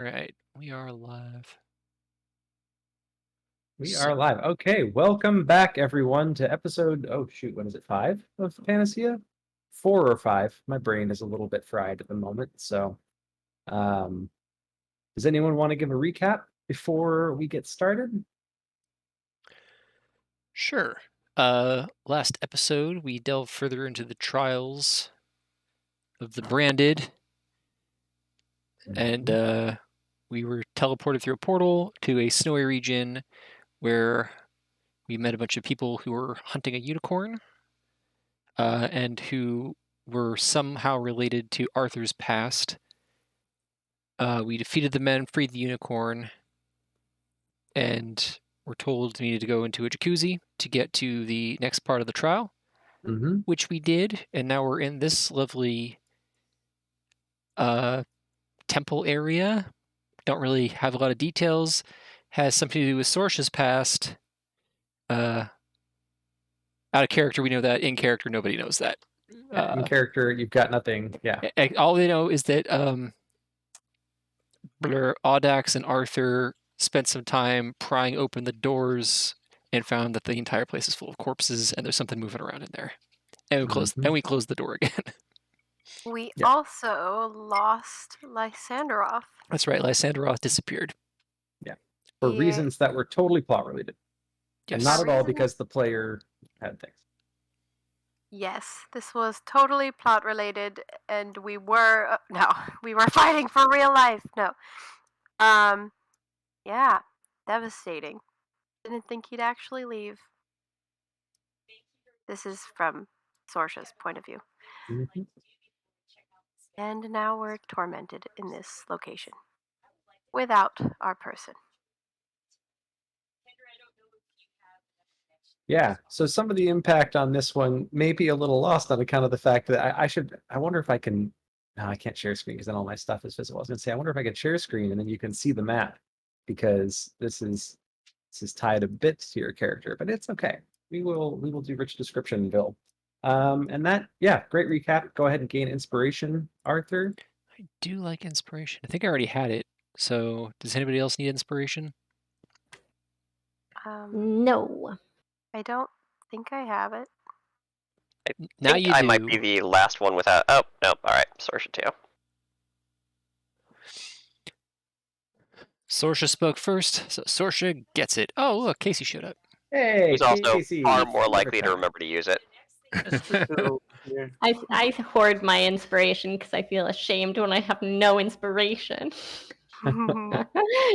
Right, we are live. We are live. Okay, welcome back everyone to episode, oh shoot, what is it, 5 of Panacea? 4 or 5. My brain is a little bit fried at the moment, so um does anyone want to give a recap before we get started? Sure. Last episode we delved further into the trials of the branded, and we were teleported through a portal to a snowy region where we met a bunch of people who were hunting a unicorn, and who were somehow related to Arthur's past. We defeated the men, freed the unicorn, and were told we needed to go into a jacuzzi to get to the next part of the trial. Mm-hmm. Which we did, and now we're in this lovely temple area. Don't really have a lot of details. Has something to do with Sorcea's past. Out of character, we know that. In character, nobody knows that. Yeah, in character, you've got nothing. Yeah. All they know is that Audax and Arthur spent some time prying open the doors and found that the entire place is full of corpses and there's something moving around in there. And we closed the door again. We Yeah. also lost Lysanderoth. That's right, Lysanderoth disappeared. Yeah. For Yeah. reasons that were totally plot related. Yes. And not at all because the player had things. Yes, this was totally plot related, and we were we were fighting for real life. No, yeah, devastating. Didn't think he'd actually leave. This is from Sorcea's point of view. Mm-hmm. And now we're tormented in this location without our person. Yeah, so some of the impact on this one may be a little lost on account of the fact that I wonder if I can, no, I can't share screen because then all my stuff is visible. I was gonna say, I wonder if I could share screen and then you can see the map because this is tied a bit to your character, but it's okay. We will do rich description, Bill. And that, yeah, great recap. Go ahead and gain inspiration, Arthur. I do like inspiration. I think I already had it. So does anybody else need inspiration? No. I don't think I have it. Now think you I do. might be the last one without. Oh, no. Alright, Sorcea too. Sorcea spoke first, so Sorcea gets it. Oh, look, Casey showed up. Hey, Who's also Casey. far more likely to remember to use it. I hoard my inspiration because I feel ashamed when I have no inspiration.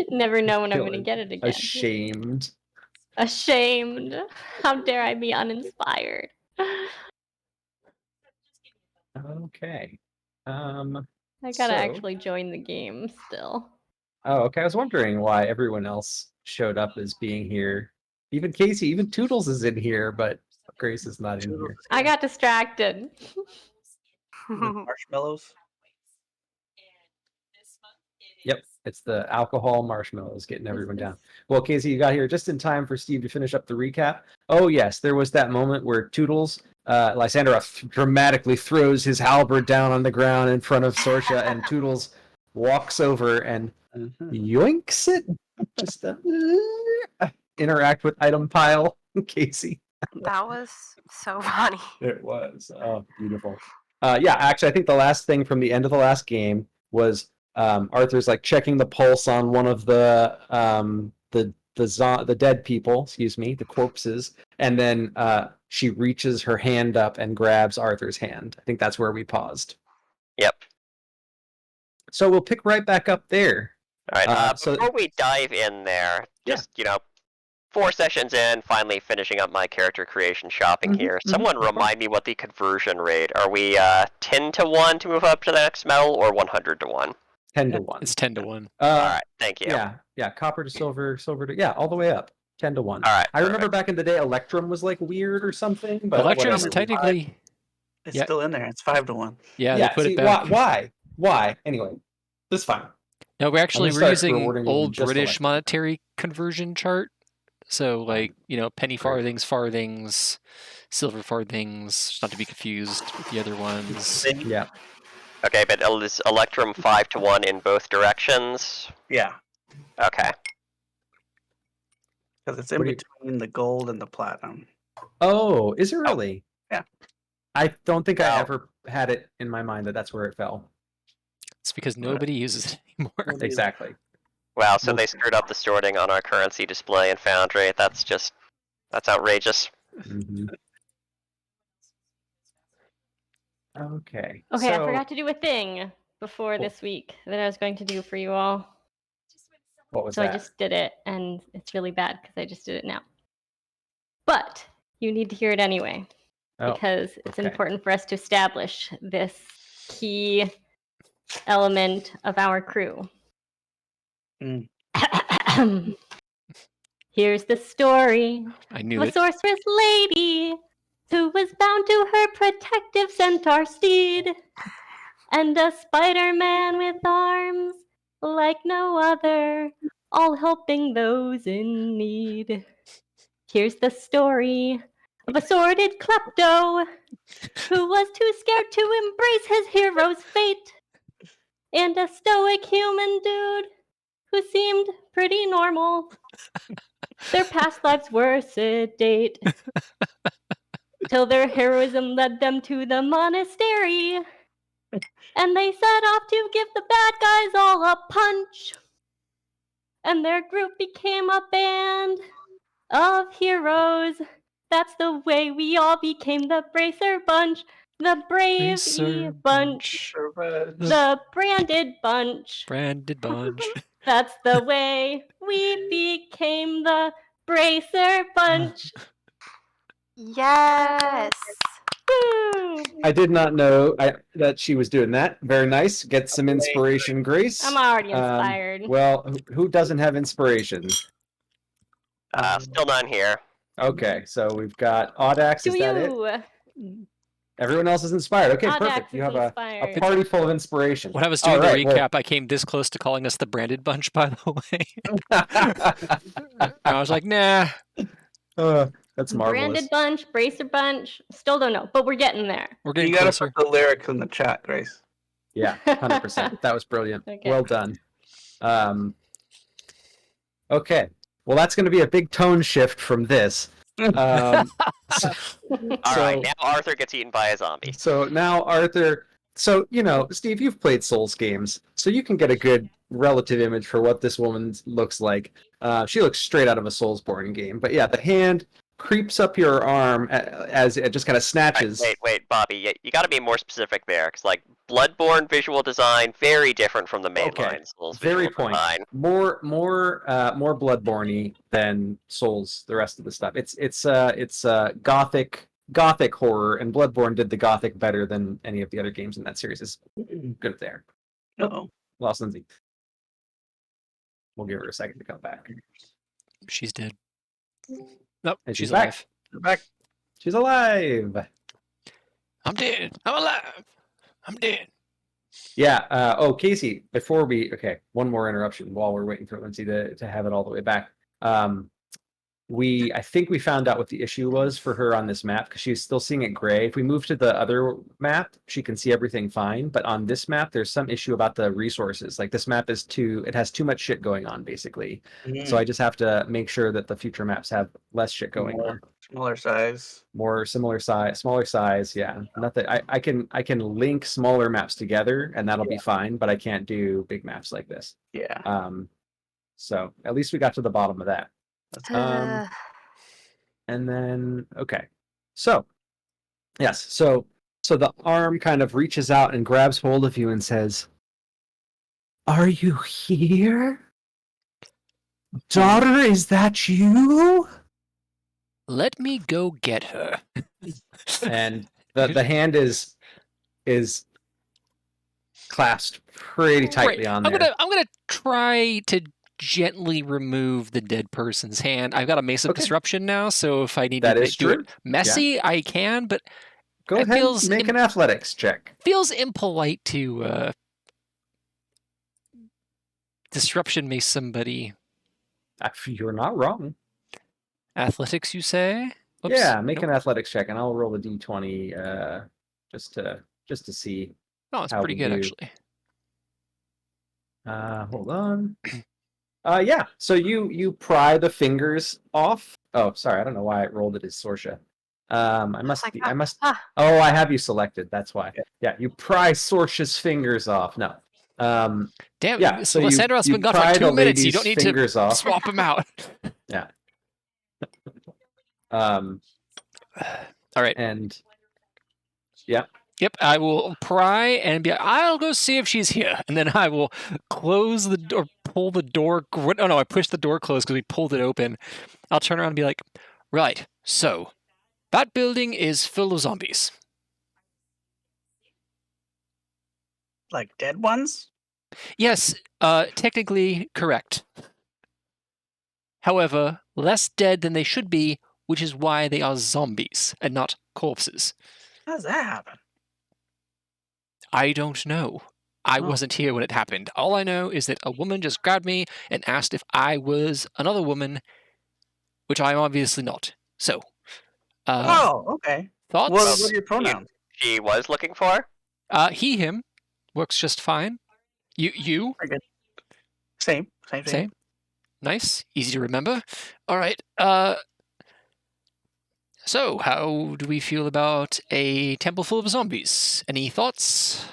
Never know when I'm going to get it again. Ashamed. Ashamed. How dare I be uninspired? Okay. I gotta actually join the game still. Oh, okay. I was wondering why everyone else showed up as being here. Even Casey, even Toodles is in here, but Grace is not in here. I got distracted. Marshmallows. Yep, it's the alcohol marshmallows getting everyone down. Well, Casey, you got here just in time for Steve to finish up the recap. Oh, yes, there was that moment where Toodles, Lysanderoth dramatically throws his halberd down on the ground in front of Sorcea, and Toodles walks over and yoinks it. Just interact with item pile, Casey. That was so funny. It was. Oh, beautiful. Yeah, actually, I think the last thing from the end of the last game was Arthur's like checking the pulse on one of the dead people, the corpses, and then she reaches her hand up and grabs Arthur's hand. I think that's where we paused. Yep. So we'll pick right back up there. Alright, before we dive in there, just, 4 sessions in, finally finishing up my character creation shopping here. Someone remind me what the conversion rate. Are we 10 to 1 to move up to the next medal, or 100 to 1? 10 to 1. It's 10 to 1. Alright, thank you. Yeah, copper to silver, silver to, all the way up. 10 to 1. Alright. I remember back in the day Electrum was like weird or something, but Electrum's whatever. technically... It's still in there. It's 5 to 1. Yeah, they put it back. Why? Anyway, this is fine. No, we're using old British Electrum. monetary conversion chart. So, like, penny farthings, farthings, silver farthings, not to be confused with the other ones. Yeah. Okay, but is Electrum 5-1 in both directions? Yeah, Okay. because it's in What do you- between the gold and the platinum. Oh, is it really? yeah. I don't think I Wow. ever had it in my mind that that's where it fell. It's because nobody uses it anymore. Exactly. Wow, so Well- they screwed up the sorting on our currency display in Foundry. That's outrageous. Mhm. Okay. Okay, I so, forgot to do a thing before Cool. this week that I was going to do for you all. What was So that? I just did it, and it's really bad because I just did it now. But you need to hear it anyway Oh, because it's okay. important for us to establish this key element of our crew. Mm. Here's the story I of knew a it. sorceress lady who was bound to her protective centaur steed, and a Spider-Man with arms like no other, all helping those in need. Here's the story of a sordid klepto who was too scared to embrace his hero's fate, and a stoic human dude who seemed pretty normal. Their past lives were sedate, till their heroism led them to the monastery, and they set off to give the bad guys all a punch. And their group became a band of heroes. That's the way we all became the Bracer Bunch, the Brave Bracer Bunch, Bunch. the Branded Bunch. Branded bunch. That's the way we became the Bracer Bunch. Yes. Woo! I did not know that she was doing that. Very nice. Get some inspiration, Grace. I'm already inspired. Well, who doesn't have inspiration? Still none here. Okay, so we've got Audax. To Is that it? you. Everyone else is inspired. Okay, Audax perfect. You is have a inspired. party full of inspiration. When I was doing All the right, well- recap, I came this close to calling us the Branded Bunch, by the way. I was like, nah. That's marvelous. Branded Bunch, Bracer Bunch. Still don't know, but we're getting there. We're getting You gotta closer. put the lyrics in the chat, Grace. Yeah, 100%. That was brilliant. Okay. Well done. Okay. Well, that's going to be a big tone shift from this. Alright, So- now Arthur gets eaten by a zombie. So now, Arthur. So, Steve, you've played Souls games, so you can get a good relative image for what this woman looks like. She looks straight out of a Soulsborne game. But yeah, the hand creeps up your arm as it just kind of snatches. Wait, Bobby, you gotta be more specific there, because, like, Bloodborne visual design, very different from the mainline Souls Very visual point. design. More Bloodborne-y than Souls. The rest of the stuff. It's gothic horror, and Bloodborne did the gothic better than any of the other games in that series. It's good there. Uh-oh. Lost Lindsay. We'll give her a second to come back. She's dead. Nope, And she's she's back. alive. You're back. She's alive. I'm dead. I'm alive. I'm dead. Yeah. Casey, one more interruption while we're waiting for Lindsay to have it all the way back. I think we found out what the issue was for her on this map because she's still seeing it gray. If we move to the other map, she can see everything fine. But on this map, there's some issue about the resources. Like this map it has too much shit going on, basically. So I just have to make sure that the future maps have less shit going on. Smaller size. More similar size, smaller size. Yeah. Nothing. I can link smaller maps together and that'll be fine, but I can't do big maps like this. Yeah. So at least we got to the bottom of that. Uh, And then, okay. So, yes. So the arm kind of reaches out and grabs hold of you and says, "Are you here? Daughter, is that you?" Let me go get her. And the hand is clasped pretty tightly on there. I'm gonna try to gently remove the dead person's hand. I've got a Mace of Okay. Disruption now, so if I need That to is do true. it messy, I can, but Go it ahead feels and make an athletics check. feels impolite to disruption mace somebody. You're not wrong. Athletics, you say? Oops, Yeah, make nope. an athletics check, and I'll roll a d20 just to see. Oh, it's how pretty we good, do. actually. Hold on. Yeah. So you pry the fingers off. Oh, sorry. I don't know why I rolled it as Sorcea. I must like, be. I must. ah. Oh, I have you selected. That's why. Yeah. You pry Sorcea's fingers off. No. Damn, Yeah. So Lysandro's you been gone for pry 2 the minutes. You lady's don't need to fingers off. swap them out. Yeah. All right. And yeah. Yep, I will pry and be like, I'll go see if she's here. And then I will close the door, pull the door. Oh, no, I pushed the door closed because we pulled it open. I'll turn around and be like, right, so that building is full of zombies. Like dead ones? Yes, technically correct. However, less dead than they should be, which is why they are zombies and not corpses. How does that happen? I don't know. I Oh. wasn't here when it happened. All I know is that a woman just grabbed me and asked if I was another woman, which I'm obviously not. So, Oh, okay. thoughts? What are your pronouns? She was looking for? He, him works just fine. You, Very good. Same. same. Nice, easy to remember. All right. So how do we feel about a temple full of zombies? Any thoughts?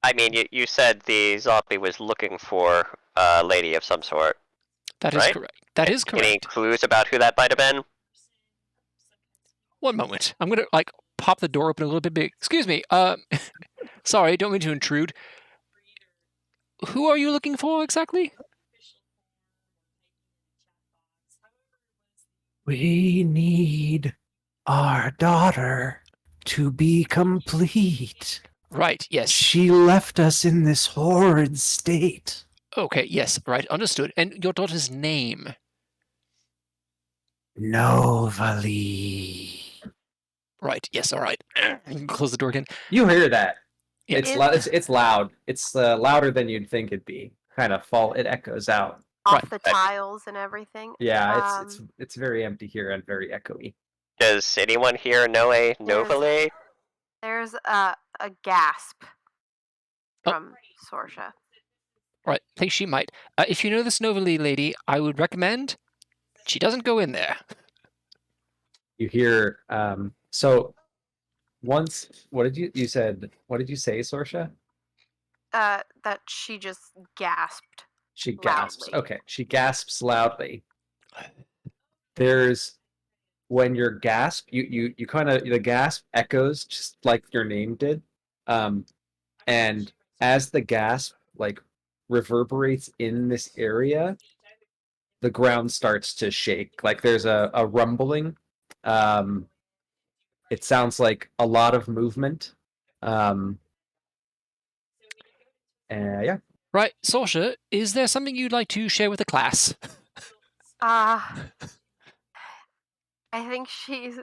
I mean, you said the zombie was looking for a lady of some sort. That is Right? correct. That is Any correct. clues about who that might have been? One moment. I'm gonna pop the door open a little bit big. Excuse me. Sorry, don't mean to intrude. Who are you looking for exactly? We need our daughter to be complete. Right. Yes. She left us in this horrid state. Okay. Yes. Right. Understood. And your daughter's name? Novali. Right. Yes. All right. Close the door again. You hear that? Yeah. It's loud. It's loud. It's louder than you'd think it'd be. Kind of fall. It echoes out. Off the tiles and everything. Yeah, it's very empty here and very echoey. Does anyone here know a Novale? There's a gasp Oh. from Sorcea. Right. I think she might. If you know this Novali lady, I would recommend she doesn't go in there. You hear. So once, what did you said? What did you say, Sorcea? That she just gasped. She gasps. Loudly. Okay, she gasps loudly. There's when your gasp, you kind of the gasp echoes just like your name did, and as the gasp reverberates in this area, the ground starts to shake. Like there's a rumbling. It sounds like a lot of movement. And yeah. Right. Sorcea, is there something you'd like to share with the class? I think she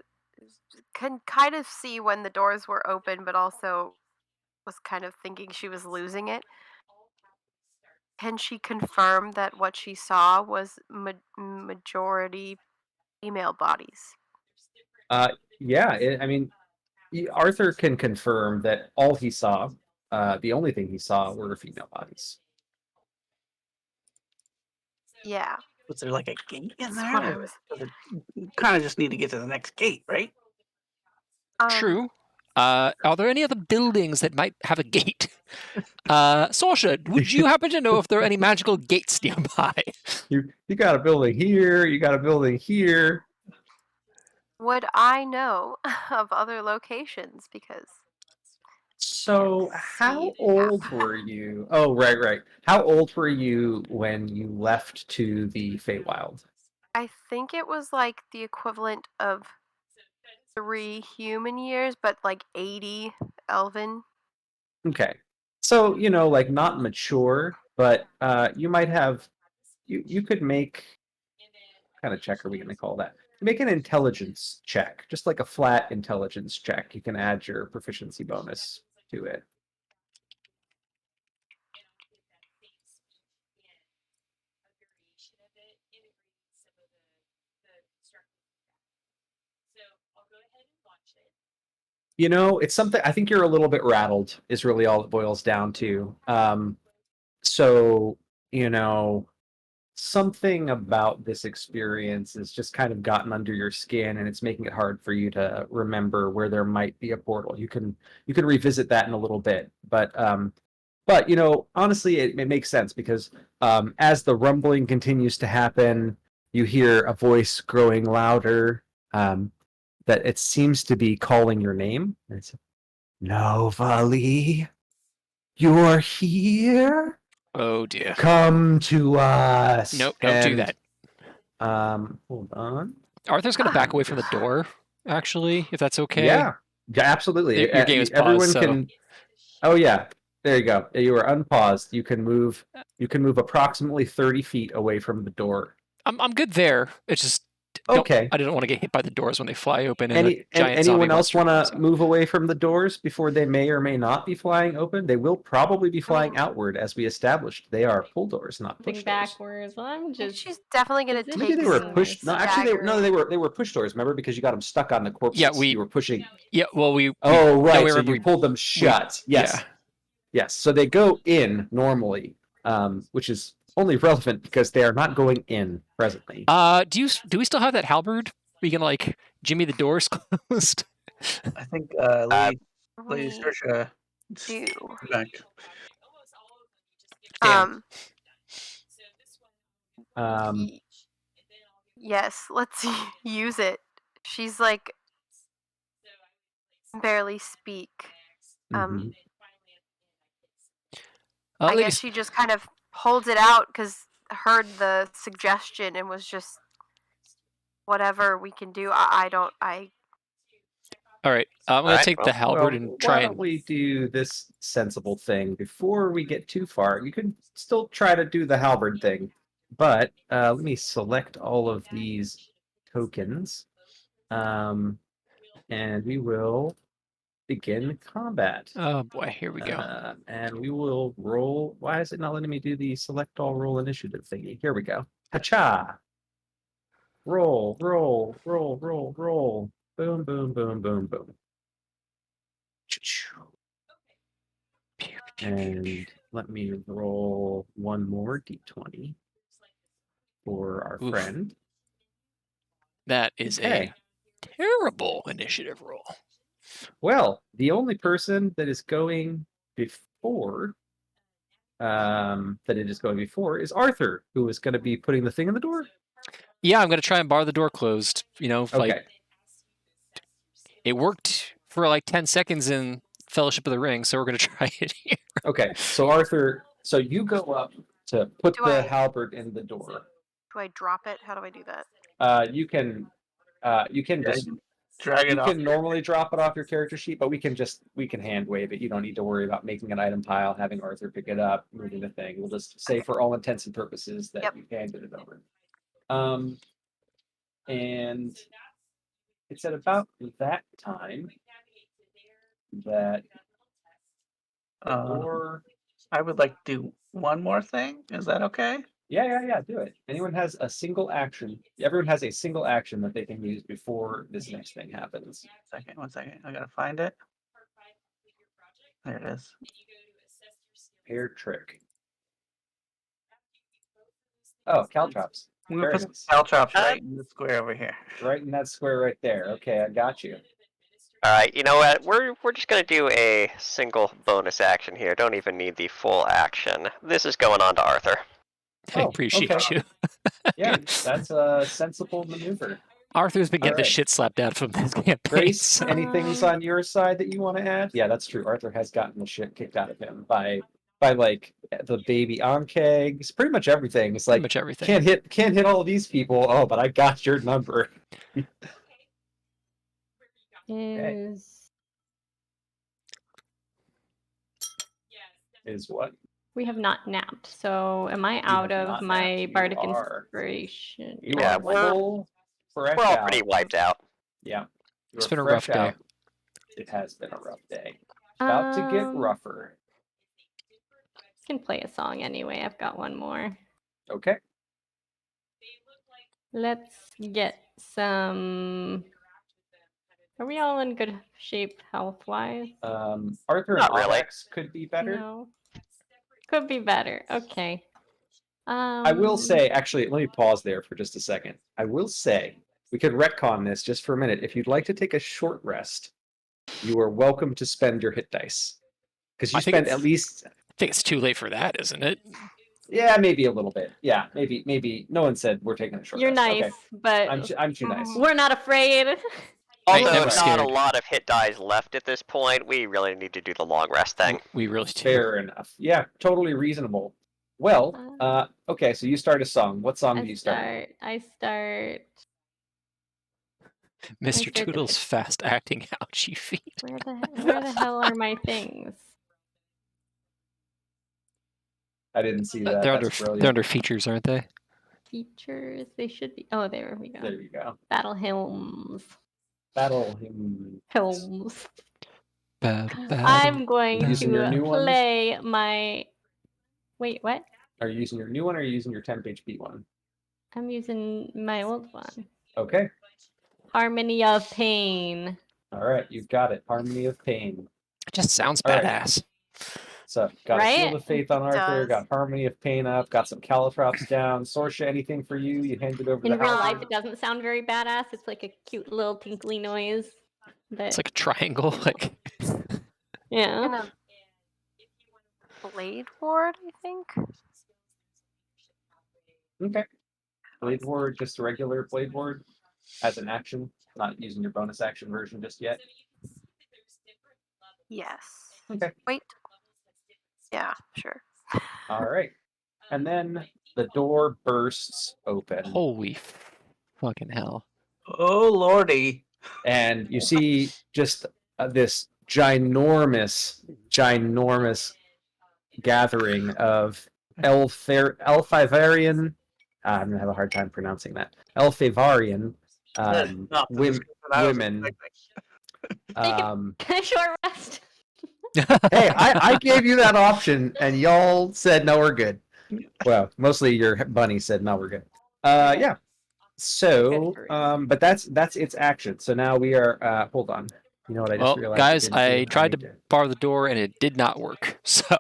can kind of see when the doors were open, but also was kind of thinking she was losing it. Can she confirm that what she saw was majority female bodies? Yeah. I mean, Arthur can confirm that all he saw, the only thing he saw, were female bodies. Yeah. Was there like a gate in That's what I there? was. You kind of just need to get to the next gate, right? True. Are there any other buildings that might have a gate? Sorcea, would you happen to know if there are any magical gates nearby? You got a building here. You got a building here. Would I know of other locations? Because So, how old were you? Oh, right. How old were you when you left to the Feywild? I think it was like the equivalent of 3 human years, but like 80 elven. Okay. So, not mature, but you might have you could make what kind of check are we going to call that? Make an intelligence check, just like a flat intelligence check. You can add your proficiency bonus to it. It's something. I think you're a little bit rattled. Is really all it boils down to. So something about this experience has just kind of gotten under your skin, and it's making it hard for you to remember where there might be a portal. You can revisit that in a little bit, but honestly, it makes sense because as the rumbling continues to happen, you hear a voice growing louder. That it seems to be calling your name. It's Novali, you're here. Oh dear. Come to us. Nope, don't do that. Hold on. Arthur's gonna back away from the door, actually, if that's okay. Yeah, absolutely. Your game is paused, Everyone so... can. Oh yeah, there you go. You are unpaused. You can move. You can move approximately 30 feet away from the door. I'm good there. It's just Okay. I don't want to get hit by the doors when they fly open. And a giant anyone else want to so. move away from the doors before they may or may not be flying open? They will probably be flying outward, as we established. They are pull doors, not push doors. Backwards. Well, I'm I think just. she's definitely gonna Maybe take. Maybe they were some pushed. No, actually, they were push doors. Remember, because you got them stuck on the corpses. Yeah, you were pushing. Yeah, well, Oh right, no, so you pulled them shut. Yes. Yeah. Yes. So they go in normally, which is only relevant because they are not going in presently. Do we still have that halberd? We can like jimmy the doors closed. I think Lady We Sorcea do. back. Damn. Yes, let's use it. She's like barely speak. I guess she just kind of holds it out because heard the suggestion and was just whatever we can do. All right, I'm gonna take the halberd and try Why don't we do this sensible thing before we get too far? You can still try to do the halberd thing, but let me select all of these tokens, and we will begin combat. Oh boy, here we go. And we will roll. Why is it not letting me do the select all roll initiative thingy? Here we go. Ha-cha! Roll, roll, roll, roll, roll. Boom, boom, boom, boom, boom. And let me roll one more d20 for our friend. That is a terrible initiative roll. Well, the only person that is going before is Arthur, who is going to be putting the thing in the door. Yeah, I'm going to try and bar the door closed. Okay. It worked for like 10 seconds in Fellowship of the Ring, so we're going to try it here. Okay, so Arthur, so you go up to put the halberd in the door. Do I drop it? How do I do that? You can just drag it you off. can normally drop it off your character sheet, but we can hand wave it. You don't need to worry about making an item pile, having Arthur pick it up, moving the thing. We'll just say for all intents and purposes that you handed it over. And it's at about that time that I would like to do one more thing. Is that okay? Yeah, do it. Anyone has a single action. Everyone has a single action that they can use before this next thing happens. One second. I gotta find it. There it is. Hair trick. Oh, caltrops. I'm gonna put some caltrops right in the square over here. Right in that square right there. Okay, I got you. All right, you know what? We're just gonna do a single bonus action here. Don't even need the full action. This is going on to Arthur. I appreciate you. Yeah, that's a sensible maneuver. Arthur's been getting the shit slapped out of him this campaign. Grace, anything's on your side that you want to add? Yeah, that's true. Arthur has gotten the shit kicked out of him by like the baby on kegs, pretty much everything. It's like can't hit all of these people. Oh, but I got your number. Is what? We have not napped, so am I out of my bardic inspiration? Yeah, we're all pretty wiped out. Yeah. It's been a rough day. It has been a rough day. About to get rougher. I can play a song anyway. I've got one more. Okay. Let's get some Are we all in good shape health-wise? Arthur and Not really. Onyx could be better. No. Could be better. Okay. I will say, actually, let me pause there for just a second. I will say, we could retcon this just for a minute. If you'd like to take a short rest, you are welcome to spend your hit dice. Because you I think spend at least, I think it's too late for that, isn't it? yeah, maybe a little bit. Yeah, maybe. No one said we're taking a short You're rest. nice, Okay. but I'm too nice. we're not afraid. I ain't Also, never not scared. a lot of hit dies left at this point. We really need to do the long rest thing. We really do. Fair enough. Yeah, totally reasonable. Well, okay, so you start a song. What song do you start? I start. Mr. I start Toodle's fast acting ouchie feet. Where the hell are my things? I didn't see that. They're That's under brilliant. features, aren't they? Features. They should be. Oh, there we go. There you go. Battle hymns. Battle hymn. Films. Battle. I'm going Using your to new one? play my. Wait, what? Are you using your new one or are you using your temp HP one? I'm using my old one. Okay. Harmony of Pain. All right, you've got it. Harmony of Pain. It just sounds All right. badass. So, got a Shield of Faith on It Arthur, does. got Harmony of Pain up, got some Caltrops down. Sorcea, anything for you? You handed over In the real halberd. life, it doesn't sound very badass. It's like a cute little tinkly noise. But It's like a triangle. Like yeah. And a blade ward, I think. Okay. Blade Ward, just a regular Blade Ward as an action, not using your bonus action version just yet. Yes. Okay. Wait. Yeah, sure. All right. And then the door bursts open. holy fucking hell. Oh lordy. And you see just this ginormous gathering of Elfivarian. I'm gonna have a hard time pronouncing that. Elfivarian Not the women. description I was Women. expecting. Can I short rest? Hey, I gave you that option, and y'all said no, we're good. Well, mostly your bunny said no, we're good. Yeah. So, but that's its action. So now we are. Hold on. You know what? I just Well, realized. guys, I tried to bar the door and it did not work. So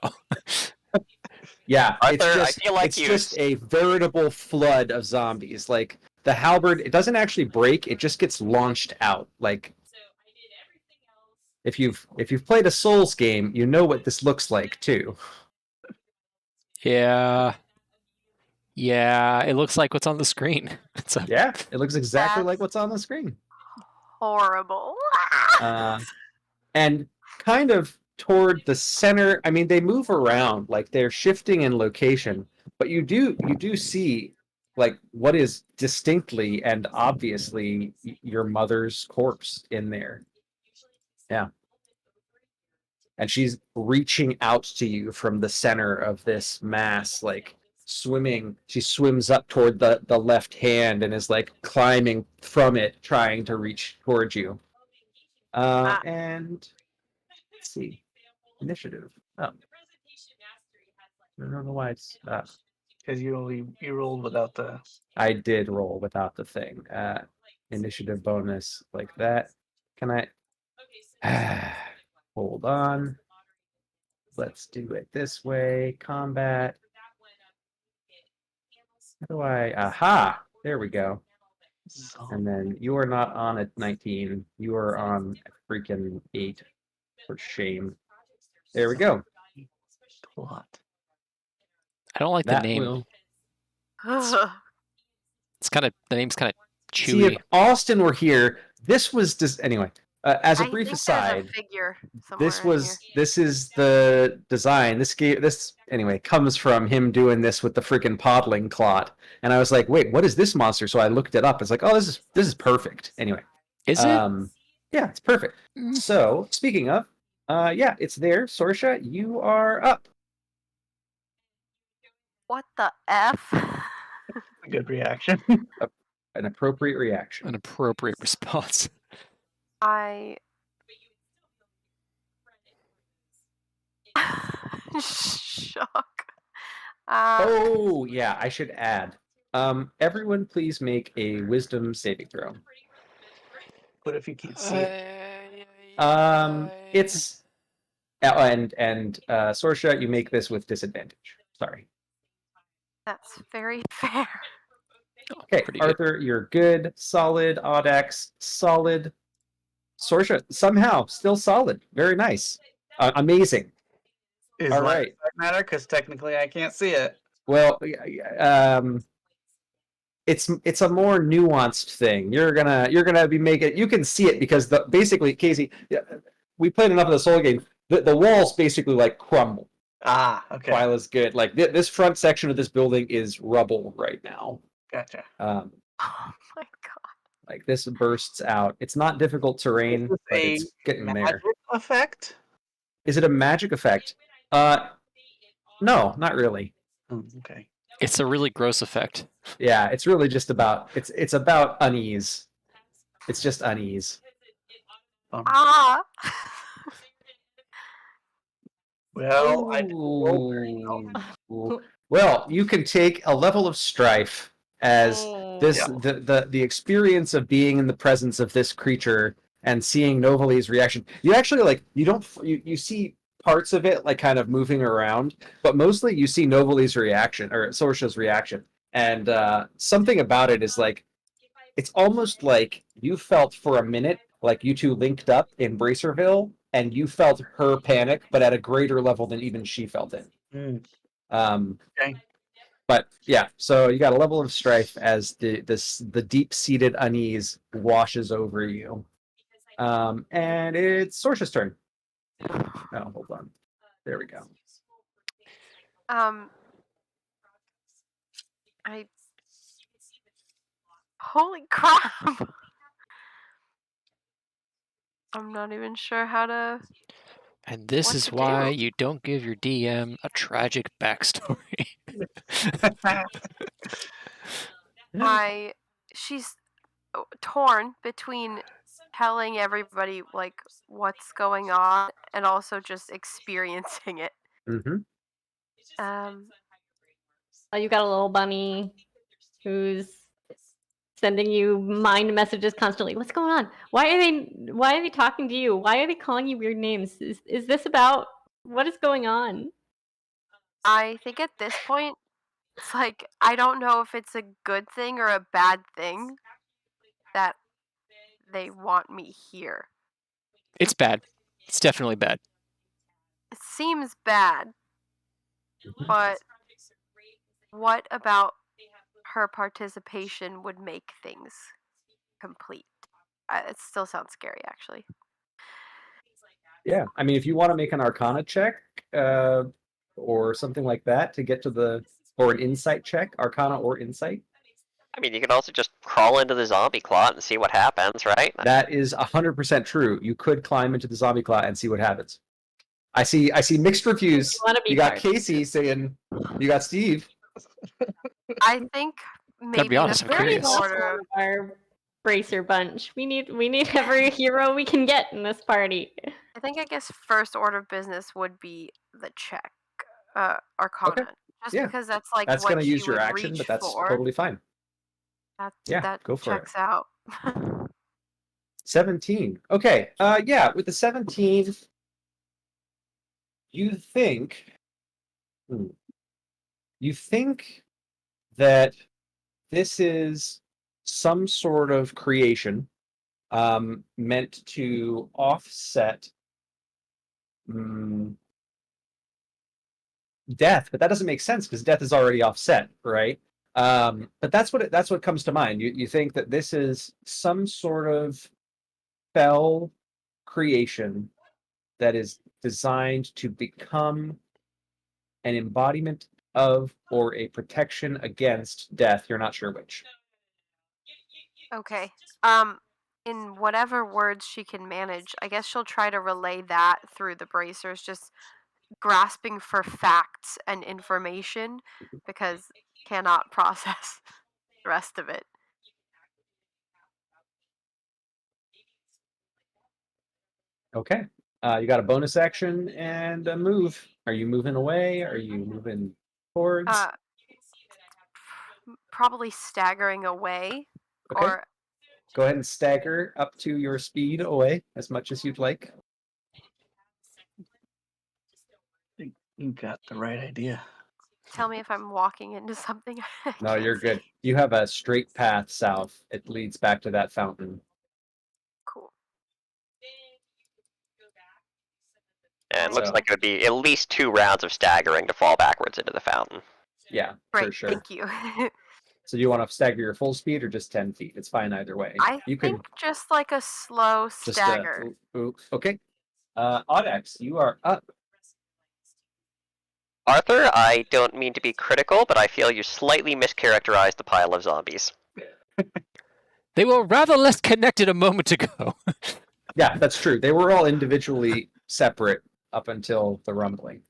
Yeah, it's Arthur, I just feel like it's you- just a veritable flood of zombies. Like the halberd, it doesn't actually break; it just gets launched out. Like if you've played a Souls game, you know what this looks like too. yeah, it looks like what's on the screen. So Yeah, it looks exactly like That's- what's on the screen. Horrible. And kind of toward the center. I mean, they move around, like they're shifting in location, but you do see like what is distinctly and obviously your mother's corpse in there. Yeah. And she's reaching out to you from the center of this mass, like swimming. She swims up toward the left hand and is like climbing from it, trying to reach towards you. And let's see. Initiative. Oh. I don't know why it's Because you rolled without the. I did roll without the thing. Initiative bonus like that. Can I hold on? Let's do it this way. Combat. How do I aha? There we go. And then you are not on a 19. You are on a freaking 8. For shame. There we go. What? I don't like the That name. will. It's kind of the name's kind of See, chewy. if Austin were here, this was just anyway. As a I brief think aside, there's a figure somewhere this in was here. this is the design. This anyway comes from him doing this with the freaking podling clot, and I was like, wait, what is this monster? So I looked it up. It's like, oh, this is perfect. Anyway, Is it? Yeah, it's perfect. Mm. So speaking of, yeah, it's there. Sorcea, you are up. What the F? A good reaction. An appropriate reaction. An appropriate response. I shock. Oh yeah, I should add. Everyone, please make a Wisdom saving throw. What if you can't see it? It's and Sorcea, you make this with disadvantage. Sorry. That's very fair. Okay, Pretty good. Arthur, you're good. Solid. Audax, solid. Sorcea, somehow still solid. Very nice. Amazing. Is All line right. of sight matter? Because technically I can't see it. Well, it's a more nuanced thing. You're gonna be making. You can see it because basically, Casey, we played enough of the Soul game. The walls basically like crumble. Ah, okay. Twyla's good. Like this front section of this building is rubble right now. Gotcha. Oh my god. Like this bursts out. It's not difficult terrain, Is this but a it's getting magic there. effect? Is it a magic effect? No, not really. Okay. It's a really gross effect. Yeah, it's really just about it's about unease. It's just unease. Ah. Well, I didn't roll very well. Ooh. Well, you can take a level of strife as this Yeah. the experience of being in the presence of this creature and seeing Novali's reaction. You actually like you see parts of it like kind of moving around, but mostly you see Novali's reaction or Sorcea's reaction. And something about it is like it's almost like you felt for a minute like you two linked up in Bracerville and you felt her panic, but at a greater level than even she felt it. Okay. But yeah, so you got a level of strife as the deep-seated unease washes over you. And it's Sorcea's turn. Oh, hold on. There we go. Holy crap. I'm not even sure how to. And this What is to why do? you don't give your DM a tragic backstory. She's torn between telling everybody like what's going on and also just experiencing it. Mm-hmm. You got a little bunny who's sending you mind messages constantly. What's going on? Why are they talking to you? Why are they calling you weird names? Is this about what is going on? I think at this point it's like I don't know if it's a good thing or a bad thing that they want me here. It's bad. It's definitely bad. It seems bad, but what about her participation would make things complete? It still sounds scary, actually. Yeah, I mean, if you want to make an Arcana check or something like that to get to or an Insight check, Arcana or Insight. I mean, you can also just crawl into the zombie clot and see what happens, right? That is 100% true. You could climb into the zombie clot and see what happens. I see mixed reviews. You got Casey saying you got Steve. I think maybe be honest, I'm curious. order. Our bracer bunch. We need every hero we can get in this party. I guess first order of business would be the check, Arcana. Okay. Just Yeah. because that's like That's what going to use she your would action, reach but that's for. totally fine. That go for checks it. out. 17. Okay. Yeah, with the 17, you think that this is some sort of creation meant to offset death, but that doesn't make sense because death is already offset, right? But that's what comes to mind. You think that this is some sort of fell creation that is designed to become an embodiment of or a protection against death. You're not sure which. Okay. In whatever words she can manage, I guess she'll try to relay that through the bracers, just grasping for facts and information because cannot process the rest of it. Okay. You got a bonus action and a move. Are you moving away? Are you moving towards? Probably staggering away, Okay. or Go ahead and stagger up to your speed away as much as you'd like. You got the right idea. Tell me if I'm walking into something. I No, can't you're see. good. You have a straight path south. It leads back to that fountain. Cool. And it looks So- like it would be at least 2 rounds of staggering to fall backwards into the fountain. Yeah, for Great, sure. thank you. So do you want to stagger your full speed or just 10 feet? It's fine either way. I You think just like a slow just stagger. okay. Audax, you are up. Arthur, I don't mean to be critical, but I feel you slightly mischaracterized the pile of zombies. They were rather less connected a moment ago. Yeah, that's true. They were all individually separate up until the rumbling.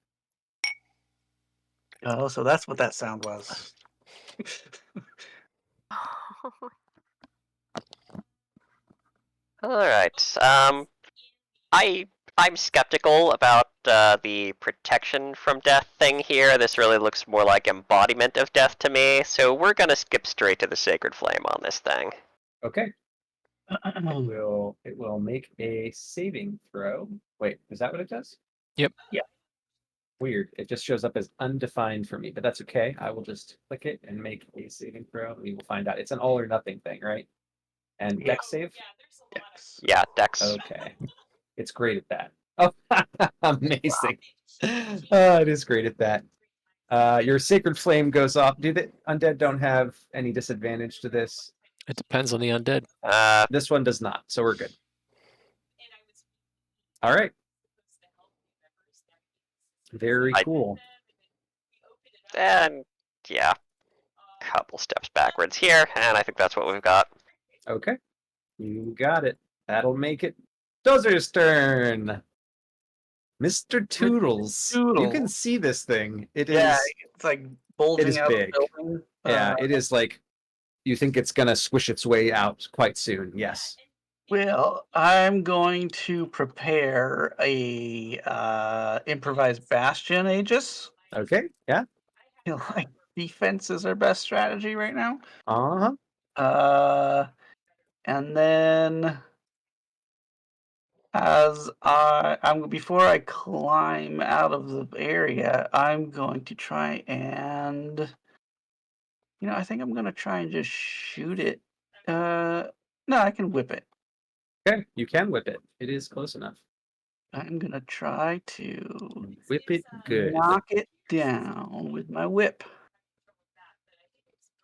Oh, so that's what that sound was. Alright, I'm skeptical about the protection from death thing here. This really looks more like embodiment of death to me, so we're gonna skip straight to the Sacred Flame on this thing. Okay. It will make a saving throw. Wait, is that what it does? Yep. Yeah. Weird. It just shows up as undefined for me, but that's okay. I will just click it and make a saving throw. We will find out. It's an all or nothing thing, right? And Yeah. dex save? Yes. Yeah, Dex. Okay. It's great at that. Oh, amazing. It is great at that. Your sacred flame goes off. Do the undead don't have any disadvantage to this? It depends on the undead. This one does not, so we're good. All right. Very cool. And yeah, couple steps backwards here, and I think that's what we've got. Okay. You got it. That'll make it Dozer's turn. Mr. Toodles. You can Toodles. see this thing. It is. Yeah, it's like bulging is out big. of the building. Yeah, it is like you think it's gonna squish its way out quite soon. Yes. Well, I'm going to prepare a improvised bastion Aegis. Okay. Yeah. I feel like defense is our best strategy right now. Uh-huh. And then I'm before I climb out of the area, I'm going to try and I think I'm gonna try and just shoot it. No, I can whip it. Okay. You can whip it. It is close enough. I'm gonna try to Whip it good. knock it down with my whip.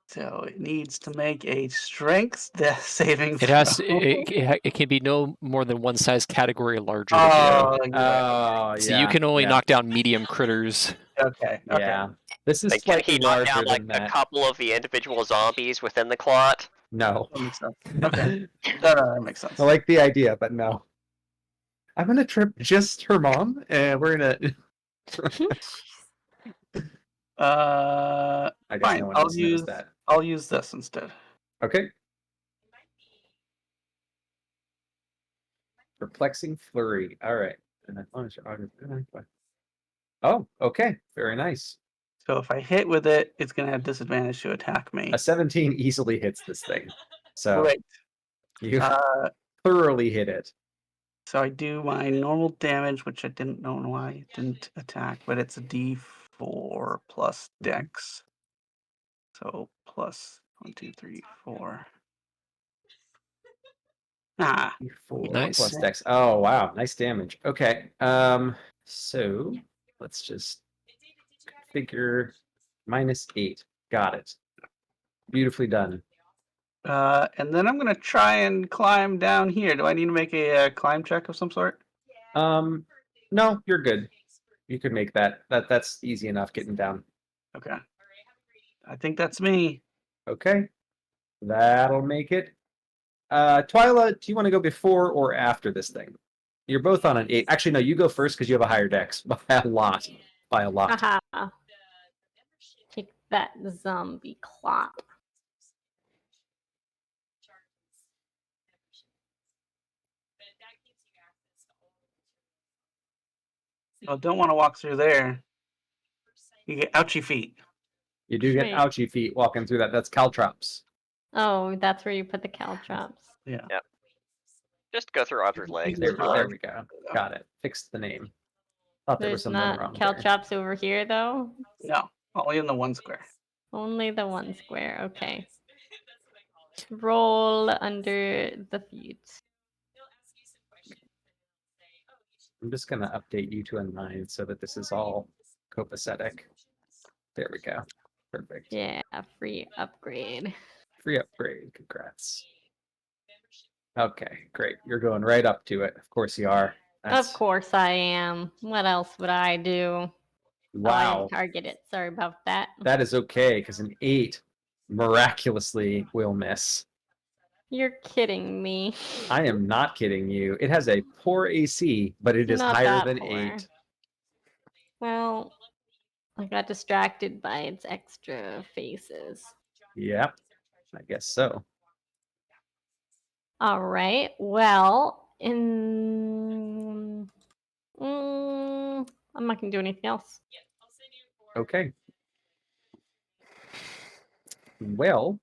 So it needs to make a strength death saving It has. throw. It can be no more than one size category larger. Oh, Oh, yeah. So you can only knock down medium critters. Okay. Yeah. This is Like, can slightly he knock larger down like than a that. couple of the individual zombies within the clot? No. That makes sense. Okay. That makes sense. I like the idea, but no. I'm gonna trip just her mom, and we're gonna. I guess Fine. no one else knows that. I'll use this instead. Okay. Perplexing flurry. All right. Oh, okay. Very nice. So if I hit with it, it's gonna have disadvantage to attack me. A 17 easily hits this thing. So Great. you thoroughly hit it. So I do my normal damage, which I didn't know why it didn't attack, but it's a D4 plus Dex. So plus 1, 2, 3, 4. Ah, 4 Nice. plus dex. Oh wow, nice damage. Okay. So let's just configure -8. Got it. Beautifully done. and then I'm gonna try and climb down here. Do I need to make a climb check of some sort? No, you're good. You could make that. That's easy enough getting down. Okay. I think that's me. Okay. That'll make it. Twyla, do you want to go before or after this thing? You're both on an 8. Actually, no, you go first because you have a higher dex by a lot. By a lot. Haha. Take that, zombie clop. Oh, don't want to walk through there. You get ouchy feet. You do get Sweet. ouchy feet walking through that. That's caltrops. Oh, that's where you put the caltrops. Yeah. Just go through Arthur's legs. There, It's there fine. we go. Got it. Fixed the name. Thought there was There's something not wrong there. caltrops over here, though? No, only in the one square. Only the one square, okay. Roll under the feet. I'm just gonna update you to a 9 so that this is all copacetic. There we go. Perfect. Yeah, free upgrade. Free upgrade. Congrats. Okay, great. You're going right up to it. Of course you are. Of course I am. What else would I do? Oh, I Wow. didn't target it. Sorry about that. That is okay, because an 8 miraculously will miss. You're kidding me. I am not kidding you. It has a poor AC, but it is Not higher that than poor. 8. Well, I got distracted by its extra faces. Yep, I guess so. All right. Well, I'm not gonna do anything else. Okay. Well,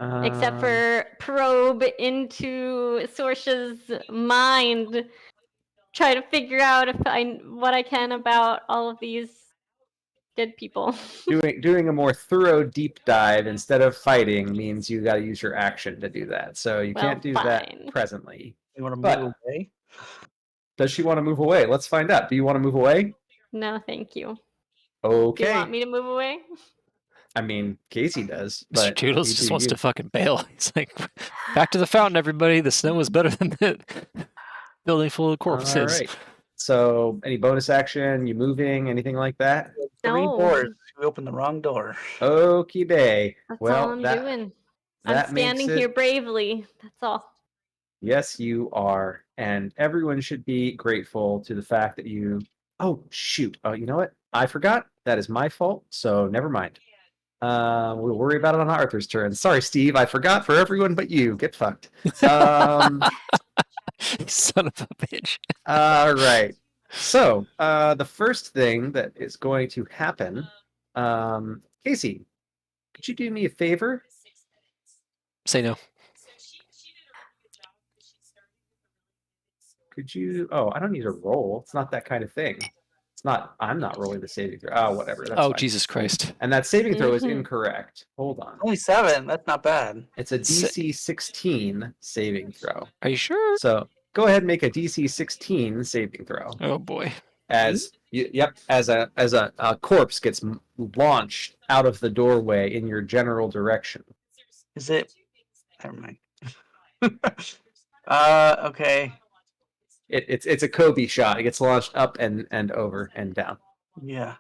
Except for probe into Sorcea's mind, try to figure out what I can about all of these dead people. doing a more thorough deep dive instead of fighting means you got to use your action to do that. So you can't do that fine. presently. You want to But- move away? Does she want to move away? Let's find out. Do you want to move away? No, thank you. Okay. Do you want me to move away? I mean, Casey does, Mr. but Toodles you just do wants you. to fucking bail. He's like, back to the fountain, everybody. The snow is better than the building full of corpses. All right. So, any bonus action? You moving? Anything like that? Three No. doors. We opened the wrong door. Okie day. That's Well, all I'm doing. that I'm makes standing it- here bravely. That's all. Yes, you are, and everyone should be grateful to the fact that you. Oh shoot! Oh, you know what? I forgot. That is my fault. So never mind. We'll worry about it on Arthur's turn. Sorry, Steve. I forgot for everyone but you. Get fucked. Son of a bitch. All right. So the first thing that is going to happen, Casey, could you do me a favor? Say no. Could you? Oh, I don't need a roll. It's not that kind of thing. It's not. I'm not rolling the saving throw. Oh, whatever. That's Oh, fine. Jesus Christ. And that saving throw is Mhm. incorrect. Hold on. Only 7. That's not bad. It's a DC 16 saving throw. Are you sure? So go ahead and make a DC 16 saving throw. Oh, boy. As as a corpse gets launched out of the doorway in your general direction. Is it? Never mind. Okay. It's a Kobe shot. It gets launched up and over and down. Yeah.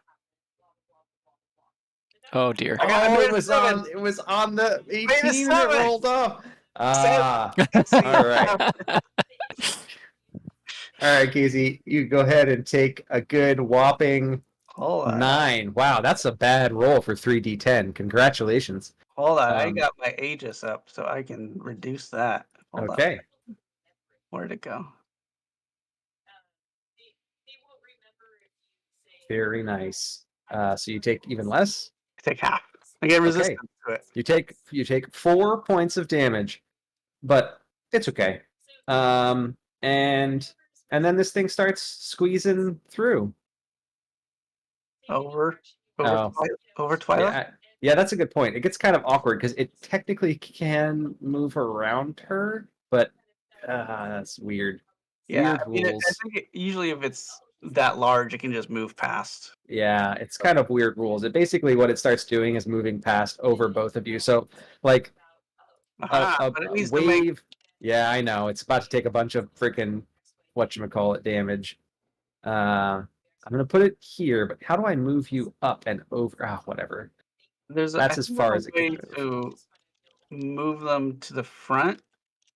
Oh, dear. I got Oh, it was on. It was on the Made a 18 that 7. rolled off. Ah, all right. All right, Casey, you go ahead and take a good whopping Hold on. 9. Wow, that's a bad roll for 3d10. Congratulations. Hold on. I Um, got my Aegis up so I can reduce that. Hold on. Okay. Where'd it go? Very nice. So you take even less. I take half. I get resistance to it. You take 4 points of damage, but it's okay. And then this thing starts squeezing through. Over Oh. Twilight? Yeah, that's a good point. It gets kind of awkward because it technically can move around her, but that's weird. Yeah, Weird I rules. think usually if it's that large, it can just move past. Yeah, it's kind of weird rules. It basically what it starts doing is moving past over both of you. So like a but it needs to wave. make. Yeah, I know. It's about to take a bunch of freaking whatchamacallit damage. I'm gonna put it here, but how do I move you up and over? Whatever. That's as far as it can way to move them to the front.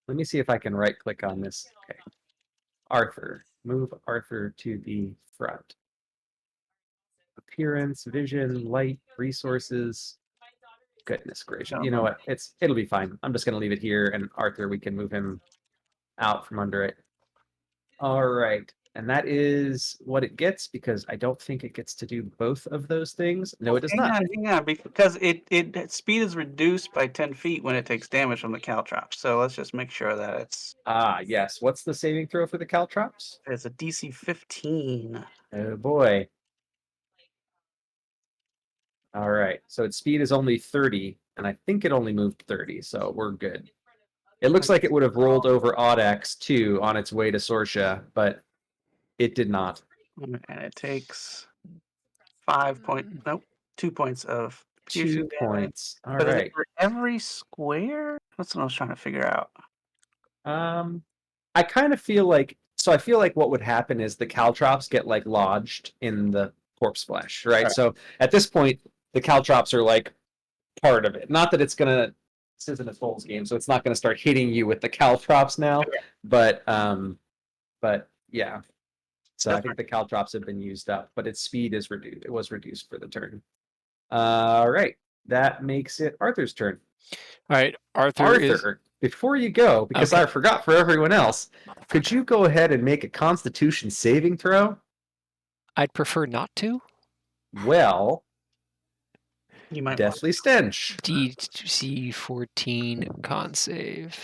Let me see if I can right click on this. Okay. Arthur. Move Arthur to the front. Appearance, vision, light, resources. Goodness gracious. You know what? It'll be fine. I'm just gonna leave it here, and Arthur, we can move him out from under it. All right. And that is what it gets, because I don't think it gets to do both of those things. No, it does not. Hang on, because it speed is reduced by 10 feet when it takes damage from the caltrops. So let's just make sure that it's Yes. What's the saving throw for the caltrops? a DC 15. Oh boy. All right. So its speed is only 30, and I think it only moved 30, so we're good. It looks like it would have rolled over Audex too on its way to Sorcea, but it did not. And it takes 5 points. Nope, 2 points of piercing 2 damage. points. All But is it right. for every square? That's what I was trying to figure out. I kind of feel like, so I feel like what would happen is the caltrops get like lodged in the corpse flesh, right? Right. So at this point, the caltrops are like part of it. Not that it's gonna. This isn't a Souls game, so it's not gonna start hitting you with the caltrops now. Okay. But yeah. So I That's think the caltrops have been used up, but its speed is reduced. It was reduced for the turn. All right, that makes it Arthur's turn. All right, Arthur. Before you go, because Okay. I forgot for everyone else, could you go ahead and make a Constitution saving throw? I'd prefer not to. Well, You might want Deathly Stench. DC 14 con save.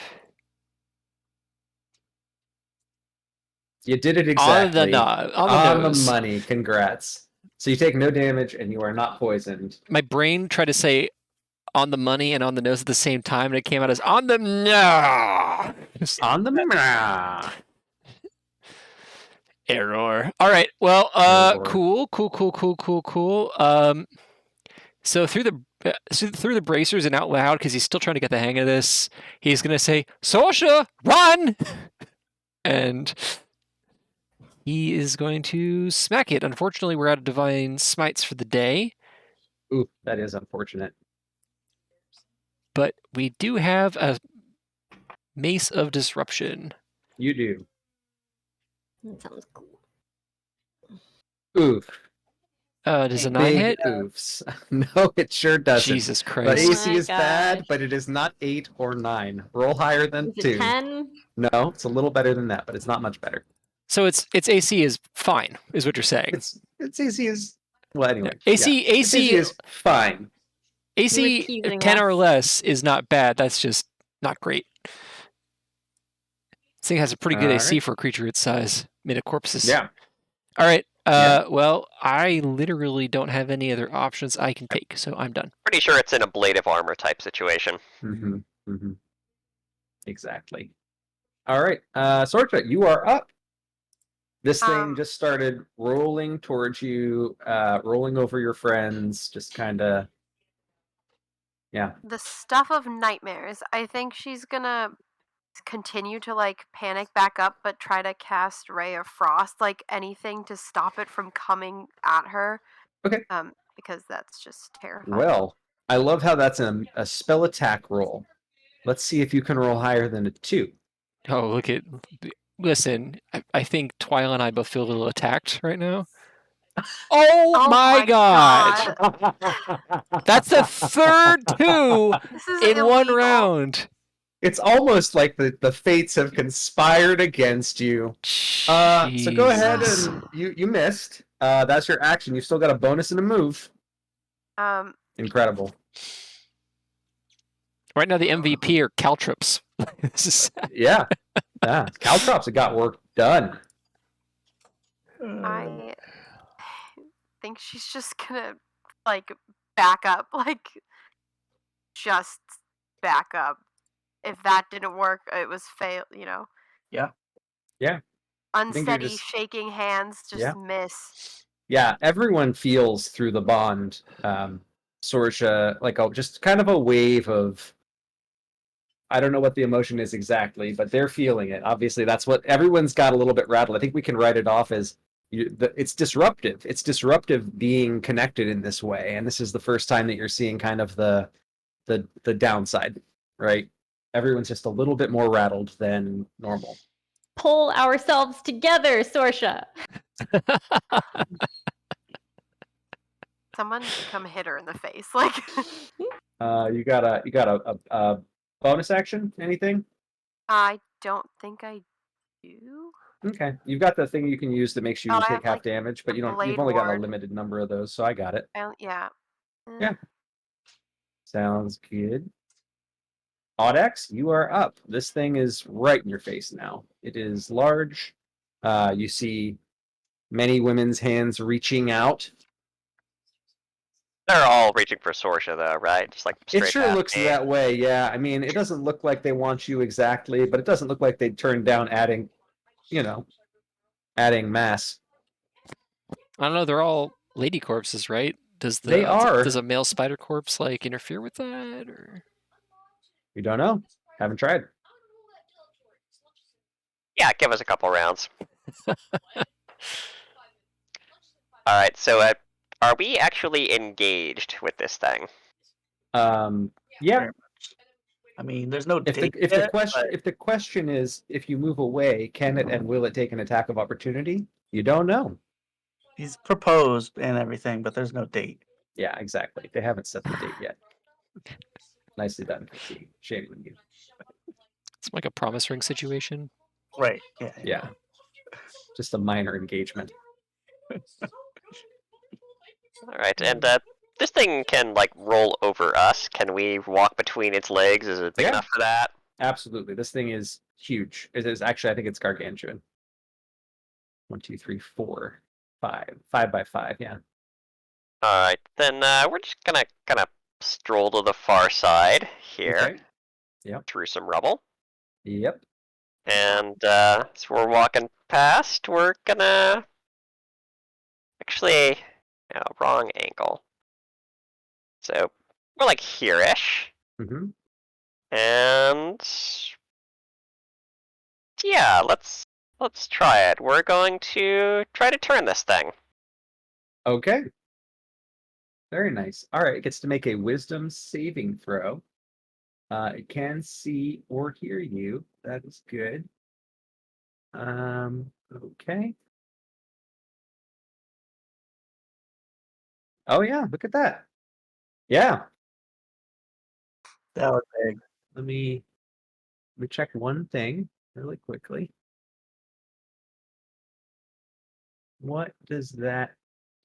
You did it exactly. On the nose. Money. Congrats. So you take no damage and you are not poisoned. My brain tried to say on the money and on the nose at the same time, and it came out as on the nose. On the Error. All right. Well, Error. cool. So through the bracers and out loud, because he's still trying to get the hang of this, he's gonna say, "Sorcea, run!" And he is going to smack it. Unfortunately, we're out of divine smites for the day, Ooh, that is unfortunate. but we do have a Mace of Disruption. You do. That sounds cool. Oof. Does a 9 Big hit? oofs. No, it sure doesn't. Jesus But Christ. AC is bad, gosh. but it is not 8 or 9. Roll higher than Is 2. it 10? No, it's a little better than that, but it's not much better. So its AC is fine, is what you're saying. Its AC is, well, anyway. AC Its AC is fine. AC teasing 10 or us. less is not bad. That's just not great. This thing has a pretty good AC Alright. for a creature its size. Made of corpses. Yeah. All right. Yeah. Well, I literally don't have any other options I can take, so I'm done. Pretty sure it's an ablative armor type situation. Mm-hmm. Mm-hmm. Exactly. All right. Sorcea, you are up. This thing just started rolling towards you, rolling over your friends, just kind of. Yeah. The stuff of nightmares. I think she's gonna continue to like panic back up, but try to cast Ray of Frost, like anything to stop it from coming at her. Okay. Because that's just terrifying. Well, I love how that's a spell attack roll. Let's see if you can roll higher than a 2. Oh, look at. Listen, I think Twyla and I both feel a little attacked right now. Oh my god! That's the third 2 This is in one illegal. round. It's almost like the fates have conspired against you. So go ahead and you missed. That's your action. You've still got a bonus and a move. Incredible. Right now, the MVP are caltrops. This is sad. Yeah. Caltrops have got work done. I think she's just gonna like back up, like just back up. If that didn't work, it was fail. Yeah. Yeah. Unsteady, just- shaking hands, just Yeah. miss. Yeah, everyone feels through the bond, Sorcea, like just kind of a wave of. I don't know what the emotion is exactly, but they're feeling it. Obviously, that's what everyone's got a little bit rattled. I think we can write it off as it's disruptive. It's disruptive being connected in this way, and this is the first time that you're seeing kind of the downside, right? Everyone's just a little bit more rattled than normal. Pull ourselves together, Sorcea. Someone come hit her in the face, like. You got a bonus action? Anything? I don't think I do. Okay, you've got the thing you can use that makes you Oh, I take have, half like, damage, but the you don't. You've blade only got a ward. limited number of those, so I got it. Yeah. Yeah. Sounds good. Audex, you are up. This thing is right in your face now. It is large. You see many women's hands reaching out. They're all reaching for Sorcea, though, right? Just like It straight sure past looks me. that way, yeah. I mean, it doesn't look like they want you exactly, but it doesn't look like they'd turn down adding, adding mass. I don't know. They're all lady corpses, right? They are. Does a male spider corpse like interfere with that, or? We don't know. Haven't tried. Yeah, give us a couple rounds. Alright, so are we actually engaged with this thing? Yeah. Very much. I mean, there's no If date the yet, question but if the question is if you move away, can it and will it take an attack of opportunity? You don't know. he's proposed and everything, but there's no date. Yeah, exactly. They haven't set the date yet. Nicely done, Chrissy. Shame on you. It's like a promise ring situation. Right. Yeah. Yeah. Just a minor engagement. Alright, and this thing can like roll over us. Can we walk between its legs? Is it big Yeah. enough for that? Absolutely. This thing is huge. It is actually, I think it's gargantuan. 1, 2, 3, 4, 5. 5 by 5, yeah. Alright, then we're just gonna kind of stroll to the far side here. Okay. Yep. Through some rubble. Yep. And as we're walking past, we're gonna actually wrong angle. So we're like here-ish. Mm-hmm. And yeah, let's try it. We're going to try to turn this thing. Okay. Very nice. All right, it gets to make a wisdom saving throw. It can see or hear you. That is good. Okay. Oh yeah, look at that. Yeah. That was big. Let me check one thing really quickly. What does that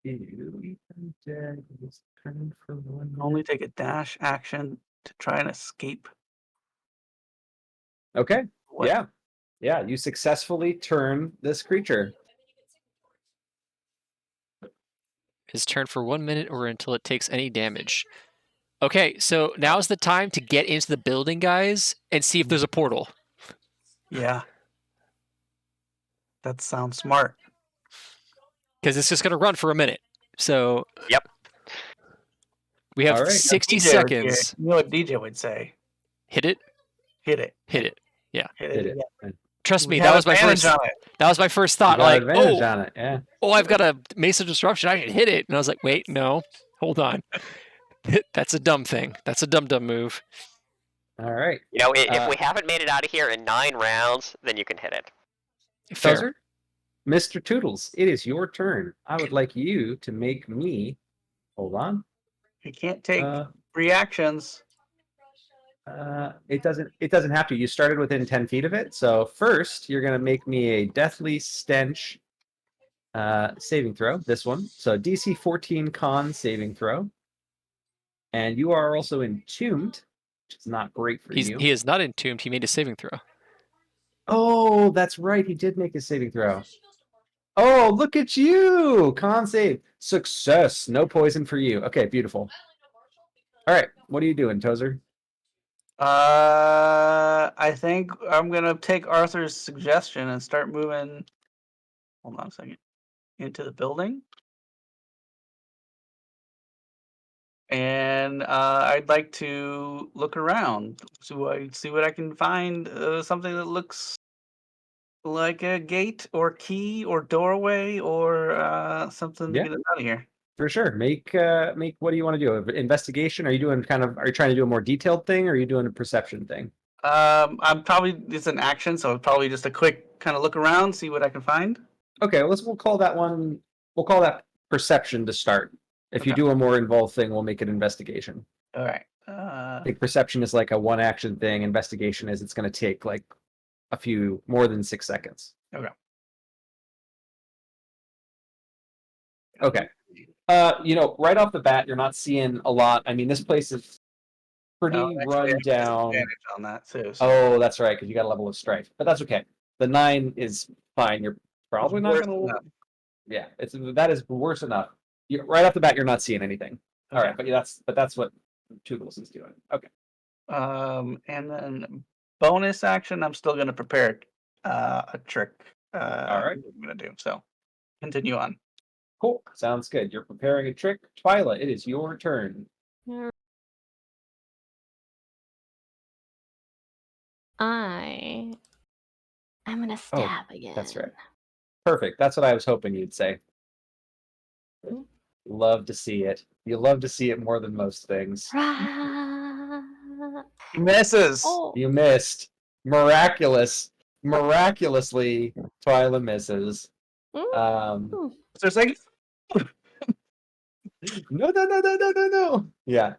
do? Ethan dead is turned for 1 Only minute. take a dash action to try and escape. Okay. What? Yeah. Yeah, you successfully turn this creature. His turn for 1 minute or until it takes any damage. Okay, so now's the time to get into the building, guys, and see if there's a portal. Yeah. That sounds smart. Because it's just going to run for a minute. So Yep. we have All right. 60 DJ seconds. You know what DJ would say? Hit it. Hit it. Hit it. Yeah. Hit Hit it. it. again. Trust me, We that have was my advantage first. on it. That was my first You thought. got Like, advantage on it. Yeah. I've got a Mace of Disruption. I can hit it. And I was like, wait, no, hold on. That's a dumb thing. That's a dumb move. All right. You know, if we haven't made it out of here in 9 rounds, then you can hit it. Fair. Tozer? Mr. Toodles, it is your turn. I would like you to make me. Hold on. You can't take Uh, reactions. it doesn't have to. You started within 10 feet of it. So first, you're gonna make me a Deathly Stench saving throw. This one. So DC 14 Con saving throw. And you are also entombed, which is not great for you. He is not entombed. He made a saving throw. Oh, that's right. He did make a saving throw. Oh, look at you! Con save. Success. No poison for you. Okay, beautiful. All right, what are you doing, Tozer? I think I'm gonna take Arthur's suggestion and start moving. Hold on a second. Into the building, and I'd like to look around. So I see what I can find. Something that looks like a gate or key or doorway or something to Yeah. get us out of here. For sure. Make what do you want to do? Investigation? Are you doing are you trying to do a more detailed thing or are you doing a perception thing? I'm probably it's an action, so probably just a quick kind of look around, see what I can find. Okay, we'll call that one. We'll call that perception to start. If you Okay. do a more involved thing, we'll make it investigation. All right. I think perception is like a one action thing. Investigation is it's going to take like more than 6 seconds. Okay. Okay. Right off the bat, you're not seeing a lot. I mean, this place is pretty Actually, I run have down. disadvantage on that too. So Oh, that's right, because you got a level of strife, but that's okay. The 9 is fine. You're probably not worse going to. enough. Yeah, that is worse enough. Right off the bat, you're not seeing anything. All Okay. right, but that's what Toodles is doing. Okay. And then bonus action, I'm still going to prepare a trick. All right. I'm going to do so. Continue on. Cool. Sounds good. You're preparing a trick. Twyla, it is your turn. I'm gonna stab again. That's right. Perfect. That's what I was hoping you'd say. Love to see it. You love to see it more than most things. Misses. Oh. You missed. Miraculously, Twyla misses. So it's like No. Yeah.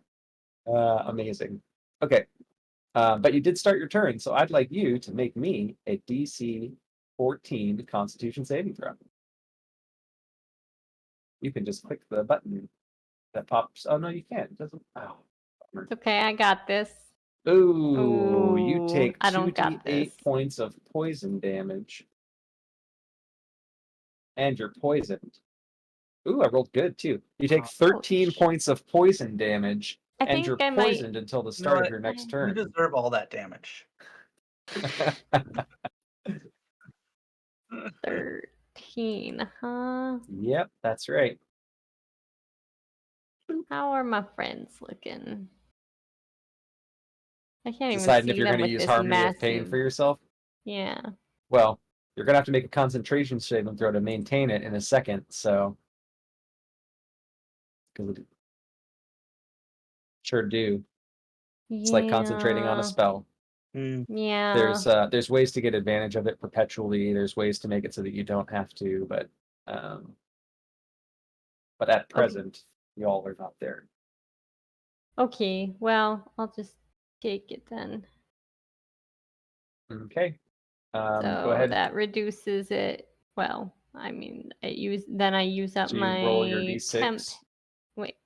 Amazing. Okay. But you did start your turn, so I'd like you to make me a DC 14 Constitution saving throw. You can just click the button that pops. Oh no, you can't. It doesn't. Oh. It's okay, I got this. Ooh, you take I don't got 2d8 this. points of poison damage. And you're poisoned. Ooh, I rolled good too. You take 13 points of poison damage, I and think you're I might. poisoned until the start of your next you turn. deserve all that damage. 13, huh? Yep, that's right. How are my friends looking? I can't even Deciding see if you're them going to with use this Harmony massive. of Pain for yourself? Yeah. Well, you're going to have to make a concentration saving throw to maintain it in a second, so. Sure do. It's like concentrating on a spell. Yeah. There's ways to get advantage of it perpetually. There's ways to make it so that you don't have to, but at present, y'all are not there. Okay, well, I'll just take it then. Okay. Go So ahead. that reduces it. Well, I mean, I use up So you my roll your d6. temp. Wait.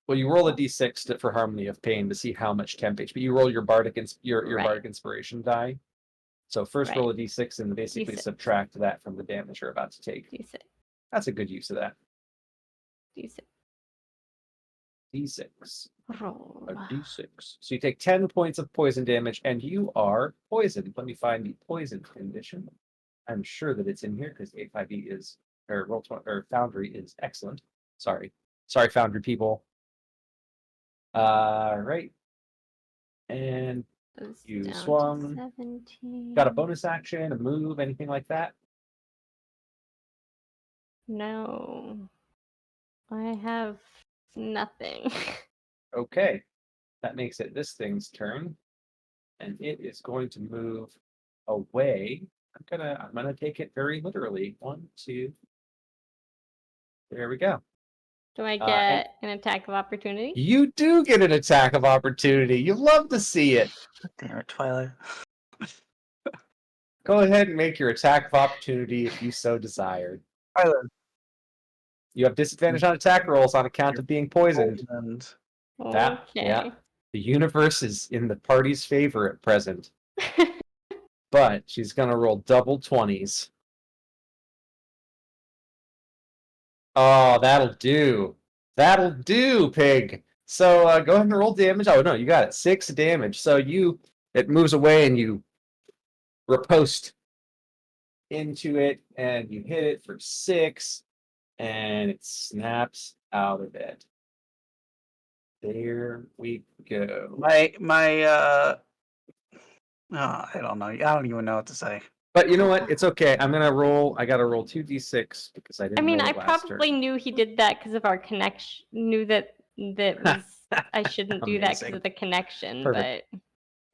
Well, you roll a d6 for Harmony of Pain to see how much temp HP. You roll your bardic bardic inspiration die. So first roll a d6 and basically D6. subtract that from the damage you're about to take. D6. That's a good use of that. D6. D6. Roll. A d6. So you take 10 points of poison damage, and you are poisoned. Let me find the poison condition. I'm sure that it's in here because 8.5e is, or Roll20, or Foundry is excellent. Sorry, Foundry people. Right. And you swung. 17. Got a bonus action, a move, anything like that? No. I have nothing. Okay. That makes it this thing's turn. And it is going to move away. I'm gonna take it very literally. 1, 2. There we go. Do I get an attack of opportunity? You do get an attack of opportunity. You love to see it. Damn it, Twilight. Go ahead and make your attack of opportunity if you so desired. Twilight. You have disadvantage on attack rolls on account of being poisoned. Okay. The universe is in the party's favor at present. But she's gonna roll double 20s. Oh, that'll do. That'll do, pig. So go ahead and roll damage. Oh no, you got it. 6 damage. So it moves away and you riposte into it and you hit it for 6 and it snaps out of it. There we go. I don't know. I don't even know what to say. But you know what? It's okay. I gotta roll 2d6 because I didn't. I mean, roll I it last probably turn. knew he did that because of our connection. Knew that was I shouldn't do that because Amazing. of the connection. Perfect.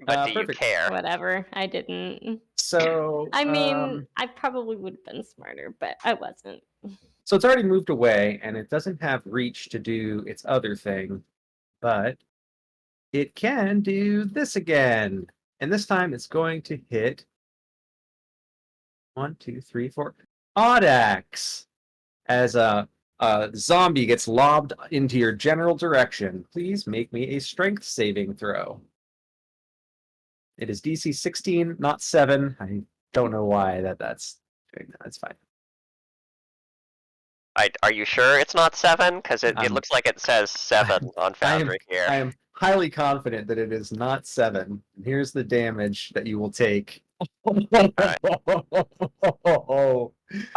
But do perfect. you care? But whatever, I didn't. So I mean, I probably would have been smarter, but I wasn't. So it's already moved away, and it doesn't have reach to do its other thing, but it can do this again. And this time it's going to hit 1, 2, 3, 4 Audax as a Zombie gets lobbed into your general direction. Please make me a strength saving throw. It is DC 16, not 7. I don't know why that's doing that. That's fine. Are you sure it's not 7? Because it Um, looks like it says 7 on Foundry here. I am highly confident that it is not 7. Here's the damage that you will take. Alright. Well,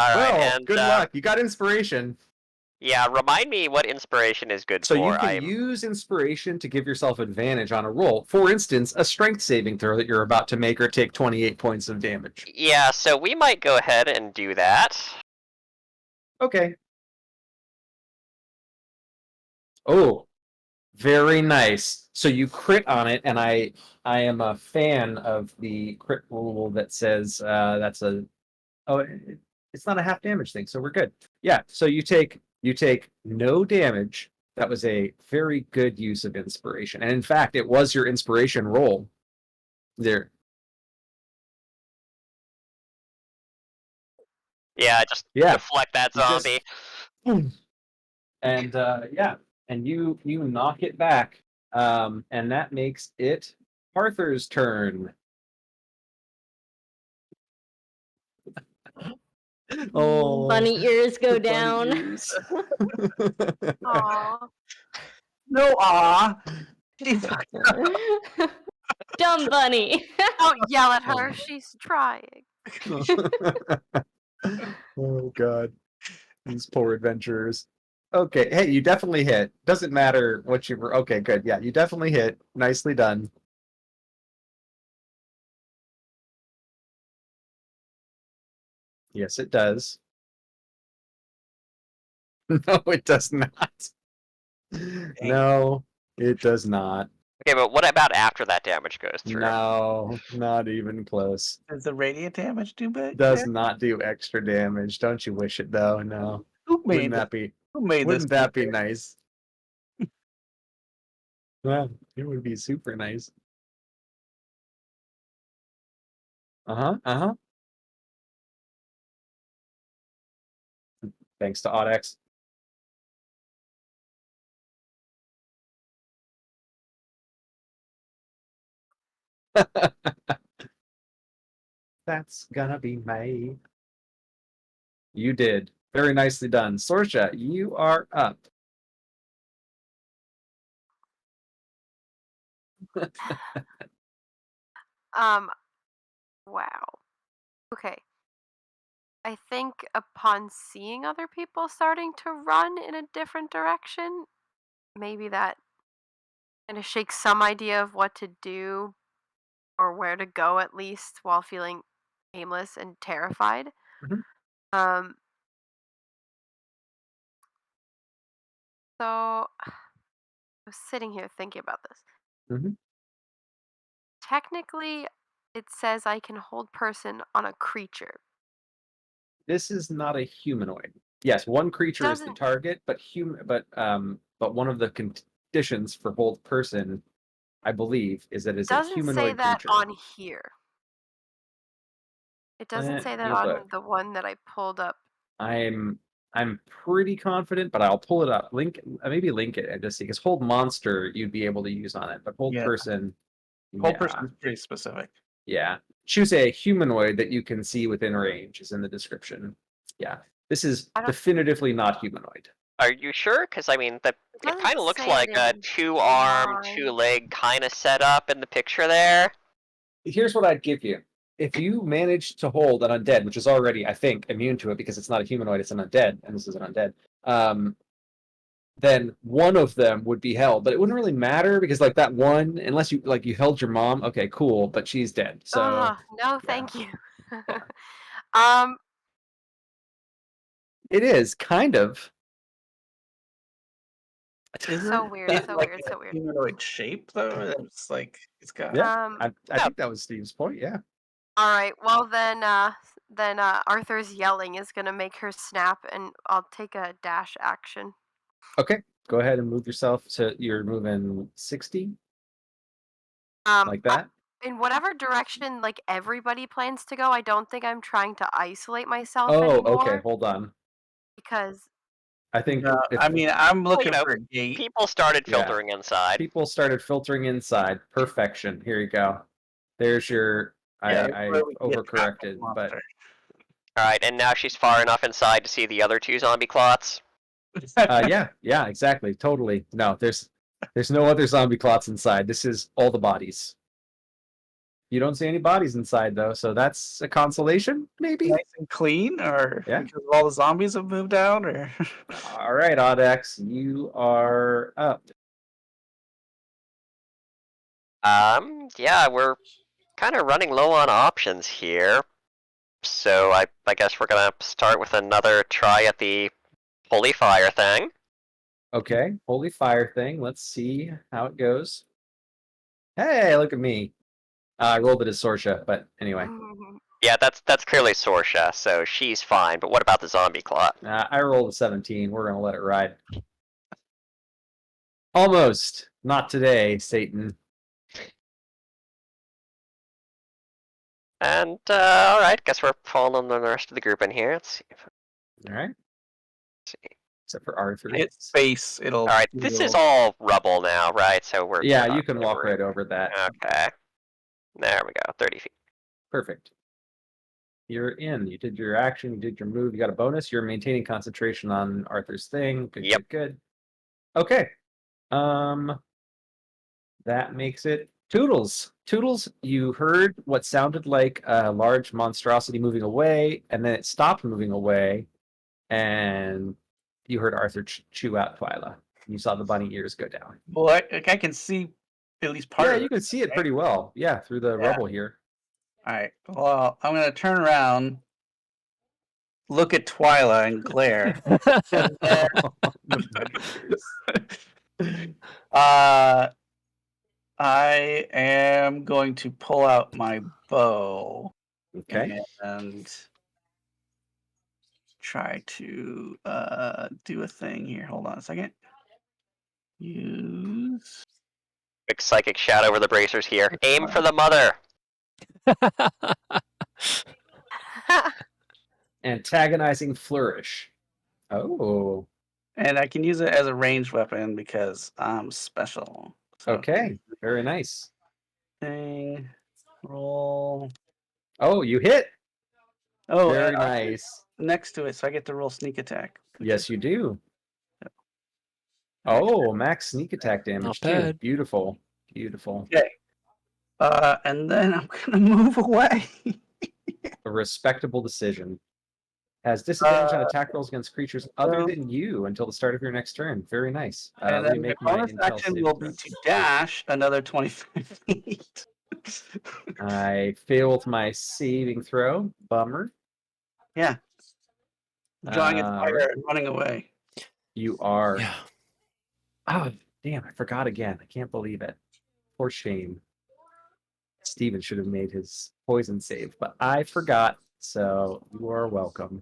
and good luck. You got inspiration. yeah, remind me what inspiration is good So for. you can use inspiration to give yourself advantage on a roll. For instance, a strength saving throw that you're about to make or take 28 points of damage. Yeah, so we might go ahead and do that. Okay. Oh, very nice. So you crit on it, and I am a fan of the crit rule that says that's a it's not a half damage thing, so we're good. Yeah. So you take no damage. That was a very good use of inspiration, and in fact, it was your inspiration roll. There. Yeah, just deflect that zombie. And yeah, and you knock it back, and that makes it Arthur's turn. Oh, bunny ears go the bunny down. ears. Aw. No, Dumb bunny. Don't yell at her. She's trying. Oh god, these poor adventurers. Okay, hey, you definitely hit. Doesn't matter what you were. Okay, good. Yeah, you definitely hit. Nicely done. Yes, it does. No, it does not. No, it does not. Okay, but what about after that damage goes through? No, not even close. Does the radiant damage do big? Does not do extra damage. Don't you wish it though? No. Wouldn't that be nice? Well, it would be super nice. Uh-huh. Uh-huh. Thanks to Audex. That's gonna be me. You did. Very nicely done. Sorcea, you are up. Wow. Okay. I think upon seeing other people starting to run in a different direction, maybe that kind of shakes some idea of what to do or where to go at least while feeling aimless and terrified. Mhm. Um, so I was sitting here thinking about this. Mhm. Technically, it says I can hold person on a creature. This is not a humanoid. Yes, one creature is the Doesn't target, but one of the conditions for hold person, I believe, is that it's a doesn't say humanoid that creature. on here. It doesn't say that You on look. the one that I pulled up. I'm pretty confident, but I'll pull it up. Maybe link it and just see. Because hold monster you'd be able to use on it, but hold Yeah. person. Whole Yeah. person is pretty specific. Yeah. Choose a humanoid that you can see within range is in the description. Yeah. This is definitively not humanoid. Are you sure? Because I mean, it doesn't kind of looks say like it a in 2-arm, mine. 2-leg kind of setup in the picture there. Here's what I'd give you. If you manage to hold an undead, which is already, I think, immune to it because it's not a humanoid, it's an undead, and this is an undead, then one of them would be held. But it wouldn't really matter because like that one, unless you held your mom, okay, cool, but she's dead. So No, thank you. Yeah. um, it is kind of. Is so it weird, so like weird, a so weird. humanoid shape though? It's like it's got. Yeah, I think that was Steve's point. Yeah. All right. Well, then Arthur's yelling is gonna make her snap, and I'll take a dash action. Okay. Go ahead and move yourself to you're moving 60 like that. In whatever direction like everybody plans to go, I don't think I'm trying to isolate myself Oh, anymore. okay. Hold on. Because I think I mean, I'm looking know, for a gate. people started Yeah. filtering inside. people started filtering inside. Perfection. Here you go. There's your. Yeah, I where we get overcorrected, that but monster. All right, and now she's far enough inside to see the other 2 zombie clots. yeah, exactly, totally. No, there's no other zombie clots inside. This is all the bodies. You don't see any bodies inside though, so that's a consolation, maybe. Nice and clean, or Yeah. because all the zombies have moved out, or All right, Audex, you are up. Yeah, we're kind of running low on options here. So I guess we're gonna start with another try at the holy fire thing. Okay, holy fire thing. Let's see how it goes. Hey, look at me. I rolled it as Sorcea, but anyway. Yeah, that's clearly Sorcea, so she's fine. But what about the zombie clot? I rolled a 17. We're gonna let it ride. Almost. Not today, Satan. And all right, guess we're following the rest of the group in here. Let's see. All right. See. Except for Arthur. hit space. It'll. All right, this is all rubble now, right? So we're Yeah, not you can really walk worried. right over that. Okay, there we go, 30 feet. Perfect. You're in. You did your action. You did your move. You got a bonus. You're maintaining concentration on Arthur's thing. Good, Yep. good. Okay. That makes it Toodles. Toodles, you heard what sounded like a large monstrosity moving away, and then it stopped moving away, and you heard Arthur chew out Twyla. You saw the bunny ears go down. Well, I can see at least part Yeah, of you it. can see it pretty well. Yeah, through the rubble here. All right. Well, I'm gonna turn around, look at Twyla, and glare. I am going to pull out my bow. Okay. And try to do a thing here. Hold on a second. Use. Big psychic shout over the bracers here. Aim for the mother. Antagonizing flourish. Oh. And I can use it as a ranged weapon because I'm special. So Okay. Very nice. thing. Roll. Oh, you hit. Oh, Very nice. next to it, so I get to roll sneak attack. Yes, you do. Oh, max sneak attack damage Not too. bad. Beautiful. Beautiful. Okay. And then I'm gonna move away. A respectable decision. Has disadvantage on attack rolls against creatures other than you until the start of your next turn. Very nice. And Let me then my make my bonus intel action save will throw. be to dash another 25 feet. I failed my saving throw. Bummer. Yeah. Drawing its fire and running away. You are. Yeah. Oh, damn. I forgot again. I can't believe it. For shame. Steven should have made his poison save, but I forgot. So you are welcome.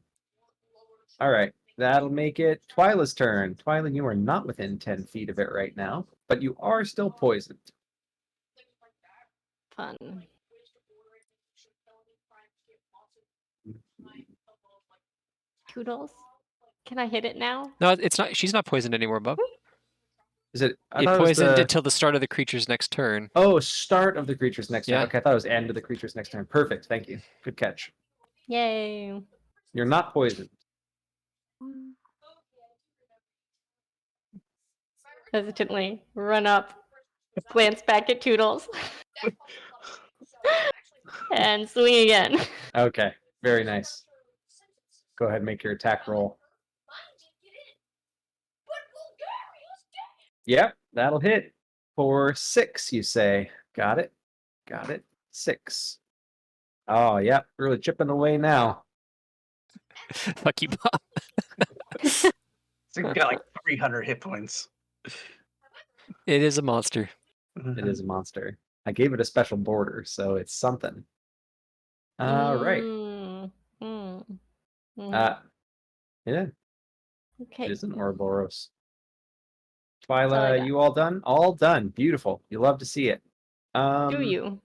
All right. That'll make it Twyla's turn. Twyla, you are not within 10 feet of it right now, but you are still poisoned. Fun. Toodles. Can I hit it now? No, it's not. She's not poisoned anymore, Bub. Is it? I It thought it was poisoned the... until the start of the creature's next turn. Oh, start of the creature's next turn. Yeah. Okay, I thought it was end of the creature's next turn. Perfect. Thank you. Good catch. Yay. You're not poisoned. Hesitantly run up, glance back at Toodles, and swing again. Okay. Very nice. Go ahead and make your attack roll. Yep, that'll hit. For 6, you say. Got it. Got it. 6. Oh, yep. Really chipping away now. Fuck you, Bob. So you've got like 300 hit points. It is a monster. It is a monster. I gave it a special border, so it's something. All right. Yeah, Okay. it is an Ouroboros. all I Twyla, got. you all done? All done. Beautiful. You love to see it. Do you?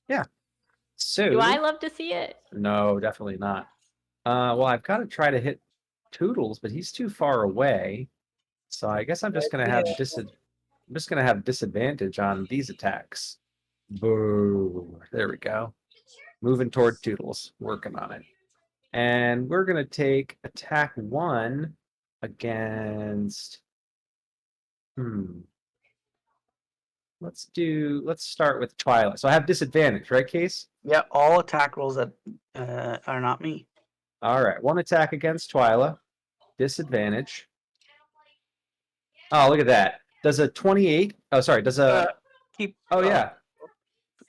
Yeah. So. Do I love to see it? No, definitely not. Well, I've got to try to hit Toodles, but he's too far away. So I guess I'm just gonna have disadvantage on these attacks. Boo. There we go. Moving toward Toodles. Working on it. And we're gonna take attack 1 against. Let's start with Twilight. So I have disadvantage, right, Case? Yeah, all attack rolls that are not me. All right, 1 attack against Twilight. Disadvantage. Oh, look at that. Does a 28? Oh, sorry. Does a Keep. Oh yeah.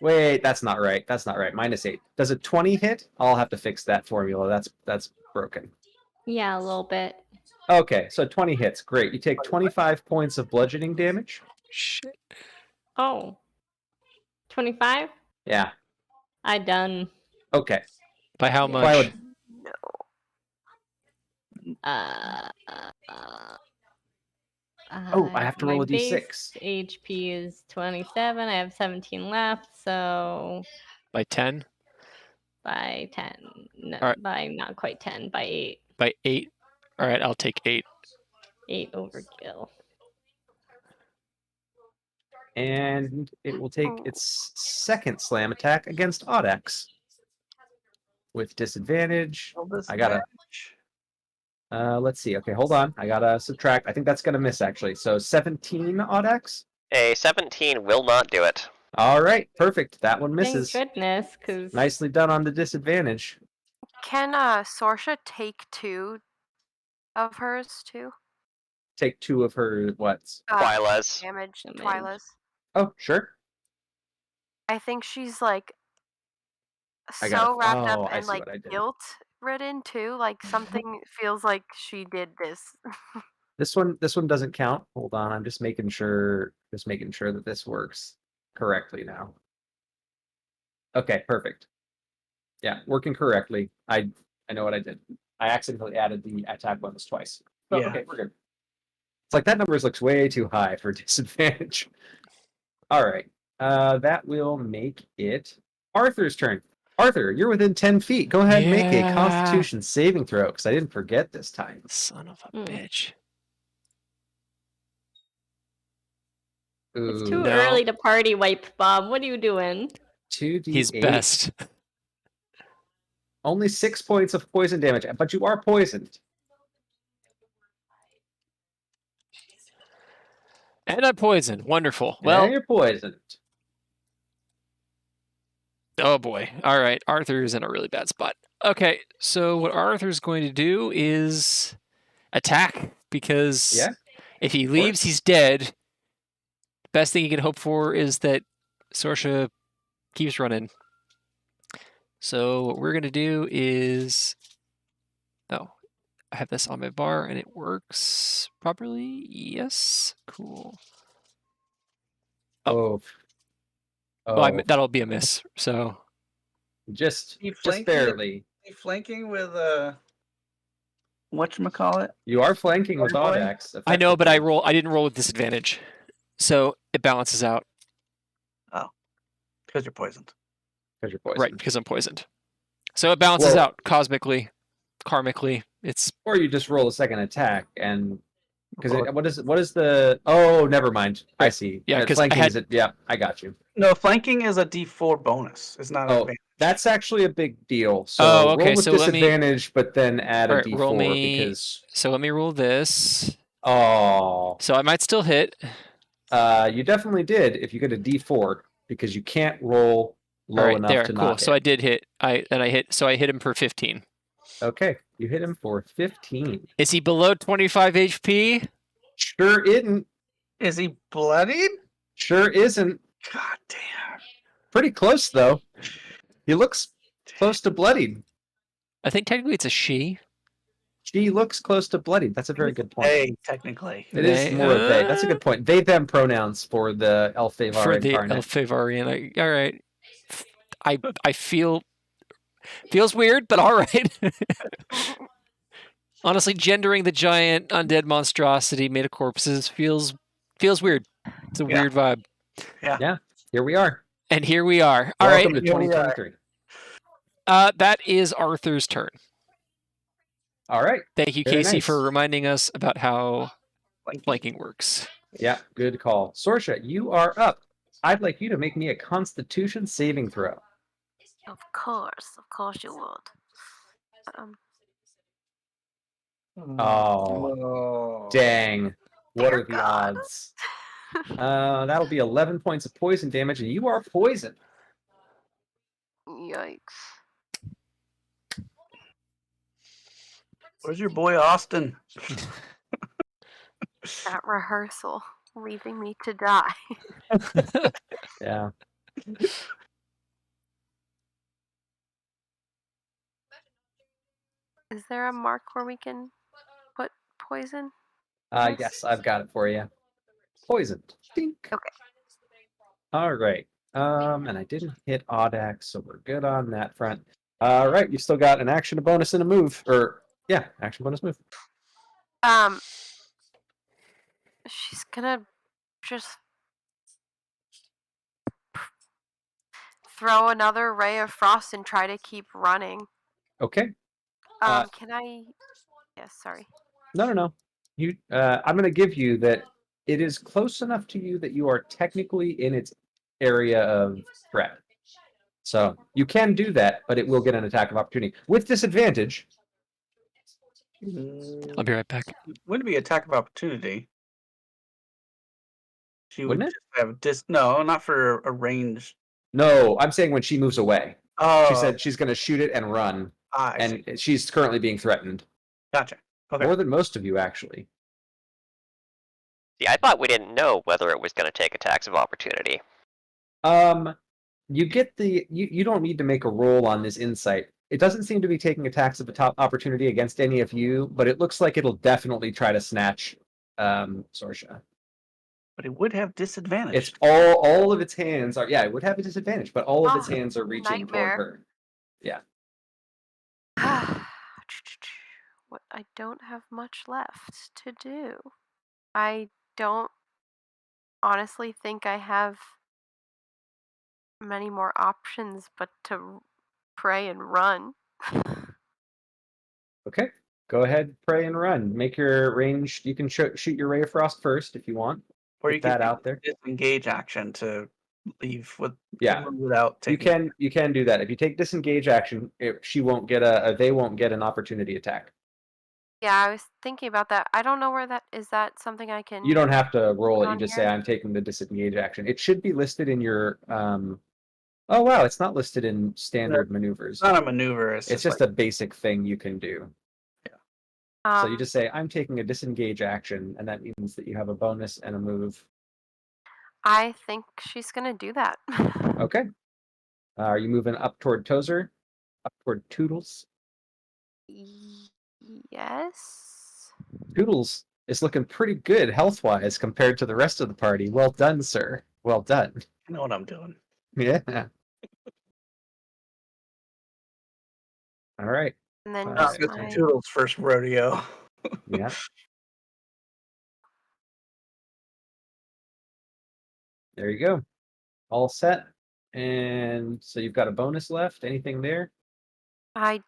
Wait, that's not right. That's not right. -8. Does a 20 hit? I'll have to fix that formula. That's broken. Yeah, a little bit. Okay, so 20 hits. Great. You take 25 points of bludgeoning damage. Shit. Oh. 25? Yeah. I done. Okay. By how Yeah. much? Twilight, Oh, I have to my roll a base d6. HP is 27. I have 17 left, so By 10? by 10. No, All right. by not quite 10, by 8. By 8? All right, I'll take 8. 8 overkill. And it will take its second slam attack against Audax. With disadvantage. I gotta. Let's see. Okay, hold on. I gotta subtract. I think that's gonna miss actually. So 17 Audax. A 17 will not do it. All right, perfect. That one misses. Thank goodness, because Nicely done on the disadvantage. Can Sorcea take 2 of hers too? Take 2 of her what's? Twila's. Damage. Damage. Twila's. Oh, sure. I think she's like I so gotta- wrapped oh, up I and see like what I did. guilt ridden too. Like something feels like she did this. This one doesn't count. Hold on. I'm just making sure that this works correctly now. Okay, perfect. Yeah, working correctly. I know what I did. I accidentally added the attack bonus twice. But, Yeah. Okay, we're good. It's like that number looks way too high for disadvantage. All right. That will make it Arthur's turn. Arthur, you're within 10 feet. Go ahead and make a Yeah. Constitution saving throw because I didn't forget this time. Son of a Mm. bitch. it's Ooh, too No. early to party wipe, Bob. What are you doing? 2d8. He's best. Only 6 points of poison damage, but you are poisoned. And I'm poisoned. Wonderful. And Well, you're poisoned. oh boy. All right. Arthur's in a really bad spot. Okay, so what Arthur's going to do is attack because Yeah, if he leaves, he's dead. Best thing he can hope for is that Sorcea keeps running. So what we're going to do is... Oh, I have this on my bar and it works properly. Yes. Cool. Oh. Well, that'll be a miss. So Just You just flanking? barely. Flanking with whatchamacallit? You are flanking with Oh, boy. Audax. I know, but effectively. I didn't roll with disadvantage. So it balances out. Because you're poisoned. Because you're poisoned. Right, because I'm poisoned. So it balances Well- out cosmically, karmically. It's Or you just roll a second attack and because Well, what is the oh never mind. I see. Yeah, 'cause flanking I had- is it yeah, I got you. No, flanking is a D4 bonus. It's not an Oh, advantage. that's actually a big deal. So Oh, okay, roll with so let me- disadvantage, but then add a Alright, D4 roll me- because so let me roll this. oh So I might still hit. you definitely did if you get a D4 because you can't roll low All right, enough there, to cool. not So hit. I did hit. So I hit him for 15. Okay, you hit him for 15. Is he below 25 HP? Sure isn't. Is he bloodied? Sure isn't. God damn. Pretty close though. He looks close to bloodied. I think technically it's a she. She looks close to bloodied. That's a very good point. Hey, technically. It is They- more of they. That's a good point. They them pronouns for the Elfavar For the incarnate. Elfavarian. All right. I feel feels weird, but all right. Honestly, gendering the giant undead monstrosity made of corpses feels weird. It's a Yeah. weird vibe. Here we are. And here we are. All right. Welcome to Here we are. 2023. That is Arthur's turn. All right. Thank you, Very Casey, nice. for reminding us about how flanking works. Yeah, good call. Sorcea, you are up. I'd like you to make me a Constitution saving throw. Of course you would. Oh, dang. What Dear are the God. odds? That'll be 11 points of poison damage, and you are poisoned. Yikes. Where's your boy Austin? At rehearsal, leaving me to die. Yeah. Is there a mark where we can put poison? Yes, I've got it for you. Poisoned. Dink. Okay. All right. And I didn't hit Audax, so we're good on that front. All right, you still got an action, a bonus, and a move. Action, bonus, move. She's gonna just throw another ray of frost and try to keep running. Okay. Can I? Yes, sorry. No. I'm going to give you that it is close enough to you that you are technically in its area of threat. So you can do that, but it will get an attack of opportunity with disadvantage. I'll be right back. Wouldn't it be attack of opportunity? She would Wouldn't just have no, not for a range. No, I'm saying when she moves away. Oh, She said she's going to shoot it and run, I see. and she's currently being threatened. Gotcha. Okay. More than most of you, actually. See, I thought we didn't know whether it was going to take attacks of opportunity. You get you don't need to make a roll on this insight. It doesn't seem to be taking attacks of the top opportunity against any of you, but it looks like it'll definitely try to snatch Sorcea. But it would have disadvantage. It's all of its hands are it would have a disadvantage, but all of its hands are reaching nightmare. toward her. Yeah. What I don't have much left to do. I don't honestly think I have many more options but to pray and run. Okay. Go ahead, pray and run. Make your range. You can shoot your ray of frost first if you want. Or Get you can that out there. disengage action to leave Yeah. without taking. You can do that. If you take disengage action, they won't get an opportunity attack. Yeah, I was thinking about that. I don't know where that is. That something I can? You don't have to roll it. You on just here? say I'm taking the disengage action. It should be listed in your Oh wow, it's not listed in standard maneuvers. It's not a maneuver. It's just a basic thing you can do. So you just say I'm taking a disengage action, and that means that you have a bonus and a move. I think she's gonna do that. Okay. Are you moving up toward Tozer? Up toward Toodles? Yes. Toodles is looking pretty good health-wise compared to the rest of the party. Well done, sir. Well done. I know what I'm doing. Yeah. All right. And then It's Toodles' first rodeo. Yeah. There you go. All set. And so you've got a bonus left. Anything there? I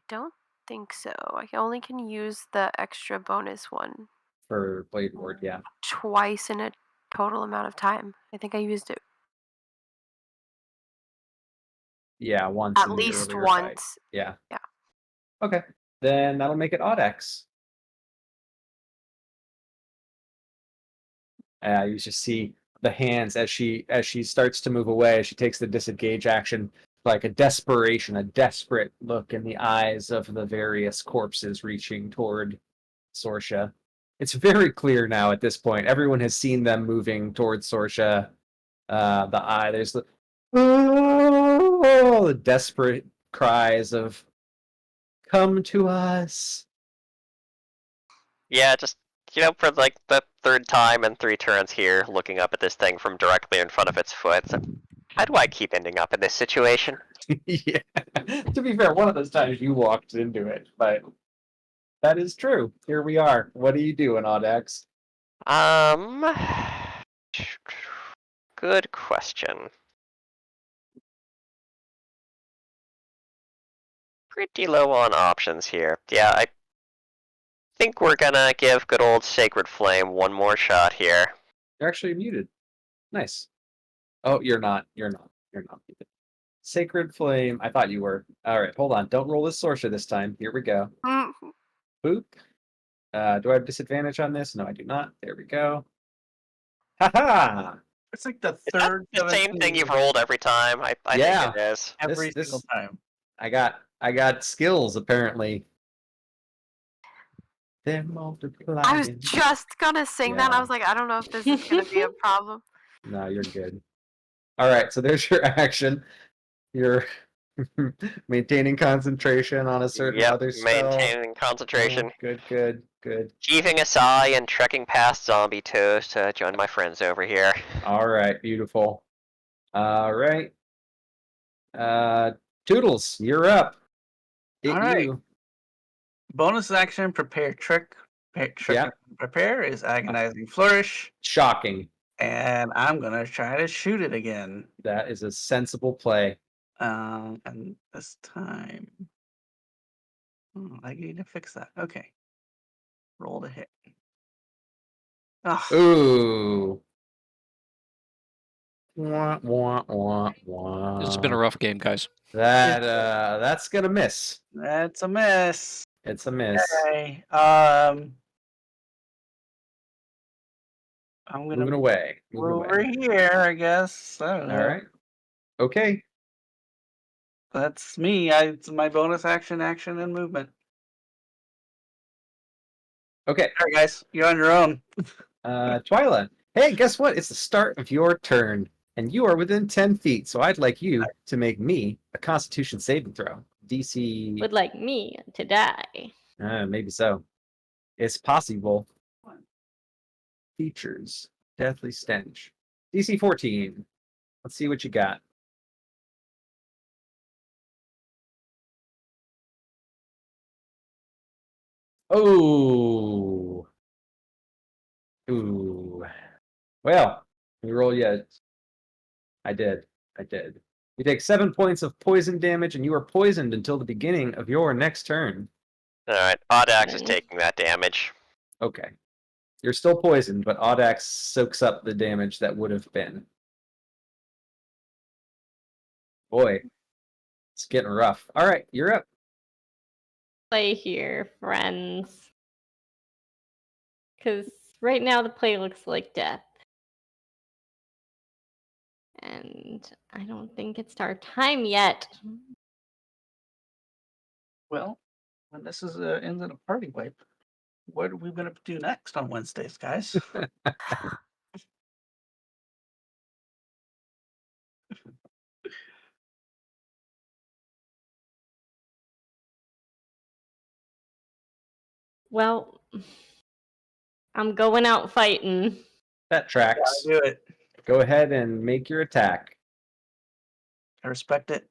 don't think so. I only can use the extra bonus one For Blade Ward, yeah. twice in a total amount of time. I think I used it Yeah, once. at in the least earlier once. fight. Yeah. Yeah. Okay. Then that'll make it Audax. You just see the hands as she starts to move away, as she takes the disengage action, like a desperate look in the eyes of the various corpses reaching toward Sorcea. It's very clear now at this point. Everyone has seen them moving towards Sorcea. There's the desperate cries of "Come to us!" Yeah, just for like the third time in 3 turns here, looking up at this thing from directly in front of its foot. So, how do I keep ending up in this situation? Yeah. To be fair, one of those times you walked into it, but that is true. Here we are. What are you doing, Audax? Good question. pretty low on options here. Yeah, I think we're gonna give good old Sacred Flame one more shot here. You're actually muted. Nice. Oh, you're not. You're not. You're not muted. Sacred Flame. I thought you were. All right, hold on. Don't roll this Sorcea this time. Here we go. Mm, Boop. Do I have disadvantage on this? No, I do not. There we go. Ha ha! It's like the Is that third the same thing 17 you've rolled every time? I Yeah. think it is. every This- single time. I got skills apparently. They're multiplying. I was just gonna sing that. Yeah. I was like, I don't know if this is gonna be a problem. No, you're good. All right, so there's your action. You're maintaining concentration on a certain Yep, other spell. maintaining concentration. Oh, good. Heaving a sigh and trekking past zombie toes to join my friends over here. All right, beautiful. All right. Toodles, you're up. All right. You. Bonus action, prepare trick. Yeah. Prepare is agonizing flourish, Shocking. and I'm gonna try to shoot it again. That is a sensible play. And this time, I need to fix that. Okay, roll to hit. Oh, Ooh. Wah, wah, wah, wah. This has been a rough game, guys. That's gonna miss. that's a miss. It's a miss. Okay. I'm gonna Moving away. move Moving over away. here, I guess. I don't All know. right. Okay. That's me. It's my bonus action, and movement. Okay. All right, guys, you're on your own. Twyla. Hey, guess what? It's the start of your turn, and you are within 10 feet. So I'd like you to make me a Constitution saving throw. DC. Would like me to die. Maybe so. It's possible. Features. Deathly stench. DC 14. Let's see what you got. Oh. Ooh. Well, we roll yet. I did. You take 7 points of poison damage, and you are poisoned until the beginning of your next turn. Alright, Audax is Mm. taking that damage. Okay. You're still poisoned, but Audax soaks up the damage that would have been. Boy, it's getting rough. All right, you're up. Play here, friends. Because right now the play looks like death. And I don't think it's our time yet. Well, when this is ends in a party wipe, what are we gonna do next on Wednesdays, guys? Well, I'm going out fighting. That tracks. Gotta do it. Go ahead and make your attack I respect it.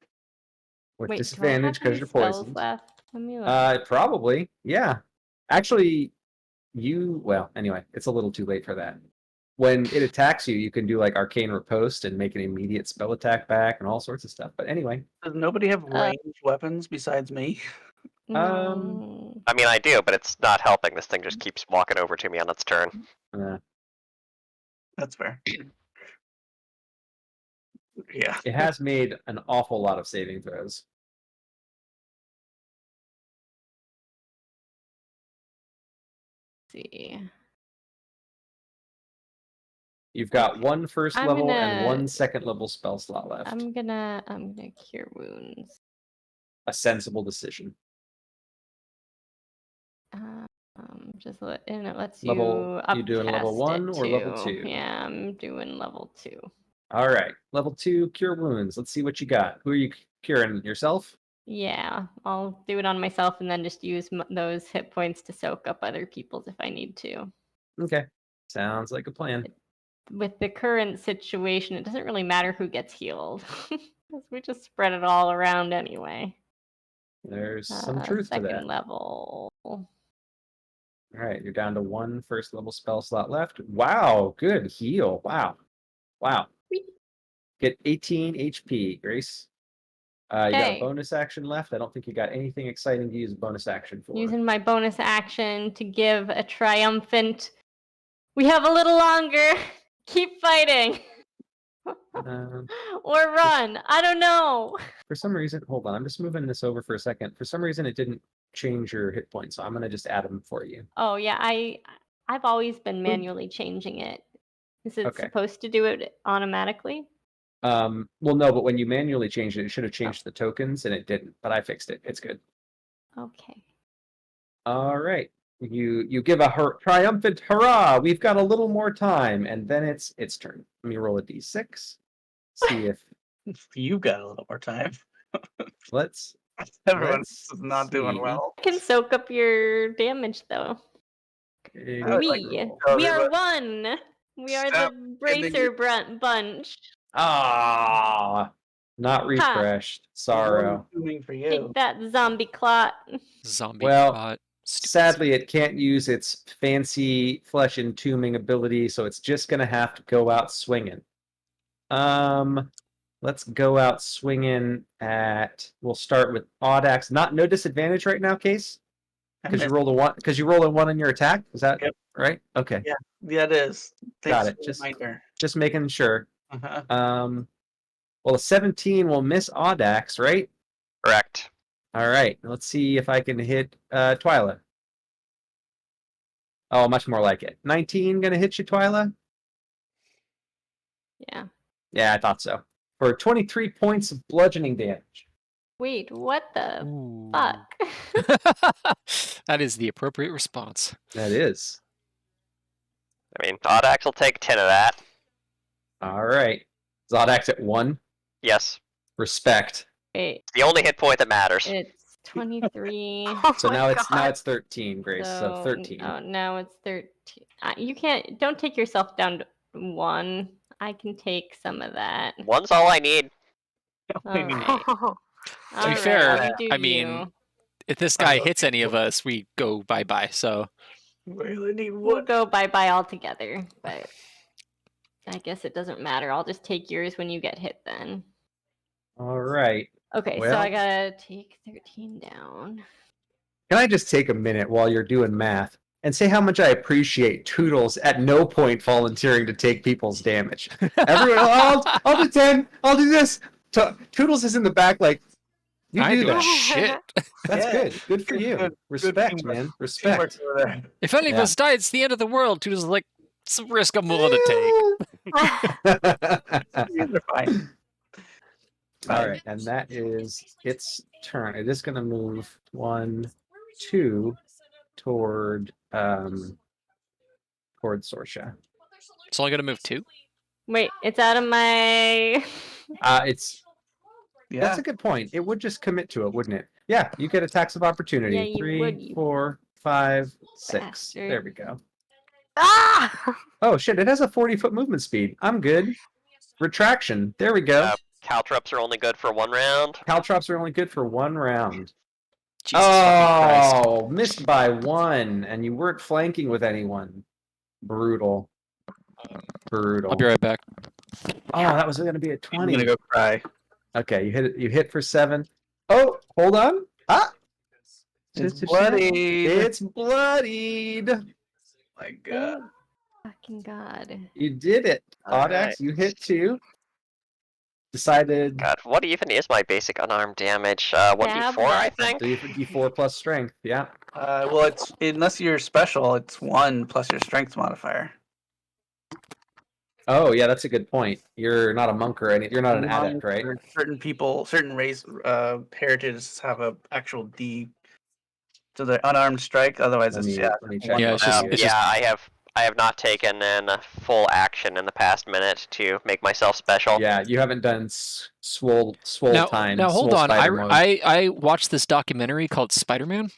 with Wait, do I disadvantage have because any you're spells poisoned. left? Let me look. Probably, yeah. Actually, well, anyway, it's a little too late for that. When it attacks you, you can do like Arcane Riposte and make an immediate spell attack back and all sorts of stuff. But anyway, Does nobody have ranged weapons besides me? No. I mean, I do, but it's not helping. This thing just keeps walking over to me on its turn. That's fair. Yeah. it has made an awful lot of saving throws. Let's see. You've got one first I'm level and gonna- one second level spell slot left. I'm gonna cure wounds. A sensible decision. Just and it lets Level- you you doing level upcast 1 it or level too. 2? Yeah, I'm doing level 2. All right, level 2, cure wounds. Let's see what you got. Who are you curing? Yourself? Yeah, I'll do it on myself and then just use those hit points to soak up other people's if I need to. Okay, sounds like a plan. With the current situation, it doesn't really matter who gets healed because we just spread it all around anyway. There's some truth to Second that. level. All right, you're down to one first level spell slot left. Wow, good heal. Wow. Whee! Get 18 HP, Grace. You got a Okay. bonus action left. I don't think you got anything exciting to use a bonus action for. Using my bonus action to give a triumphant. We have a little longer. Keep fighting. Um, Or run. I don't know. For some reason, hold on. I'm just moving this over for a second. For some reason, it didn't change your hit points, so I'm gonna just add them for you. Oh yeah, I've always been manually changing it. Is it Okay. supposed to do it automatically? Well, no, but when you manually changed it, it should have changed the tokens, and it didn't. But I fixed it. It's good. Okay. All right. You give a triumphant hurrah! We've got a little more time, and then it's turn. Let me roll a d6. See if You got a little more time. let's. Everyone Let's is not doing see. well. I can soak up your damage though. Okay, I would like We tell we are everybody- one. We are Stop the giving bracer bunch. Ah, not refreshed. Sorrow. Doing for you. Take that, zombie clot. Zombie Well, clot. Stupid Sadly, it can't use its fancy flesh entombing ability, so it's just gonna have to go out swinging. Let's go out swinging at. We'll start with Audax. No disadvantage right now, Case, because you rolled a 1. Because you rolled a 1 in your attack. Is that Yep. right? Okay. Yeah, it is. Got Thanks it. for the Just- reminder. Just making sure. Uh-huh. Well, a 17 will miss Audax, right? Correct. All right. Let's see if I can hit Twyla. Oh, much more like it. 19 gonna hit you, Twyla? Yeah. Yeah, I thought so. For 23 points of bludgeoning damage. Wait, what the Ooh. fuck? That is the appropriate response. That is. I mean, Audax will take 10 of that. All right. Zodax at 1. Yes. Respect. Wait, It's the only hit point that matters. it's 23. Oh So my now God. it's 13, Grace. So 13. Oh, now it's 13. You can't. Don't take yourself down to 1. I can take some of that. One's all I need. All right. To be fair, you do I mean, you. if this guy hits any of us, we go bye-bye. So We really need We'll one. go bye-bye altogether, but I guess it doesn't matter. I'll just take yours when you get hit then. All right. Okay, so Well- I gotta take 13 down. Can I just take a minute while you're doing math and say how much I appreciate Toodles at no point volunteering to take people's damage? Everyone, I'll do 10. I'll do this. Toodles is in the back like, you I do do that. shit. That's Yeah. good. Good for you. Good Respect, teamwork. man. Teamwork Respect. over there. If any of Yeah. us die, it's the end of the world. Toodles is like, it's a risk I'm willing to take. These are fine. All right, and that is its turn. It is going to move 1, 2 toward Sorcea. It's only gonna move 2. Wait, it's out of my. That's Yeah. a good point. It would just commit to it, wouldn't it? Yeah, you get attacks of opportunity. Yeah, you 3, would, you 4, 5, 6. bastard. There we go. Ah! Oh shit! It has a 40-foot movement speed. I'm good. Retraction. There we go. Caltrops are only good for 1 round. Caltrops are only good for 1 round. Jesus fucking Christ. Oh, missed by 1, and you weren't flanking with anyone. Brutal. Brutal. I'll be right back. Oh, that was going to be a I'm 20. gonna go cry. Okay, you hit it. You hit for 7. Oh, hold on. Ah, It's bloody. it's bloodied. My God. Fucking god. You did it, All Audax. right. You hit 2. Decided God, what even is my basic unarmed damage? 1d4, I think? D4 plus strength. Yeah. Well, it's unless you're special, it's 1 plus your strength modifier. Oh, yeah, that's a good point. You're not a monk or anything. You're not an adept, right? Certain people, certain race, heritages have a actual D to the unarmed strike. Otherwise, Let it's me check. one Yeah, it's just- round. it's Yeah, I have not taken in a full action in the past minute to make myself special. Yeah, you haven't done swole time. Now hold swole on. spider mode. I watched this documentary called Spider-Man,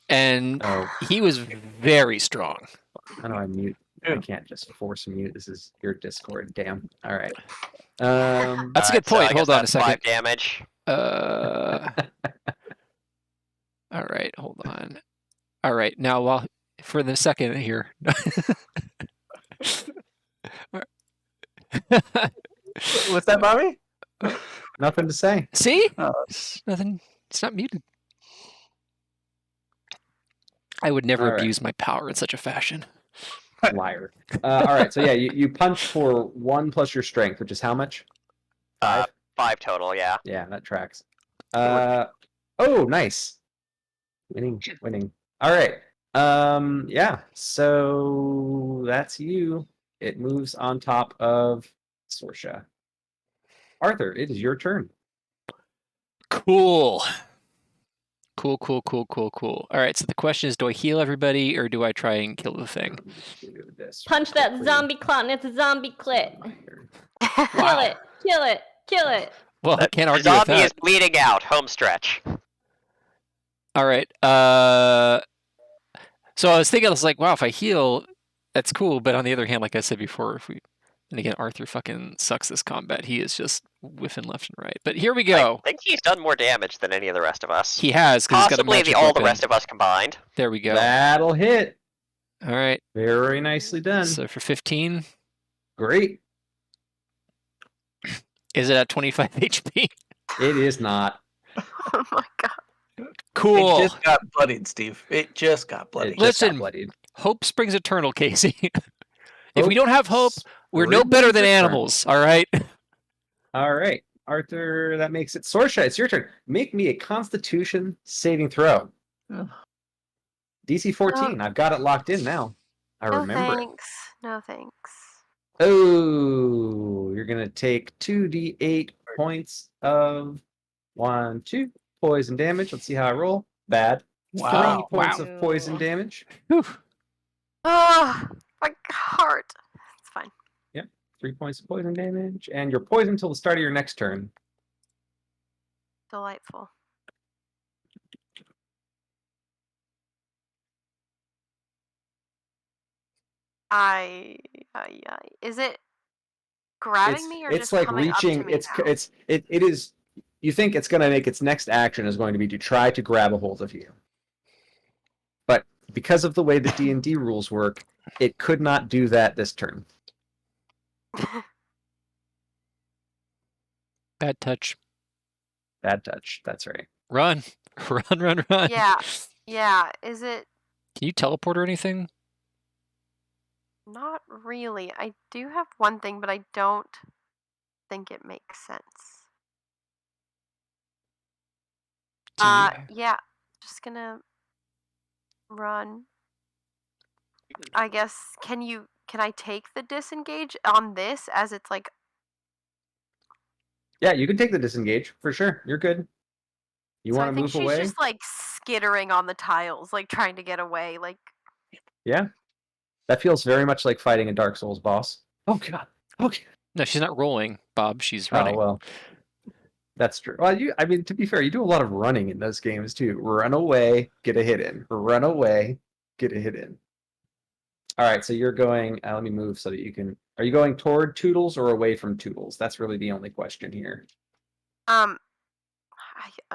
and Oh, he was very strong. how do I mute? I Yeah. can't just force mute. This is your Discord. Damn. All right. That's a good Alright, so I point. guess Hold on a that's second. 5 damage. All right, hold on. All right, now while for the second here. What's that, Bobby? Nothing to say. See? Oh. It's nothing. It's not muted. I would never All right. abuse my power in such a fashion. Liar. All right. So yeah, you punch for 1 plus your strength, which is how much? 5? 5 total, yeah. Yeah, that tracks. Oh, nice. Winning. All right. Yeah. So that's you. It moves on top of Sorcea. Arthur, it is your turn. Cool. Cool. All right, so the question is, do I heal everybody or do I try and kill the thing? Do this Punch that quickly. zombie clown. It's a zombie clit. Wow. Kill it. Well, I The can't argue with zombie that. is bleeding out. Home stretch. All right. So I was thinking, I was like, wow, if I heal, that's cool. But on the other hand, like I said before, and again, Arthur fucking sucks this combat. He is just whiffing left and right. But here we go. I think he's done more damage than any of the rest of us. He has, because he's got a Possibly magic all weapon. the rest of us combined. There we go. That'll hit. All right. Very nicely done. So for 15, Great. is it at 25 HP? It is not. Oh my god. Cool. It just got bloodied, Steve. It just got bloodied. It just got Listen. bloodied. Hope springs eternal, Casey. If we Hope don't have hope, we're no springs better than eternal. animals, all right? All right, Arthur, that makes it Sorcea. It's your turn. Make me a Constitution saving throw. Ugh. DC 14. I've got it locked in now. I No remember it. thanks. No thanks. Oh, you're gonna take 2d8 points of 1, 2 poison damage. Let's see how I roll. Bad. Wow. 3 points Wow. of poison damage. Whew. Oh, my heart. It's fine. 3 points of poison damage, and you're poisoned until the start of your next turn. Delightful. Is it grabbing me or it's just like coming reaching. up to me now? It is. You think it's going to make its next action is going to be to try to grab a hold of you, but because of the way the D&D rules work, it could not do that this turn. Bad touch. Bad touch. That's right. Run. Run. Yeah. Yeah. Is it? Can you teleport or anything? Not really. I do have one thing, but I don't think it makes sense. Do you? Yeah. Just gonna run. I guess can I take the disengage on this as it's like Yeah, you can take the disengage for sure. You're good. You so want I to think move she's away? just like skittering on the tiles, like trying to get away, like Yeah, that feels very much like fighting a Dark Souls boss. Oh god. Okay. No, she's not rolling, Bob. She's running. Oh well. That's true. Well, I mean, to be fair, you do a lot of running in those games too. Run away, get a hit in. Run away, get a hit in. All right, so you're going. Let me move so that you can. Are you going toward Toodles or away from Toodles? That's really the only question here. I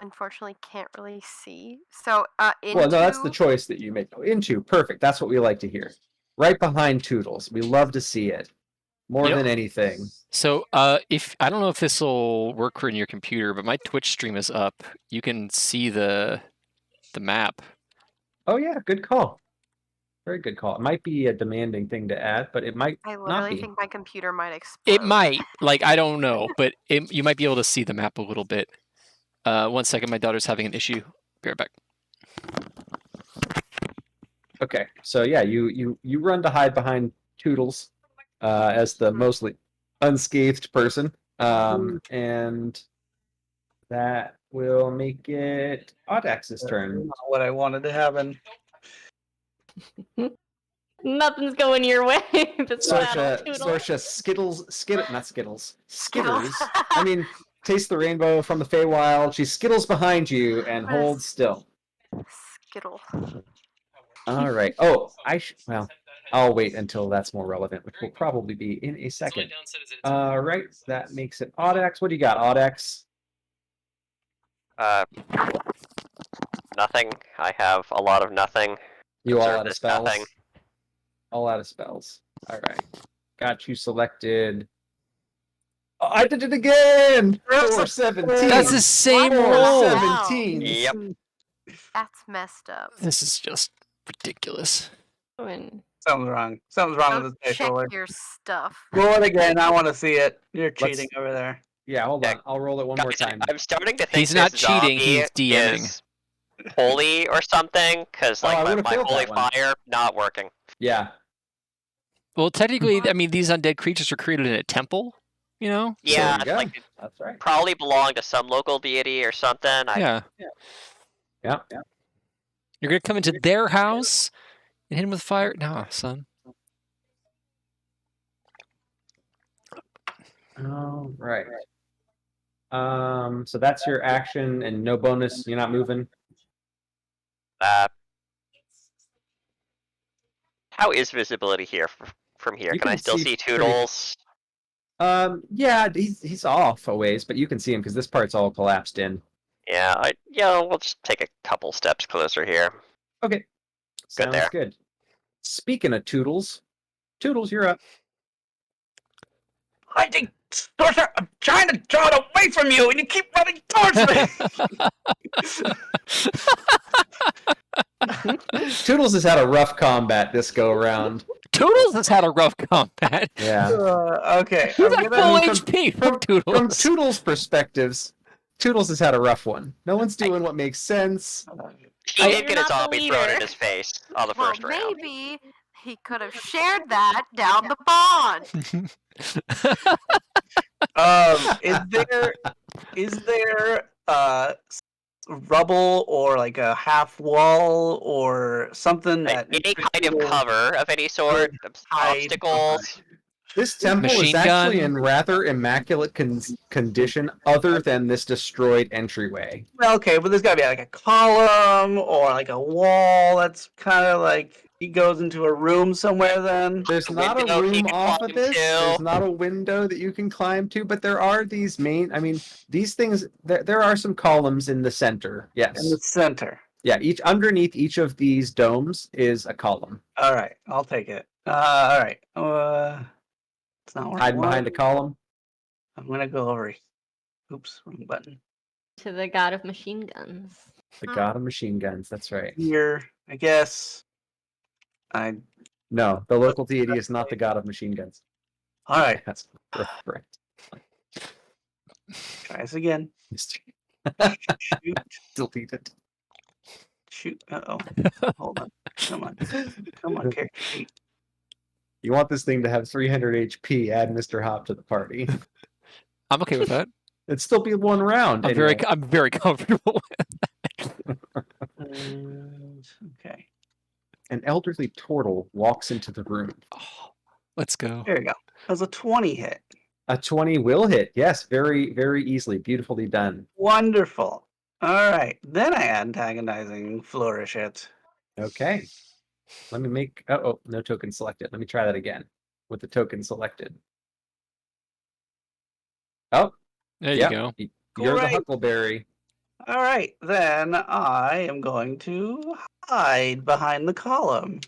unfortunately can't really see. So into Well, no, that's the choice that you make. Into, perfect. That's what we like to hear. Right behind Toodles. We love to see it more Yep. than anything. So, if I don't know if this will work for in your computer, but my Twitch stream is up. You can see the map. Oh yeah, good call. Very good call. It might be a demanding thing to add, but it might I not literally be. think my computer might explode. It might. Like, I don't know, but you might be able to see the map a little bit. 1 second, my daughter's having an issue. Be right back. Okay, so yeah, you run to hide behind Toodles as the mostly unscathed person, and that will make it Audax's turn. Not what I wanted to happen. Nothing's going your way. This battle, Toodle. Sorcea skitters. I mean, taste the rainbow from the Feywild. She skittles behind you and What is- holds still. Skittle. All right. Oh, well, I'll wait until that's more relevant, which will probably be in a second. All right, that makes it Audax. What do you got, Audax? Nothing. I have a lot of nothing. You all Observe out of this spells? nothing. All out of spells. All right. Got you selected. Oh, I did it again. That's 417. That's the same What the roll. hell? 17. Yep. That's messed up. This is just ridiculous. When Something's wrong. Something's wrong Go with this dice check roller. your stuff. Roll it again. I want to see it. You're Let's- cheating over there. Yeah, hold on. I'll roll it one more Guys, time. I'm starting to think He's not this cheating, zombie he's DMing. is holy or something, because Oh, I like would've my failed holy that one. fire not working. Yeah. Well, technically, I mean, these undead creatures are created in a temple, you know? There Yeah, we go. like it That's right. probably belong to some local deity or something. Yeah. Yeah. You're going to come into their house and hit him with fire? No, son. All right. So that's your action and no bonus. You're not moving. How is visibility here from here? You Can I can still see see pretty- Toodles? Yeah, he's off a ways, but you can see him because this part's all collapsed in. Yeah, we'll just take a couple steps closer here. Okay. Sounds there. good. Speaking of Toodles, you're up. I think, Sorcea, I'm trying to draw it away from you, and you keep running towards me. Toodles has had a rough combat this go around. Toodles has had a rough combat. Yeah. Okay. He's I'm at gonna- full I mean, HP from Toodles. From Toodles' perspectives, Toodles has had a rough one. No one's doing what makes sense. He did you're get a not the zombie thrown in leader. his face on the Well, first round. maybe he could have shared that down the pond. Is there rubble or like a half wall or something that Any kind of cover of any sort, hide obstacles. This temple is Machine actually gun? in rather immaculate condition, other than this destroyed entryway. Well, okay, but there's got to be like a column or like a wall that's kind of like he goes into a room somewhere. Then There's A not a window he room can off climb of this. to. There's not a window that you can climb to, but there are these main. I mean, these things. There are some columns in the center. Yes. in the center. Yeah. Underneath each of these domes is a column. All right, I'll take it. All right. It's not where I Hiding want behind a it. column. I'm gonna go over. Oops, wrong button. to the god of machine guns. The god of machine guns. That's right. Here, I guess. No, the local deity is not the god of machine guns. All right. That's correct. Try this again. Shoot, Deleted. shoot. Uh-oh. Hold on. Come on, character sheet. You want this thing to have 300 HP? Add Mr. Hop to the party. I'm okay with that. It'd still be one round. I'm anyway. very comfortable. Okay. An elderly turtle walks into the room. Oh, let's go. There you go. That's a 20 hit. A 20 will hit. Yes, very, very easily. Beautifully done. Wonderful. All right. Then I antagonizing flourish it. Okay. Let me make. Oh, no token selected. Let me try that again with the token selected. Oh, There yeah. you go. You're the Great. Huckleberry. All right. Then I am going to hide behind the column.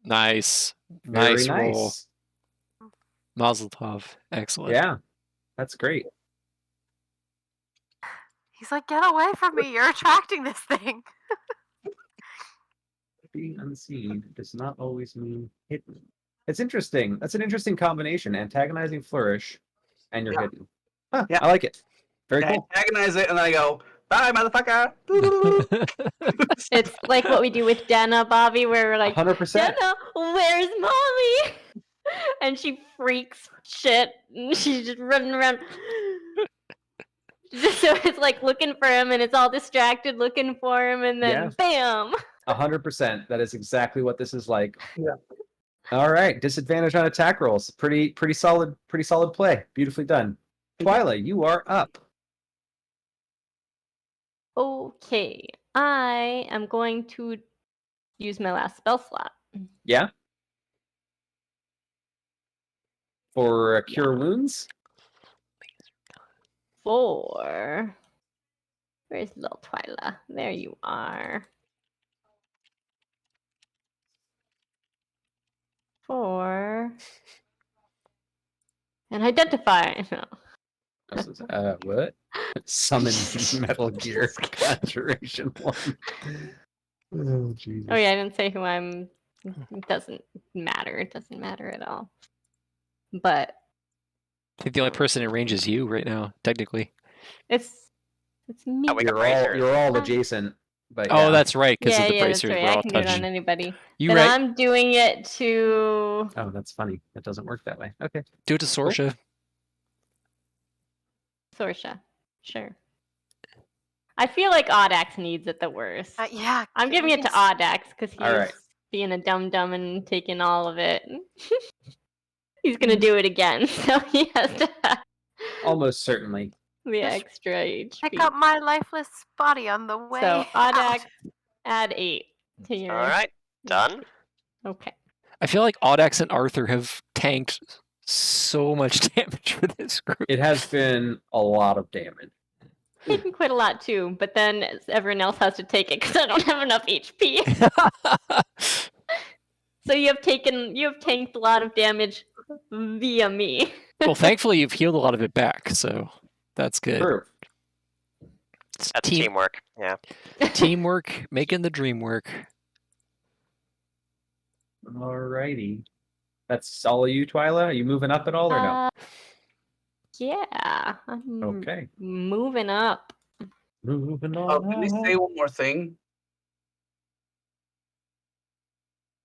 Nice. Very Nice roll. nice. Mazel tov. Excellent. Yeah, that's great. He's like, get away from me. You're attracting this thing. Being unseen does not always mean hidden. It's interesting. That's an interesting combination. Antagonizing flourish, and you're Yeah. hidden. Huh, Yeah. I like it. Very I cool. antagonize it, and then I go, bye, motherfucker. It's like what we do with Dana, Bobby, where we're like, 100%. Dana, where's mommy? And she freaks shit. And she's just running around. So it's like looking for him, and it's all distracted looking for him, and then bam. 100%. That is exactly what this is like. Yeah. All right. Disadvantage on attack rolls. Pretty solid play. Beautifully done. Twyla, you are up. Okay, I am going to use my last spell slot. Yeah. For cure wounds. Where's little Twyla? There you are. And identify. No. What? Summon Metal Gear Conjuration 1. Oh, Jesus. Oh yeah, I didn't say who I'm. It doesn't matter. It doesn't matter at all. But I think the only person in range is you right now, technically. it's me. Oh, we got bracers. You're all adjacent, but Oh, yeah. that's right, because Yeah, of the yeah, that's bracers. right. We're I all can do it on touching. anybody. You But right. I'm doing it to. Oh, that's funny. That doesn't work that way. Okay. Do it to Sorcea. Sorcea. Sure. I feel like Audax needs it the worst. Yeah. I'm giving it to Audax. Audax because he's Alright. being a dum-dum and taking all of it. He's gonna do it again, so he has to have Almost certainly. the Just extra HP. Pick up my lifeless body on the way. So out. Audax, add 8 to your. All right, done. Okay. I feel like Audax and Arthur have tanked so much damage for this group. It has been a lot of damage. Taken quite a lot too, but then everyone else has to take it because I don't have enough HP. So you have tanked a lot of damage via me. Well, thankfully you've healed a lot of it back, so that's good. True. It's That's teamwork. Yeah. teamwork, making the dream work. Alrighty. That's all of you, Twyla? Are you moving up at all or no? Yeah, I'm Okay. moving up. Moving Oh, on. can we say one more thing?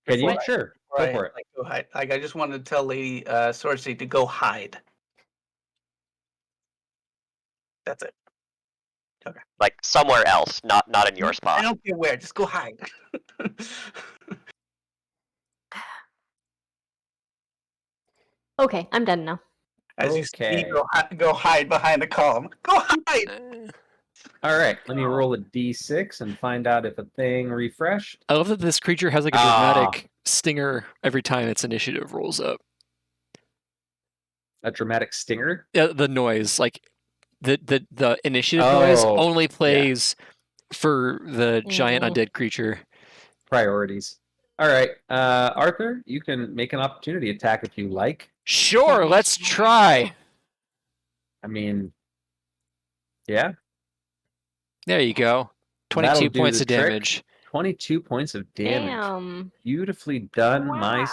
Can you? Before I- Sure. before Go I, for it. Like, go hide. Like, I just wanted to tell Lady Sorcea to go hide. That's it. Like somewhere else, not in your I spot. don't care where. Just go hide. Okay, I'm done now. As you Okay. see, go hide behind the column. Go hide. All right. Let me roll a d6 and find out if a thing refreshed. I love that this creature has like a dramatic stinger every time its initiative rolls up. A dramatic stinger. The noise, like the initiative noise, Oh, only plays for the giant undead creature. Priorities. All right. Arthur, you can make an opportunity attack if you like. Sure, let's try. I mean, yeah. There you go. 22 That'll do points the of trick. damage. 22 points of damage. Damn. Beautifully done, my Wow.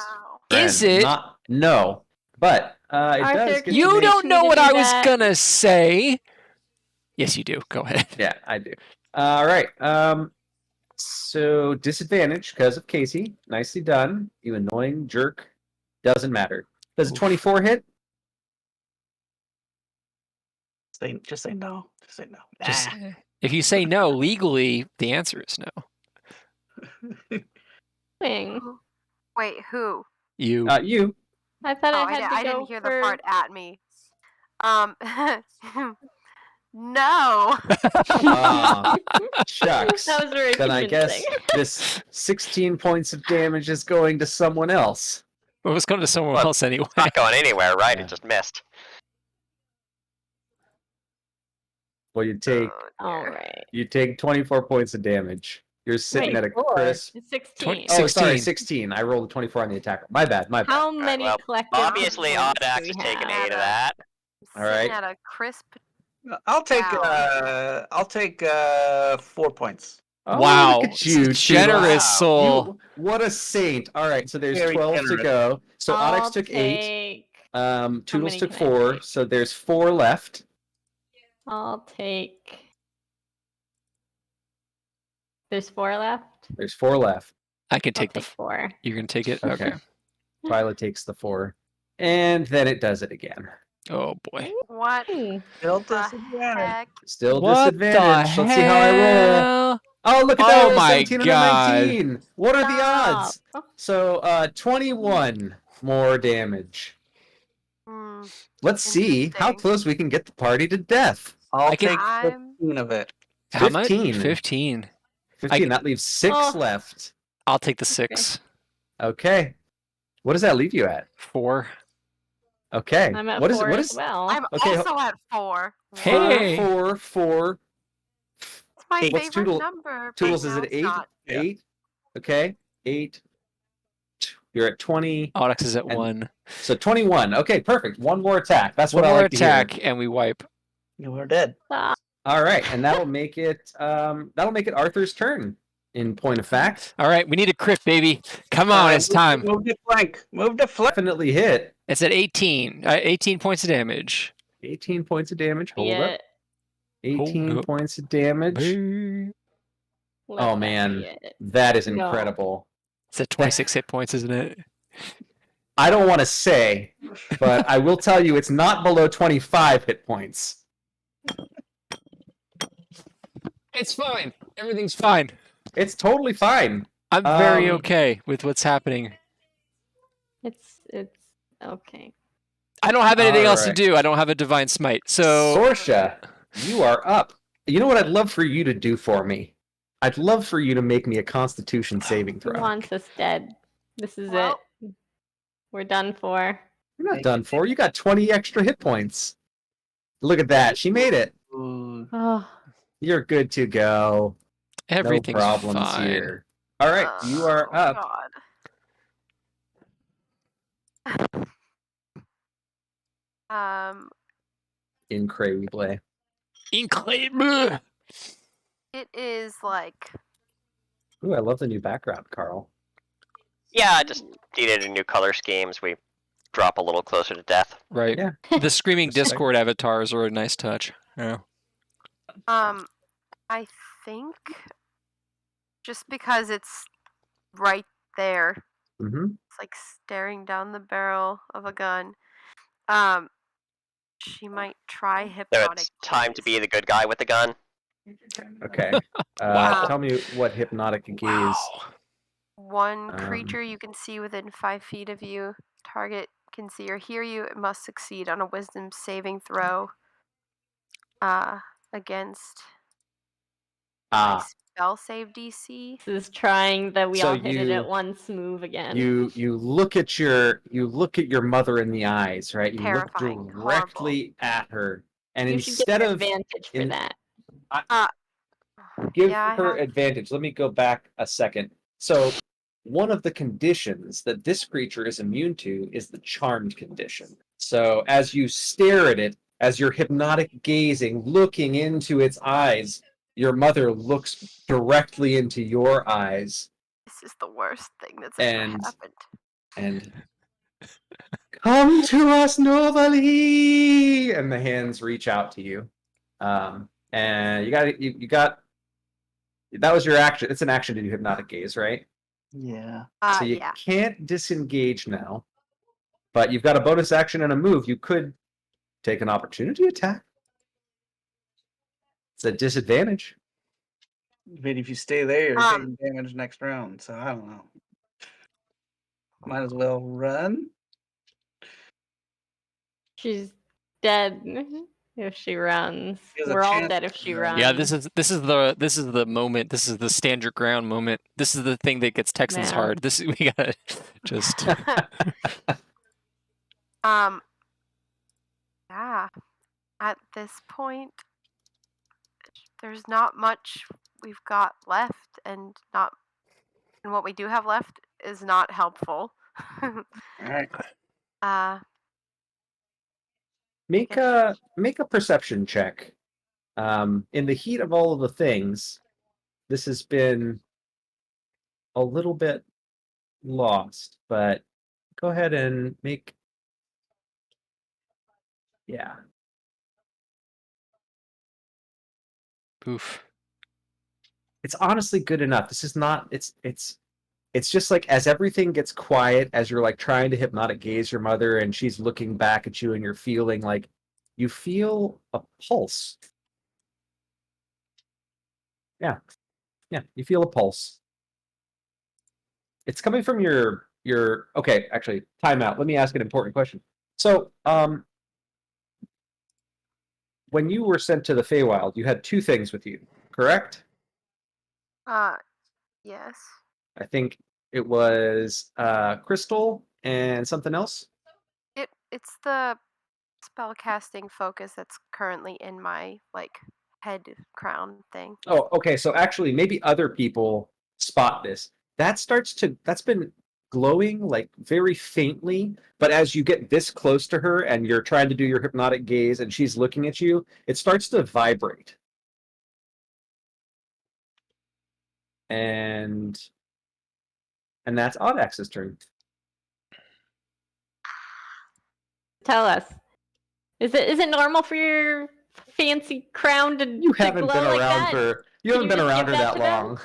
friend. Is it? No, but it Arthur, does get can to You make- don't know me to what do I was that? gonna say. Yes, you do. Go ahead. Yeah, I do. All right. So disadvantage because of Casey. Nicely done. You annoying jerk. Doesn't matter. Does a 24 hit? Just say no. Just say no. Just, if you say no legally, the answer is no. Thing. Wait, who? You. You. I thought Oh, I had to I go didn't hear for... the part at me. No. Shucks. That was very Then I guess convincing. this 16 points of damage is going to someone else. Well, it was going to someone Well, else anyway. It's not going anywhere, right? Yeah. It just missed. Well, you take Oh, dear. Alright. 24 points of damage. You're sitting Wait, at a 4. crisp. It's 16. Oh, sorry, 16. 16. I rolled a 24 on the attacker. My bad. How many well, collective Obviously, hit points do Audax we is taking have? 8 of that. All right. Sitting at a crisp. I'll take. Wow. I'll take 4 points. Oh, Wow. look at you, Generous Wow. soul. What a saint. All right, so there's Very 12 to generous. go. So I'll Onyx took 8. take... Toodles many took can I 4. take? So there's 4 left. I'll take... There's 4 left? There's 4 left. I can I'll take the. take 4. You're gonna take it. Okay. Okay. Violet takes the 4. And then it does it again. Oh boy. What Still the disadvantage. heck? Still What disadvantage. the Let's see how I roll. hell? Oh, look at that. I Oh rolled my 17 and a God. 19. What are the odds? Stop. So 21 more damage. Hmm. Let's see how Interesting. close we can get the party to death. I'll I can- take I'm 15 of it. How much? 15. 15. 15. That leaves 6 Oh. left. I'll take the 6. Okay. What does that leave you at? 4. Okay. I'm at what is 4 what as is well. I'm Okay, also at 4. Hey. 4, 4, 4. It's my What's favorite Toodle- number. but Toodles, is no, it it's 8? not. Yeah. 8. Okay. 8. You're at 20. Audax is at And- 1. So 21. Okay, perfect. One more attack. That's One what I more like to hear. attack, and we wipe. You are dead. Ah, All right, and that'll make it Arthur's turn. In point of fact, All right, we need a crit, baby. Come on, it's time. Move to flank. Move to flank. definitely hit. It's at 18. 18 points of damage. 18 points of damage. Hold yeah. up. 18 Hold up. points of damage. Let Oh that man, be it. that is No. incredible. It's at 26 hit points, isn't it? I don't want to say, but I will tell you it's not below 25 hit points. It's fine. Everything's fine. It's totally fine. I'm very okay with what's happening. It's okay. I don't have anything else to Alright. do. I don't have a divine smite. So Sorcea, you are up. You know what I'd love for you to do for me? I'd love for you to make me a Constitution saving He throw. wants us dead. This is Well- it. We're done for. You're not done for. You got 20 extra hit points. Look at that. She made it. Ooh. Oh, You're good to go. everything's no problems fine. here. All right, you are Oh, up. God. Incredible. Incredible. It is like Ooh, I love the new background, Carl. Yeah, I just needed a new color schemes. We drop a little closer to death. Right. Yeah. The screaming Just like- Discord avatars are a nice touch. Yeah. I think just because it's right there, Mm-hmm. it's like staring down the barrel of a gun. She might try So hypnotic. it's time to gaze. be the good guy with the gun. Okay. Wow. Tell me what hypnotic gaze. Wow. One Um, creature you can see within 5 feet of you. Target can see or hear you. It must succeed on a wisdom saving throw against my spell save DC. this is trying the we So all hit it you- at once move again. You look at your mother in the eyes, right? You Terrifying. look directly at her, and You should instead get of advantage for in- that. give Yeah, I her have- advantage. Let me go back a second. So, one of the conditions that this creature is immune to is the charmed condition. So, as you stare at it, as you're hypnotic gazing, looking into its eyes, your mother looks directly into your eyes This is the worst thing that's And- ever happened. and come to us, Novali! And the hands reach out to you. And you got that was your action. It's an action to do hypnotic gaze, right? Yeah. So you Yeah. can't disengage now, but you've got a bonus action and a move. You could take an opportunity attack. It's a disadvantage. But if you stay there, you're Um, taking damage next round. So I don't know. Might as well run. She's dead if she runs. She has a We're all chance dead if to she run. runs. Yeah, this is the moment. This is the stand your ground moment. This is the thing that gets Texans Man. hard. This we gotta just Yeah. At this point, there's not much we've got left, and what we do have left is not helpful. All right. Make a perception check. In the heat of all of the things, this has been a little bit lost, but go ahead and make. Yeah. poof. It's honestly good enough. This is not. It's just like as everything gets quiet, as you're like trying to hypnotic gaze your mother, and she's looking back at you, and you're feeling like you feel a pulse. Yeah, you feel a pulse. It's coming from your. Okay, actually, time out. Let me ask an important question. So, when you were sent to the Feywild, you had two things with you, correct? Yes. I think it was crystal and something else. It's the spellcasting focus that's currently in my head crown thing. Oh, okay. So actually, maybe other people spot this. That's been glowing, like very faintly, but as you get this close to her and you're trying to do your hypnotic gaze and she's looking at you, it starts to vibrate. And that's Audax's turn. Tell us. Is it normal for your fancy crown to You haven't glow been like around that? for you Can haven't you been just around give her that that to them? long.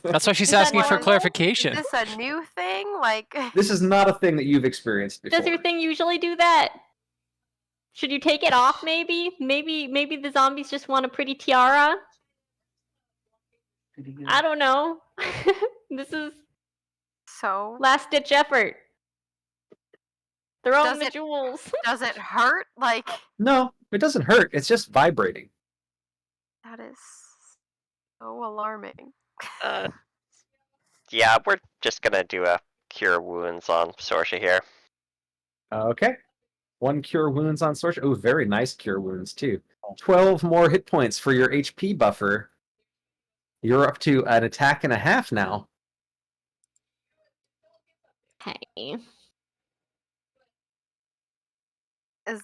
That's why she's Is that asking for normal? clarification. Is this a new thing? Like, This is not a thing that you've experienced before. Does your thing usually do that? Should you take it off maybe? Maybe the zombies just want a pretty tiara? I don't know. This is so last ditch effort. Throw Does in the it- jewels. does it hurt? Like, No, it doesn't hurt. It's just vibrating. that is so alarming. Yeah, we're just gonna do a cure wounds on Sorcea here. Okay. 1 cure wounds on Sorcerer. Oh, very nice cure wounds too. 12 more hit points for your HP buffer. You're up to an attack and a half now. Okay. Is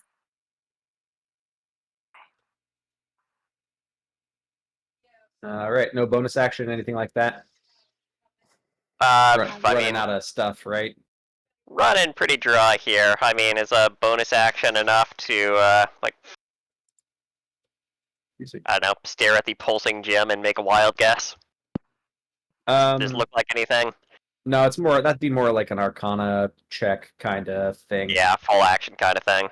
All right, no bonus action, anything like that. I Running mean, out of stuff, right? running pretty dry here. I mean, is a bonus action enough to, like, I don't know, stare at the pulsing gem and make a wild guess? Does it look like anything? No, it's more. That'd be more like an Arcana check kind of thing. Yeah, full action kind of thing.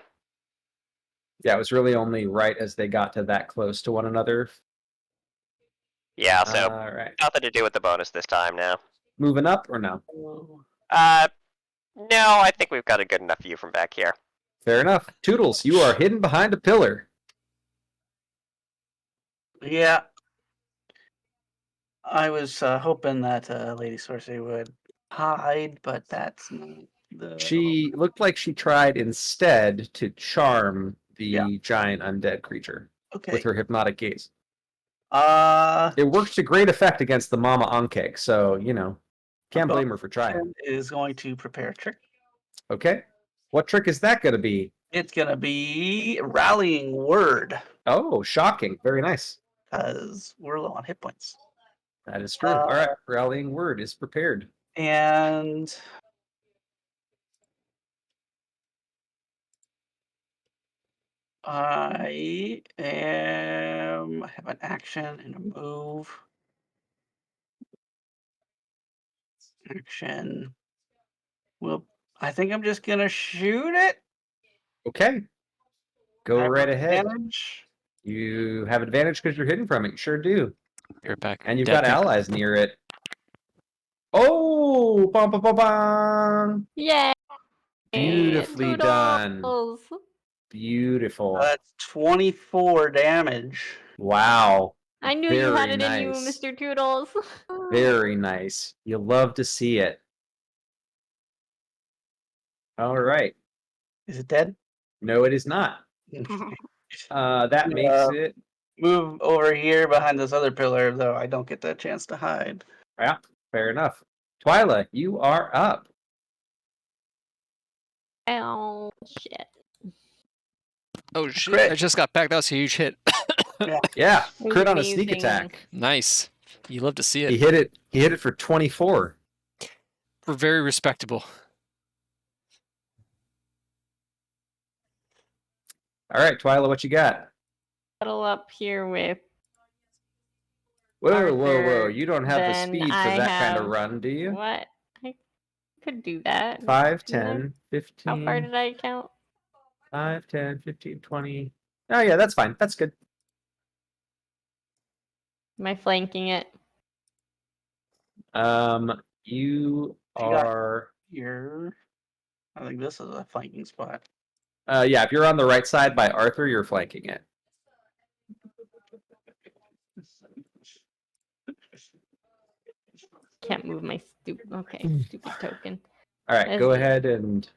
Yeah, it was really only right as they got to that close to one another. Yeah, so All right, nothing to do with the bonus this time now. moving up or no? No, I think we've got a good enough view from back here. Fair enough. Toodles, you are hidden behind a pillar. Yeah. I was hoping that Lady Sorcea would hide, but that's not the. She looked like she tried instead to charm the Yeah. giant undead creature Okay. with her hypnotic gaze. Uh, It works to great effect against the Mama Ankeg, so, you know, can't blame her for trying. Ken is going to prepare a trick. Okay. What trick is that going to be? It's gonna be rallying word, Oh, shocking. Very nice. because we're low on hit points. That is true. All right. Rallying word is prepared. And I have an action and a move. Action. Well, I think I'm just gonna shoot it. Okay. Go I have right ahead. advantage. You have advantage because you're hidden from it. You sure do. You're back. And you've Dead got thing. allies near it. Oh! Bum, bum, bum, bum. Yay! Beautifully done. Toodles. Beautiful. That's 24 damage. Wow. I knew you had Very it in you, nice. Mr. Toodles. Very nice. You love to see it. All right. Is it dead? No, it is not. That makes Yeah. it. Move over here behind this other pillar, though I don't get that chance to hide. Yeah, fair enough. Twyla, you are up. Oh, shit. Oh shit! Crit. I just got back. That was a huge hit. Yeah, crit on a sneak Amazing. attack. Nice. You love to see He it. hit it. He hit it for 24. We're very respectable. All right, Twyla, what you got? Settle up here with. Whoa, whoa, whoa! Arthur, You don't have the then speed for I that kind of have- run, do you? What? I could do that. 5, Didn't I? 10, 15. How far did I count? 5, 10, 15, 20. Oh yeah, that's fine. That's good. Am I flanking it? You She got- are. Here. I think this is a flanking spot. Yeah, if you're on the right side by Arthur, you're flanking it. Can't move my stupid. Okay, stupid token. All right, As go the- ahead and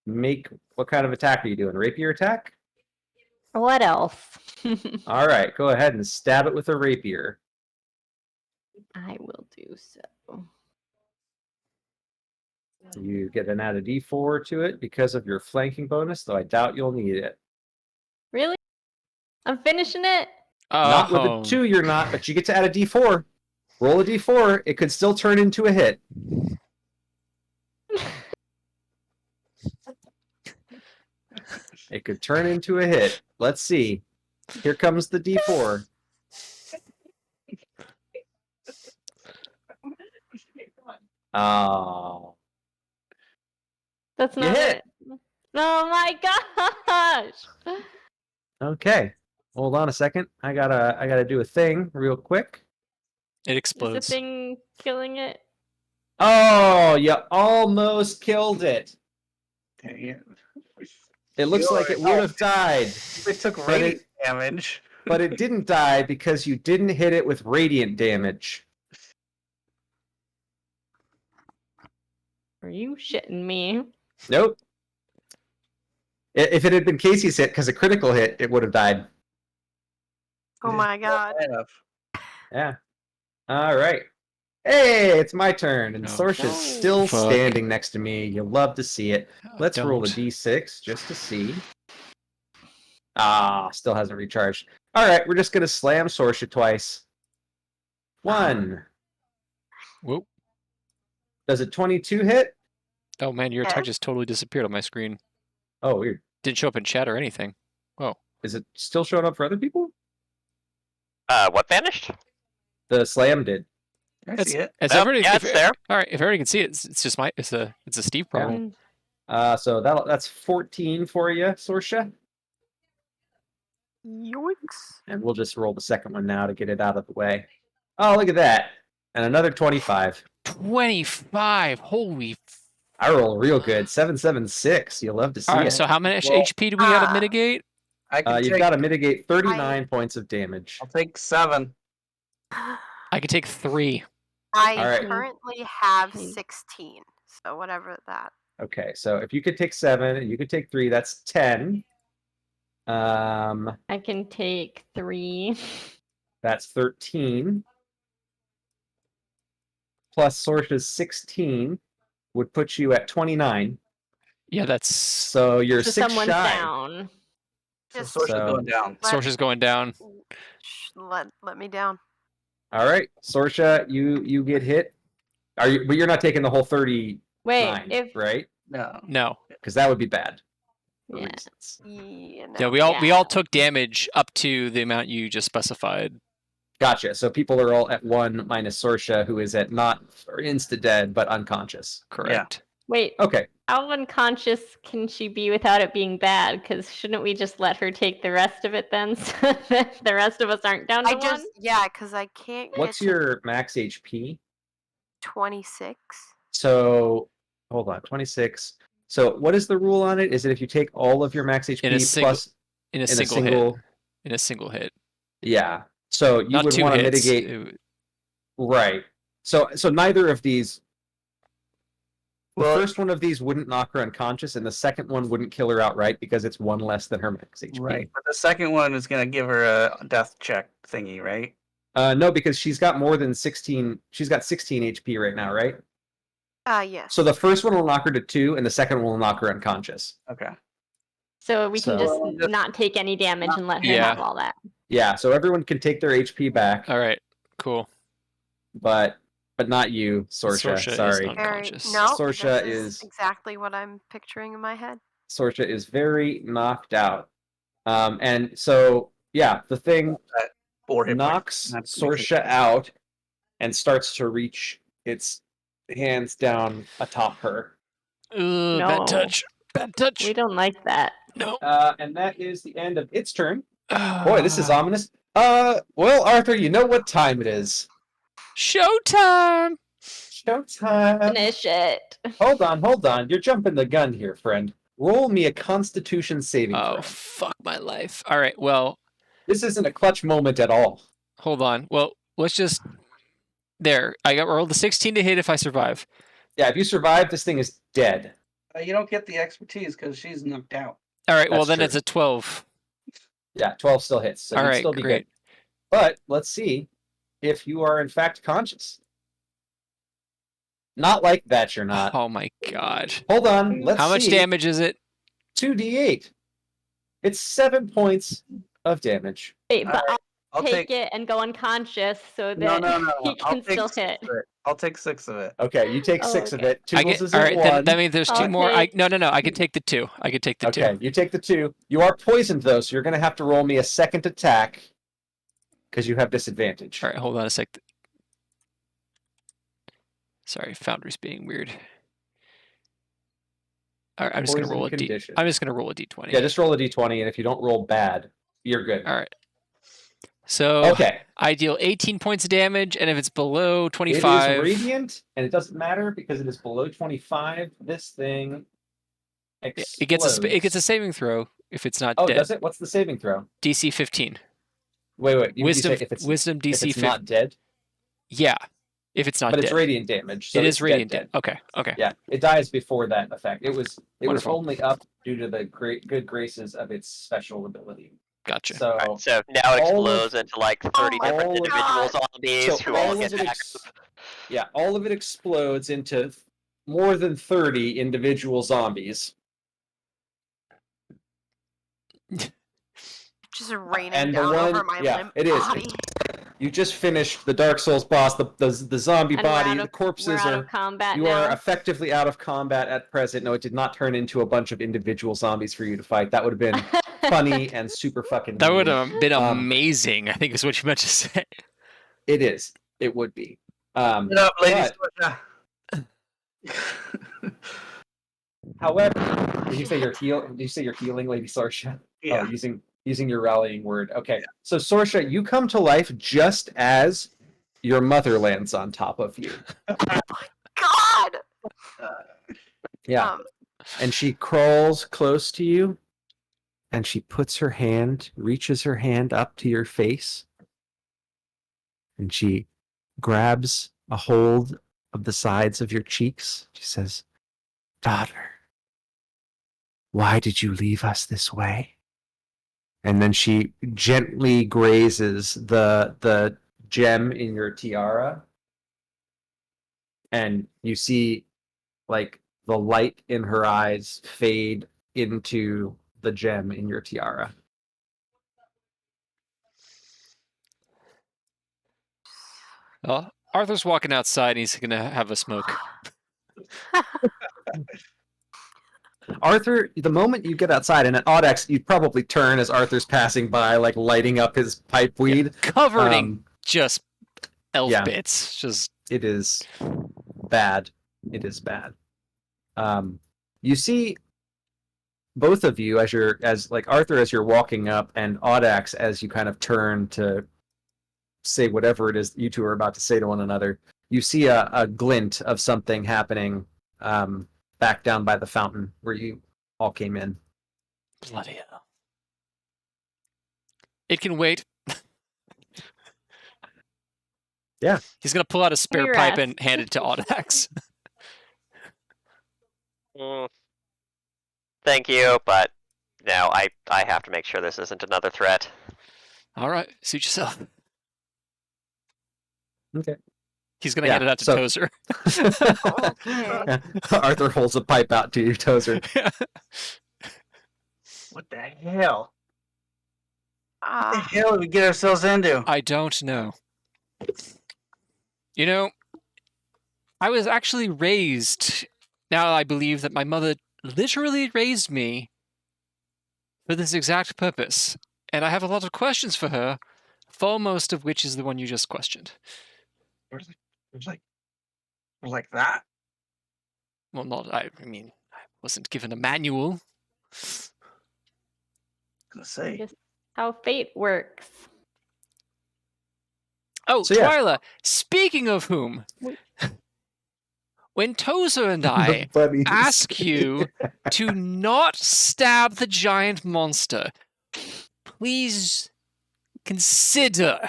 make. What kind of attack are you doing? Rapier attack? What else? All right, go ahead and stab it with a rapier. I will do so. You get an add a d4 to it because of your flanking bonus, though I doubt you'll need it. Really? I'm finishing it. Not with a 2, you're not, but you get to add a d4. Roll a d4. It could still turn into a hit. It could turn into a hit. Let's see. Here comes the d4. Oh. That's You not hit. it. Oh my gosh! Okay. Hold on a second. I gotta do a thing real quick. It Is the explodes. thing killing it? Oh, you almost killed it. Yeah. It looks like it would have died, It took But radiant it- damage. but it didn't die because you didn't hit it with radiant damage. Are you shitting me? Nope. If it had been Casey's hit, because a critical hit, it would have died. Oh my god. Yeah. All right. Hey, it's my turn, and Oh, Sorcea's no. still Fuck. standing next to me. You'll love to see it. Let's roll a Don't. d6 just to see. Ah, still hasn't recharged. All right, we're just gonna slam Sorcea twice. 1. Whoop. Does a 22 hit? Oh man, your attack Yeah. just totally disappeared on my screen. Oh, weird. Didn't show up in chat or anything. Whoa. Is it still showing up for other people? What vanished? The slam did. I see it. As Nope, everybody, yeah, if, it's there. All right, if everybody can see it, it's just my it's a Steve problem. So that's 14 for you, Sorcea. Yoinks. And we'll just roll the second one now to get it out of the way. Oh, look at that. And another 25. 25. Holy. I roll real good. 776. You'll love to see All right. it. So how much Well, HP do we got to ah. mitigate? I can You've take, got to mitigate 39 points of damage. I'll take 7. I could take 3. I All right. currently have Okay. 16. So whatever that. Okay, so if you could take 7 and you could take 3, that's 10. I can take 3. That's 13. Plus Sorcea's 16 would put you at 29. Yeah, that's So you're So 6 someone's shy. down. So Just Sorcea's So- going down. Sorcerer's going down. let me down. All right, Sorcea, you get hit. But you're not taking the whole 39, Wait, if right? No. No. Because that would be bad. For yeah, reasons. Yeah, no. Yeah, we all took damage up to the amount you just specified. Gotcha. So people are all at 1 minus Sorcea, who is at not insta dead but unconscious. Correct. wait, Okay. how unconscious can she be without it being bad? Because shouldn't we just let her take the rest of it then, so that the rest of us aren't down to I just 1? yeah, because I can't What's get to your max HP? 26. So hold on, 26. So what is the rule on it? Is it if you take all of your max HP In a single- plus In a in single, a single hit. In a single hit. Yeah. So you Not would 2 want to hits. mitigate right. So neither of these the Well- first one of these wouldn't knock her unconscious, and the second one wouldn't kill her outright because it's 1 less than her max HP. Right. But the second one is going to give her a death check thingy, right? No, because she's got more than 16. She's got 16 HP right now, right? Yes. So the first one will knock her to 2, and the second one will knock her unconscious. Okay. So we can So- just not take any damage and let her Yeah. have all that. Yeah, so everyone can take their HP back, All right. Cool. but not you, Sorcea. Sorcea is Sorry. not- Very, unconscious. no, Sorcea this is- exactly what I'm picturing in my head. Sorcea is very knocked out. And so, yeah, the thing Or hit points. knocks Not- Sorcea out and starts to reach its hands down atop her. Bad No. touch. Bad touch. We don't like that. No. And that is the end of its turn. Boy, this is ominous. Well, Arthur, you know what time it is. Showtime. Showtime. Finish it. Hold on. You're jumping the gun here, friend. Roll me a Constitution saving Oh, throw. fuck my life. All right. Well, This isn't a clutch moment at all. hold on. Well, let's just. There. I got rolled a 16 to hit if I survive. Yeah, if you survive, this thing is dead. You don't get the expertise because she's knocked out. All right. Well, That's then true. it's a 12. Yeah, 12 still hits, so All you'd right. still be Great. good. But let's see if you are in fact conscious. Not like that, you're not. Oh my god. Hold on, let's see. How much damage is it? 2d8. It's 7 points of damage. Wait, but I'll take it and go unconscious so No, that no. he I'll can take still 6 hit. of it. I'll take 6 of it. Okay, you take Oh, 6 of okay. it. I Toodles get, is all at right, 1. that means there's 2 I'll more. take- No, I can take the 2. I can take the 2. Okay, you take the 2. You are poisoned, though, so you're going to have to roll me a second attack because you have disadvantage. All right, hold on a sec. Sorry, Foundry's being weird. All right, I'm just going to roll a D. Condition. I'm just going to roll a D20. Yeah, just roll a d20, and if you don't roll bad, you're good. All right. So Okay. I deal 18 points of damage, and if it's below It 25, is radiant, and it doesn't matter because it is below 25. This thing explodes. it gets a saving throw if it's not Oh, dead. does it? What's the saving throw? DC 15. Wait. You Wisdom say if it's DC if it's 15. not dead, Yeah, if it's not but dead. it's radiant damage. So it it's is radiant dead. Okay. Yeah, it dies before that effect. It was Wonderful. only up due to the good graces of its special ability. Gotcha. So Right, so now it all explodes into like 30 my different all of- individual zombies so who all all get of it hacked. all of it explodes into more than 30 individual zombies. Just raining And the down one- over my yeah, limp it is. body. You just finished the Dark Souls boss, the zombie And we're body, out the of- corpses We're out are. of combat You now. are effectively out of combat at present. No, it did not turn into a bunch of individual zombies for you to fight. That would have been funny and super fucking. That would weird. have been amazing, I think is what you meant to say. It is. It would be. Get up, ladies. However, did you say you're healing, Lady Sorcea? Yeah. Oh, using your rallying word. Okay. So Sorcea, you come to life just as your mother lands on top of you. God. Yeah. And she crawls close to you, and she reaches her hand up to your face, and she grabs a hold of the sides of your cheeks. She says, "Daughter, why did you leave us this way?" And then she gently grazes the gem in your tiara, and you see like the light in her eyes fade into the gem in your tiara. Well, Arthur's walking outside and he's going to have a smoke. Arthur, the moment you get outside, and at Audex, you'd probably turn as Arthur's passing by, like lighting up his pipe weed. Covered in just elf yeah. bits. Just It is bad. It is bad. You see both of you as Arthur as you're walking up, and Audax as you kind of turn to say whatever it is that you two are about to say to one another. You see a glint of something happening back down by the fountain where you all came in. bloody hell. It can wait. Yeah. He's going to pull out a spare Congrats. pipe and hand it to Audax. Thank you, but no, I have to make sure this isn't another threat. All right, suit yourself. Okay. He's going to hand it out to Tozer. Okay. Arthur holds a pipe out to you, Tozer. What the hell? What the Ah, hell did we get ourselves into? I don't know. You know, I was actually raised. Now I believe that my mother literally raised me for this exact purpose. And I have a lot of questions for her, foremost of which is the one you just questioned. It was like that. Well, I wasn't given a manual. Gonna say. Just how fate works. Oh, So, yeah. Twyla, speaking of whom, when Tozer and I Buddies. ask you to not stab the giant monster, please consider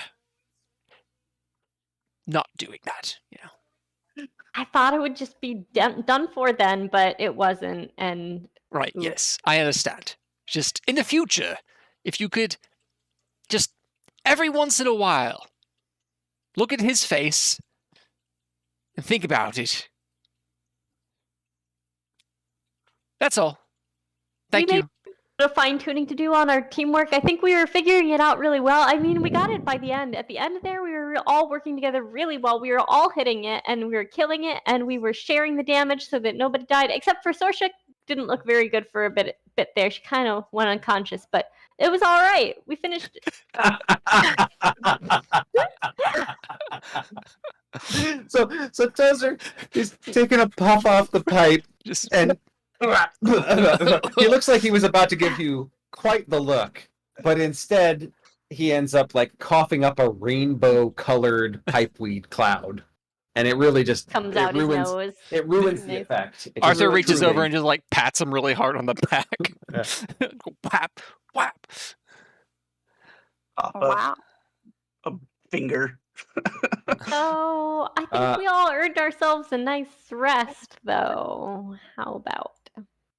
not doing that. You know, I thought it would just be done for then, but it wasn't. And right? Ooh. Yes, I understand. Just in the future, if you could, just every once in a while, look at his face and think about it. That's all. Thank we you. made a fine tuning to do on our teamwork. I think we were figuring it out really well. I mean, we got it by the end. At the end there, we were all working together really well. We were all hitting it, and we were killing it, and we were sharing the damage so that nobody died, except for Sorcea. Didn't look very good for a bit there. She kind of went unconscious, but it was all right. We finished. So Tozer is taking a puff off the pipe, Just and he looks like he was about to give you quite the look, but instead he ends up like coughing up a rainbow-colored pipeweed cloud, and it really just Comes out his ruins. nose. It ruins the Nice. effect. It just Arthur reaches truly- over and just like pats him really hard on the back. Yeah. Whap, whap. Off Wow. a finger. So I think we all earned ourselves a nice rest, though. How about?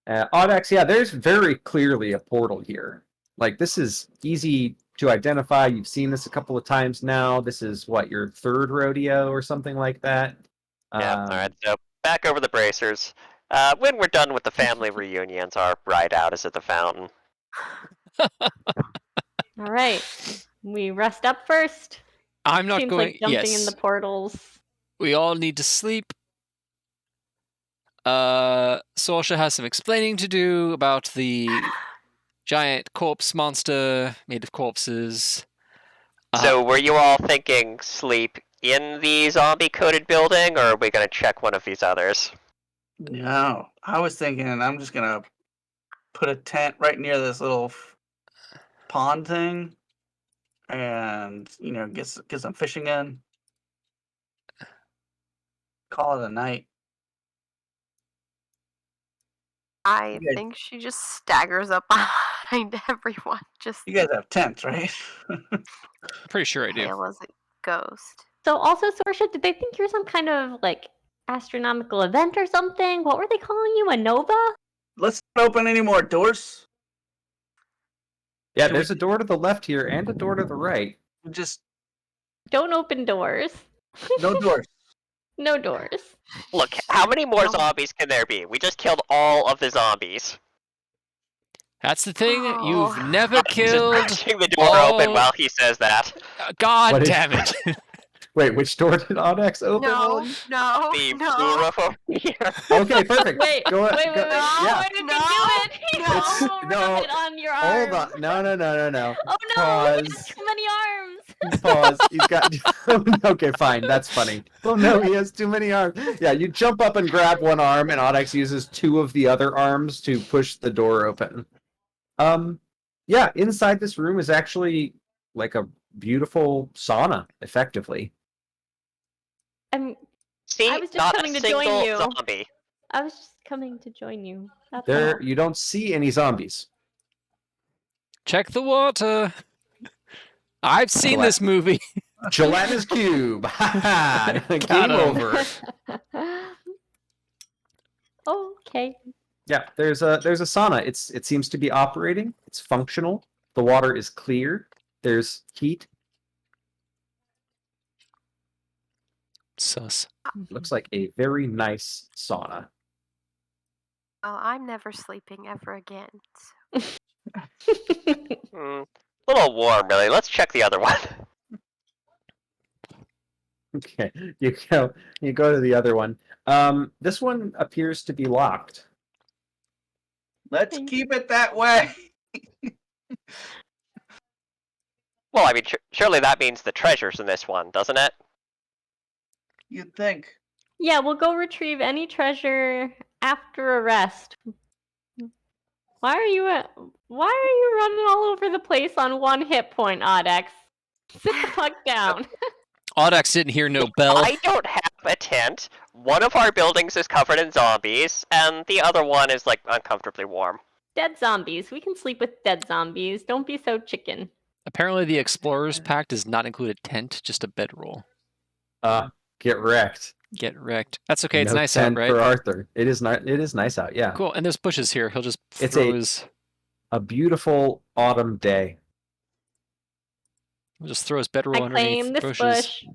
Audax, yeah, there's very clearly a portal here. Like, this is easy to identify. You've seen this a couple of times now. This is, what, your third rodeo or something like that? Yeah, alright, so back over the bracers. When we're done with the family reunions, our ride out is at the fountain. All right, we rest up first. I'm not Seems going. like jumping Yes, in the portals. we all need to sleep. Sorcea has some explaining to do about the giant corpse monster made of corpses. So were you all thinking sleep in the zombie-coated building, or are we going to check one of these others? No, I was thinking I'm just gonna put a tent right near this little pond thing, and get some fishing in. Call it a night. I Yeah. think she just staggers up behind everyone, just You guys have tents, right? I'm pretty sure I do. pale as a ghost. So also, Sorcea, did they think you're some kind of like astronomical event or something? What were they calling you, a nova? Let's not open any more doors. Yeah, there's a door to the left here and a door to the right. Just Don't open doors. no doors. No doors. Look, how many more zombies can there be? We just killed all of the zombies. That's the thing. Oh. You've never Just killed. pushing the door open all- while he says that. God What is- damn it! Wait, which door did Audax open? No, no, The blue no. roof over here. Okay, perfect. Wait, Go, wait, go- yeah. Why did No, you do it? It's- Don't no, rub it on your arm. Hold on. No. Oh no, he Pause. has too many arms. Pause. He's got. Okay, fine. That's funny. Oh no, he has too many arms. Yeah, you jump up and grab one arm, and Audax uses two of the other arms to push the door open. Yeah, inside this room is actually like a beautiful sauna, effectively. See, I was just not coming a to join single you. zombie. I was just coming to join you. That's There, all. you don't see any zombies. Check the water. I've seen this movie. Gelatinous cube. Game Got him. over. Okay. Yeah, there's a sauna. It seems to be operating. It's functional. The water is clear. There's heat. Sus. Looks like a very nice sauna. Well, I'm never sleeping ever again. A little warm, really. Let's check the other one. Okay, you go to the other one. This one appears to be locked. Let's keep it that way. Well, I mean, surely that means the treasure's in this one, doesn't it? You'd think. Yeah, we'll go retrieve any treasure after a rest. Why are you running all over the place on one hit point, Audax? Sit the fuck down. Audax didn't hear no bell. I don't have a tent. One of our buildings is covered in zombies, and the other one is, like, uncomfortably warm. Dead zombies. We can sleep with dead zombies. Don't be so chicken. Apparently, the Explorer's Pack does not include a tent, just a bedroll. Get wrecked. Get wrecked. That's okay. It's No nice out, tent right? for Arthur. It is not. It is nice out. Yeah. Cool. And there's bushes here. He'll just It's throw a- his. A beautiful autumn day. He'll just throw his bedroll I underneath claim this bushes.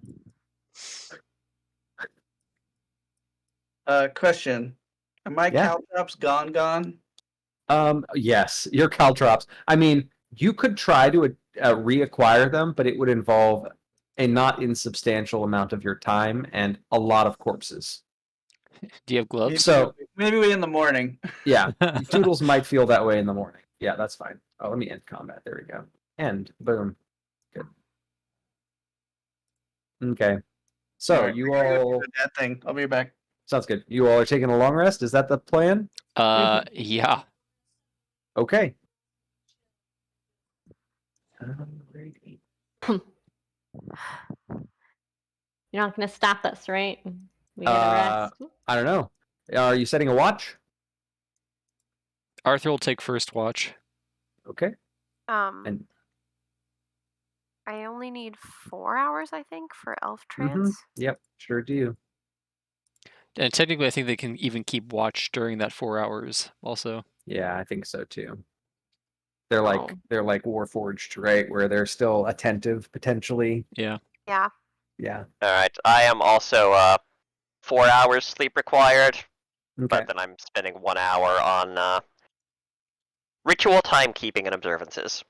bush. Question. Are my Yeah. caltrops gone? Yes, your caltrops. I mean, you could try to reacquire them, but it would involve a not insubstantial amount of your time and a lot of corpses. Do you have gloves? So maybe in the morning. yeah, Toodles might feel that way in the morning. Yeah, that's fine. Oh, let me end combat. There we go. End. Boom. Good. Okay. So Alright, you I gotta go all do that thing. I'll be back. sounds good. You all are taking a long rest. Is that the plan? Yeah. Okay. You're not gonna stop us, right? We gotta rest. I don't know. Are you setting a watch? Arthur will take first watch. Okay. I only need 4 hours, I think, for elf trance. Yep, sure do. And technically, I think they can even keep watch during that 4 hours also. Yeah, I think so too. They're like Warforged, right? Where they're still attentive potentially. Yeah. Yeah. Yeah. Alright, I am also 4 hours sleep required, Okay. but then I'm spending 1 hour on ritual timekeeping and observances.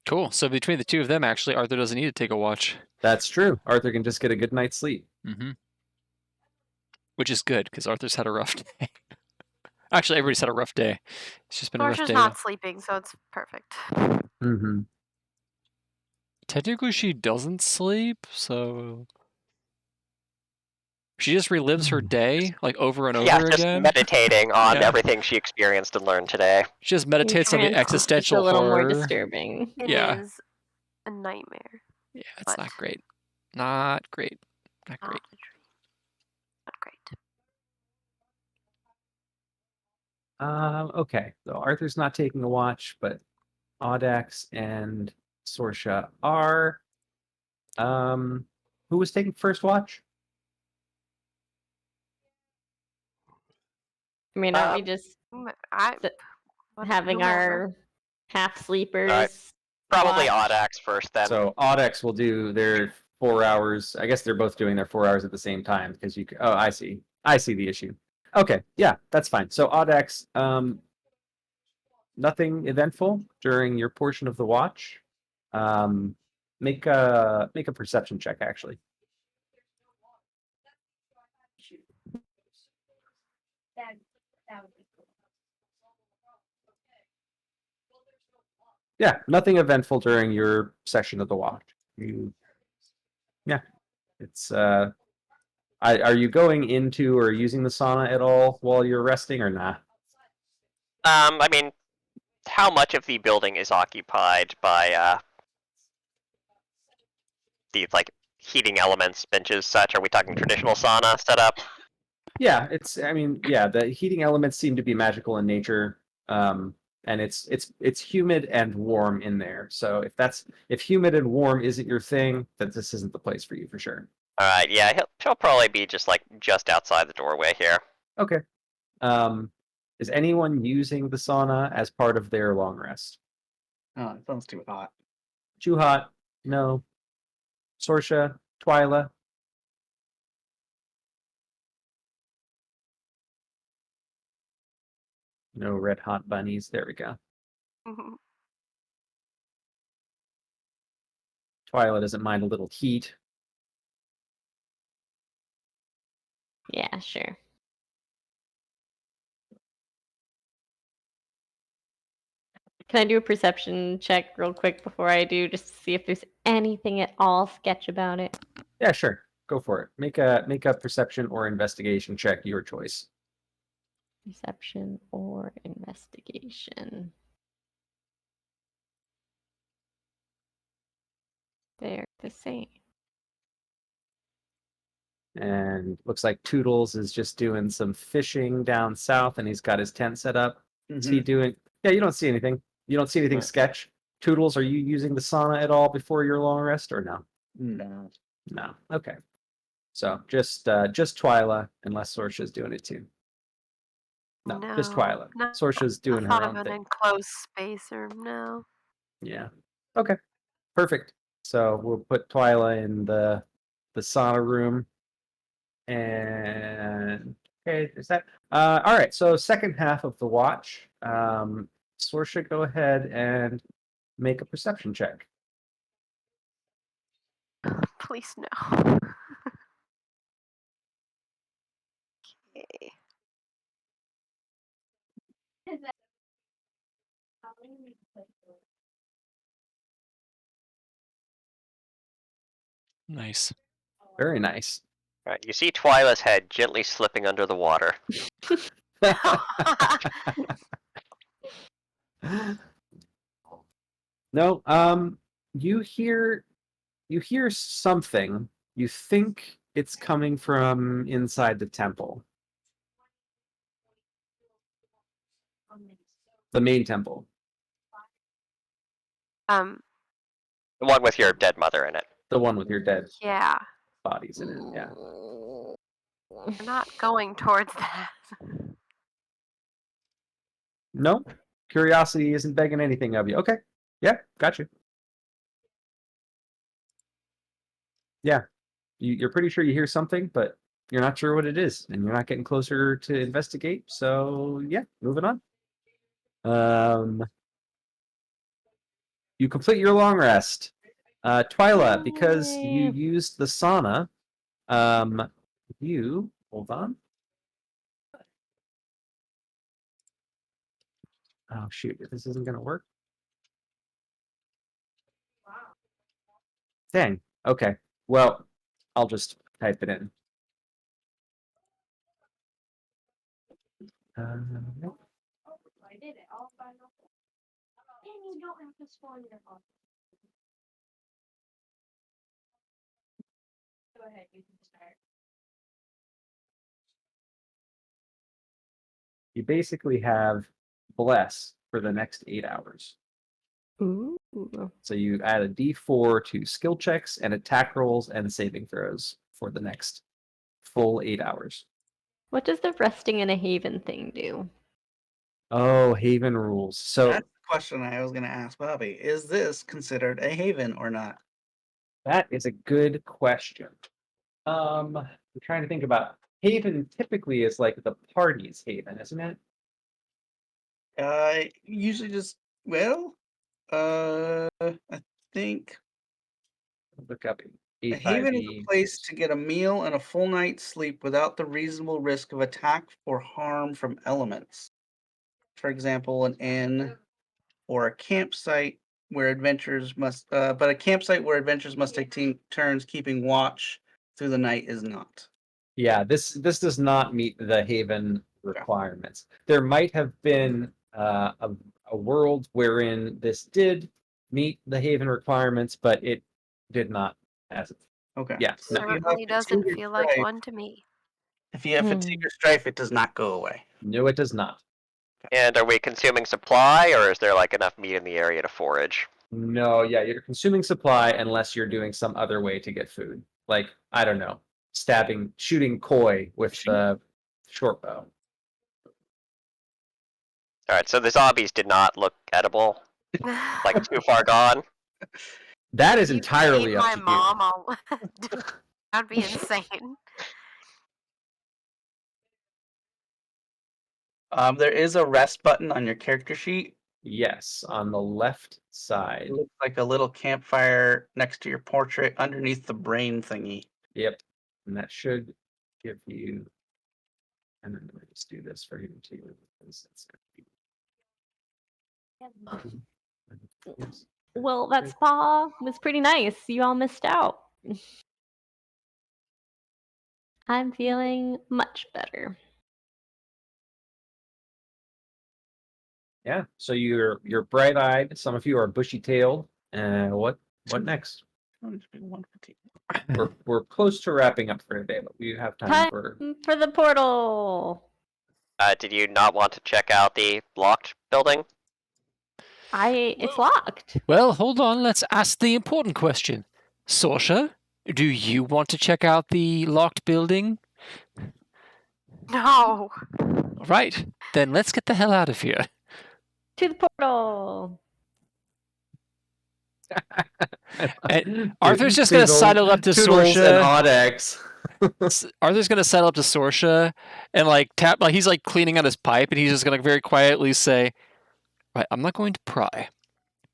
Cool. So between the two of them, actually, Arthur doesn't need to take a watch. That's true. Arthur can just get a good night's sleep. Mm-hmm. Which is good, because Arthur's had a rough day. Actually, everybody's had a rough day. It's just been a rough Sorcia's day. not sleeping, so it's perfect. Mm-hmm. Technically, she doesn't sleep, so she just relives her day like over and over Yeah, just again. meditating on Yeah. everything she experienced and learned today. She just meditates on the Trance is existential a little more horror. disturbing. It Yeah. is a nightmare. Yeah, it's But not great. Not great. Not not great. a dream. Not great. Okay. So Arthur's not taking a watch, but Audax and Sorcea are. Who was taking first watch? I mean, aren't we just having our half sleepers? Alright. Probably watch? Audax first then. So Audax will do their 4 hours. I guess they're both doing their 4 hours at the same time because you. Oh, I see. I see the issue. Okay, yeah, that's fine. So Audax, nothing eventful during your portion of the watch. Make a perception check actually. Yeah, nothing eventful during your session of the watch. Yeah, it's are you going into or using the sauna at all while you're resting or not? I mean, how much of the building is occupied by these like heating elements, benches, such? Are we talking traditional sauna setup? Yeah, I mean, yeah, the heating elements seem to be magical in nature. And it's humid and warm in there. So if humid and warm isn't your thing, then this isn't the place for you for sure. Alright, yeah, he'll probably be just outside the doorway here. Okay. Is anyone using the sauna as part of their long rest? Oh, it sounds too hot. Too hot? No. Sorcea, Twyla. No red hot bunnies. There we go. Twyla doesn't mind a little heat. Yeah, sure. Can I do a perception check real quick before I do, just to see if there's anything at all sketch about it? Yeah, sure. Go for it. Make a perception or investigation check, your choice. Perception or investigation. They're the same. And looks like Toodles is just doing some fishing down south, and he's got his tent set up. Is he doing? Yeah, you don't see anything. You don't see anything sketch. Toodles, are you using the sauna at all before your long rest, or no? No. No. Okay. So just Twyla, unless Sorcea's doing it too. No, just Twyla. Sorcea's doing her own of an thing. enclosed space or no. Yeah. Okay. Perfect. So we'll put Twyla in the sauna room. And okay, is that all right? So second half of the watch. Sorcea, go ahead and make a perception check. Please no. Okay. Nice. Very nice. Right, you see Twyla's head gently slipping under the water. No, you hear something. You think it's coming from inside the temple. The main temple. Um, The one with your dead mother in it. The one with your dead yeah. bodies in it, yeah. We're not going towards that. No? Curiosity isn't begging anything of you. Okay. Yeah, got you. Yeah. You're pretty sure you hear something, but you're not sure what it is, and you're not getting closer to investigate. So yeah, moving on. You complete your long rest. Twyla, because you Yay. used the sauna, you hold on. Oh shoot, this isn't gonna work. Dang. Okay. Well, I'll just type it in. Nope. You basically have bless for the next 8 hours. Ooh. So you add a d4 to skill checks and attack rolls and saving throws for the next full 8 hours. What does the resting in a haven thing do? Oh, haven rules. So That's the question I was going to ask Bobby. Is this considered a haven or not? that is a good question. I'm trying to think about haven. Typically is like the party's haven, isn't it? Usually just, I think Look up a haven is A5E. a place to get a meal and a full night's sleep without the reasonable risk of attack or harm from elements. For example, an inn or a campsite where adventurers must, but a campsite where adventurers must take turns keeping watch through the night is not. Yeah, this does not meet the haven requirements. There might have been a world wherein this did meet the haven requirements, but it did not. As Okay. yeah, So no. if you have Certainly doesn't Fatigue or feel like Strife- one to me. If you have fatigue or strife, it does not go away. No, it does not. And are we consuming supply, or is there like enough meat in the area to forage? No, yeah, you're consuming supply unless you're doing some other way to get food. Like, I don't know, shooting koi with the short bow. Alright, so the zombies did not look edible, like too far gone. That is You entirely ate up my to mom. That'd be insane. There is a rest button on your character sheet. you. Yes, on the left side. It looks like a little campfire next to your portrait underneath the brain thingy. Yep, and that should give you. And then let me just do this for you too, because it's going to be. Yes. Well, that spa was pretty nice. You all missed out. I'm feeling much better. Yeah, so you're bright-eyed. Some of you are bushy-tailed. What next? We're close to wrapping up for today, but we have time for. For the portal. Did you not want to check out the locked building? It's locked. Well, hold on. Let's ask the important question. Sorcea, do you want to check out the locked building? No. Right. Then let's get the hell out of here. To the portal. And Arthur's just going to sidle up to Toodles and Sorcea. Audex. Arthur's gonna settle up to Sorcea and like tap, like he's like cleaning out his pipe, and he's just gonna very quietly say, "Right, I'm not going to pry.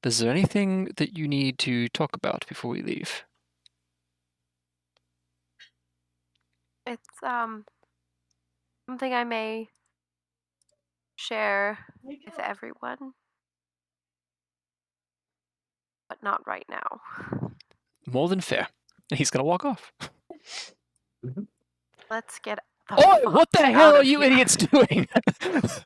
Is there anything that you need to talk about before we leave?" It's something I may share with everyone, but not right now. More than fair. And he's gonna walk off. Let's get the Oh, fuck what the out hell are of you here. idiots doing?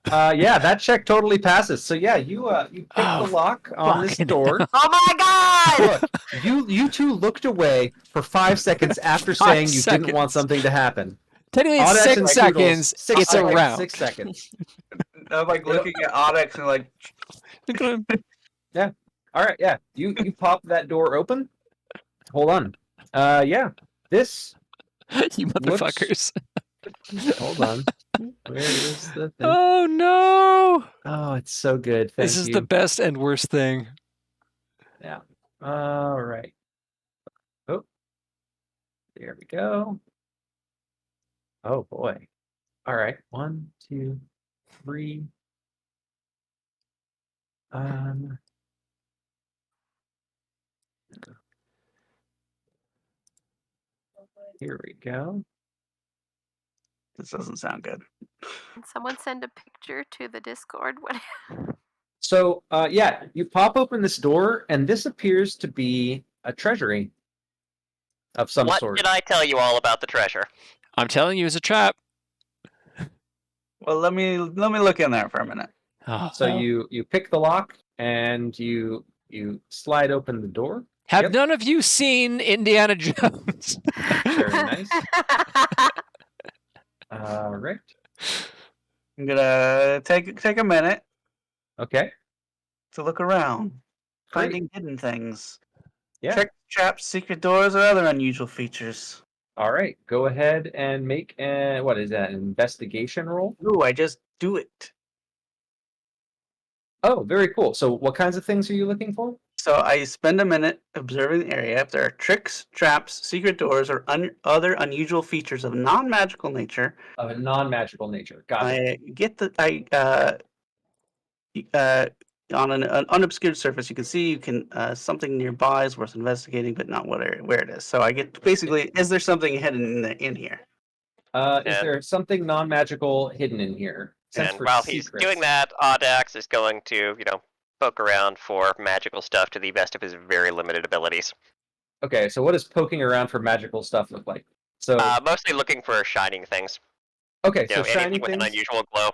Yeah, that check totally passes. So yeah, you pick Oh, the lock on this fucking door. hell. Oh my god! Look, you two looked away for 5 seconds after 5 saying you didn't want seconds. something to happen. Technically, it's Audex 6 and Toodles, seconds. 6 It's a seconds, round. 6 seconds. I'm like looking at Odex and like, Yeah. All right. Yeah. You pop that door open. Hold on. Yeah. This. You motherfuckers. Hold on. Where is the thing? Oh no! Oh, it's so good. Thank This is you. the best and worst thing. Yeah. All right. Oh. There we go. Oh boy. All right. 1, 2, 3. Here we go. this doesn't sound good. Can someone send a picture to the Discord? What? So, yeah, you pop open this door, and this appears to be a treasury of some What sort. did I tell you all about the treasure? I'm telling you, it's a trap. Well, let me look in there for a minute. Oh. So you pick the lock, and you slide open the door. Have Yep. none of you seen Indiana Jones? Very nice. All right. I'm gonna take a minute Okay. to look around, Great. finding hidden things. Yeah. Check traps, secret doors, or other unusual features. All right. Go ahead and make what is that? An investigation roll? Ooh, I just do it. Oh, very cool. So, what kinds of things are you looking for? So I spend a minute observing the area. If there are tricks, traps, secret doors, or other unusual features of non-magical nature, Of a non-magical nature. Got it. I get the on an unobscured surface, you can see something nearby is worth investigating, but not where it is. So I get basically, is there something hidden in here? Is And- there something non-magical hidden in here? Since And for while he's secrets. doing that, Audax is going to, poke around for magical stuff to the best of his very limited abilities. Okay, so what does poking around for magical stuff look like? So Mostly looking for shining things. okay, so shiny Anything with an things. unusual glow.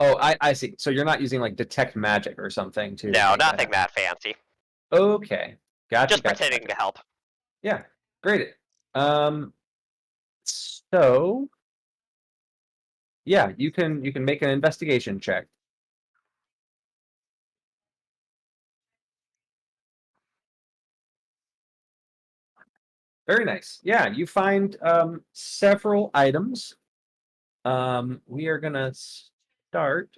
Oh, I see. So you're not using like detect magic or something to. No, make nothing that that fancy. Okay, gotcha. Just pretending to help. Yeah, great. So yeah, you can make an investigation check. Very nice. Yeah, you find several items. We are gonna start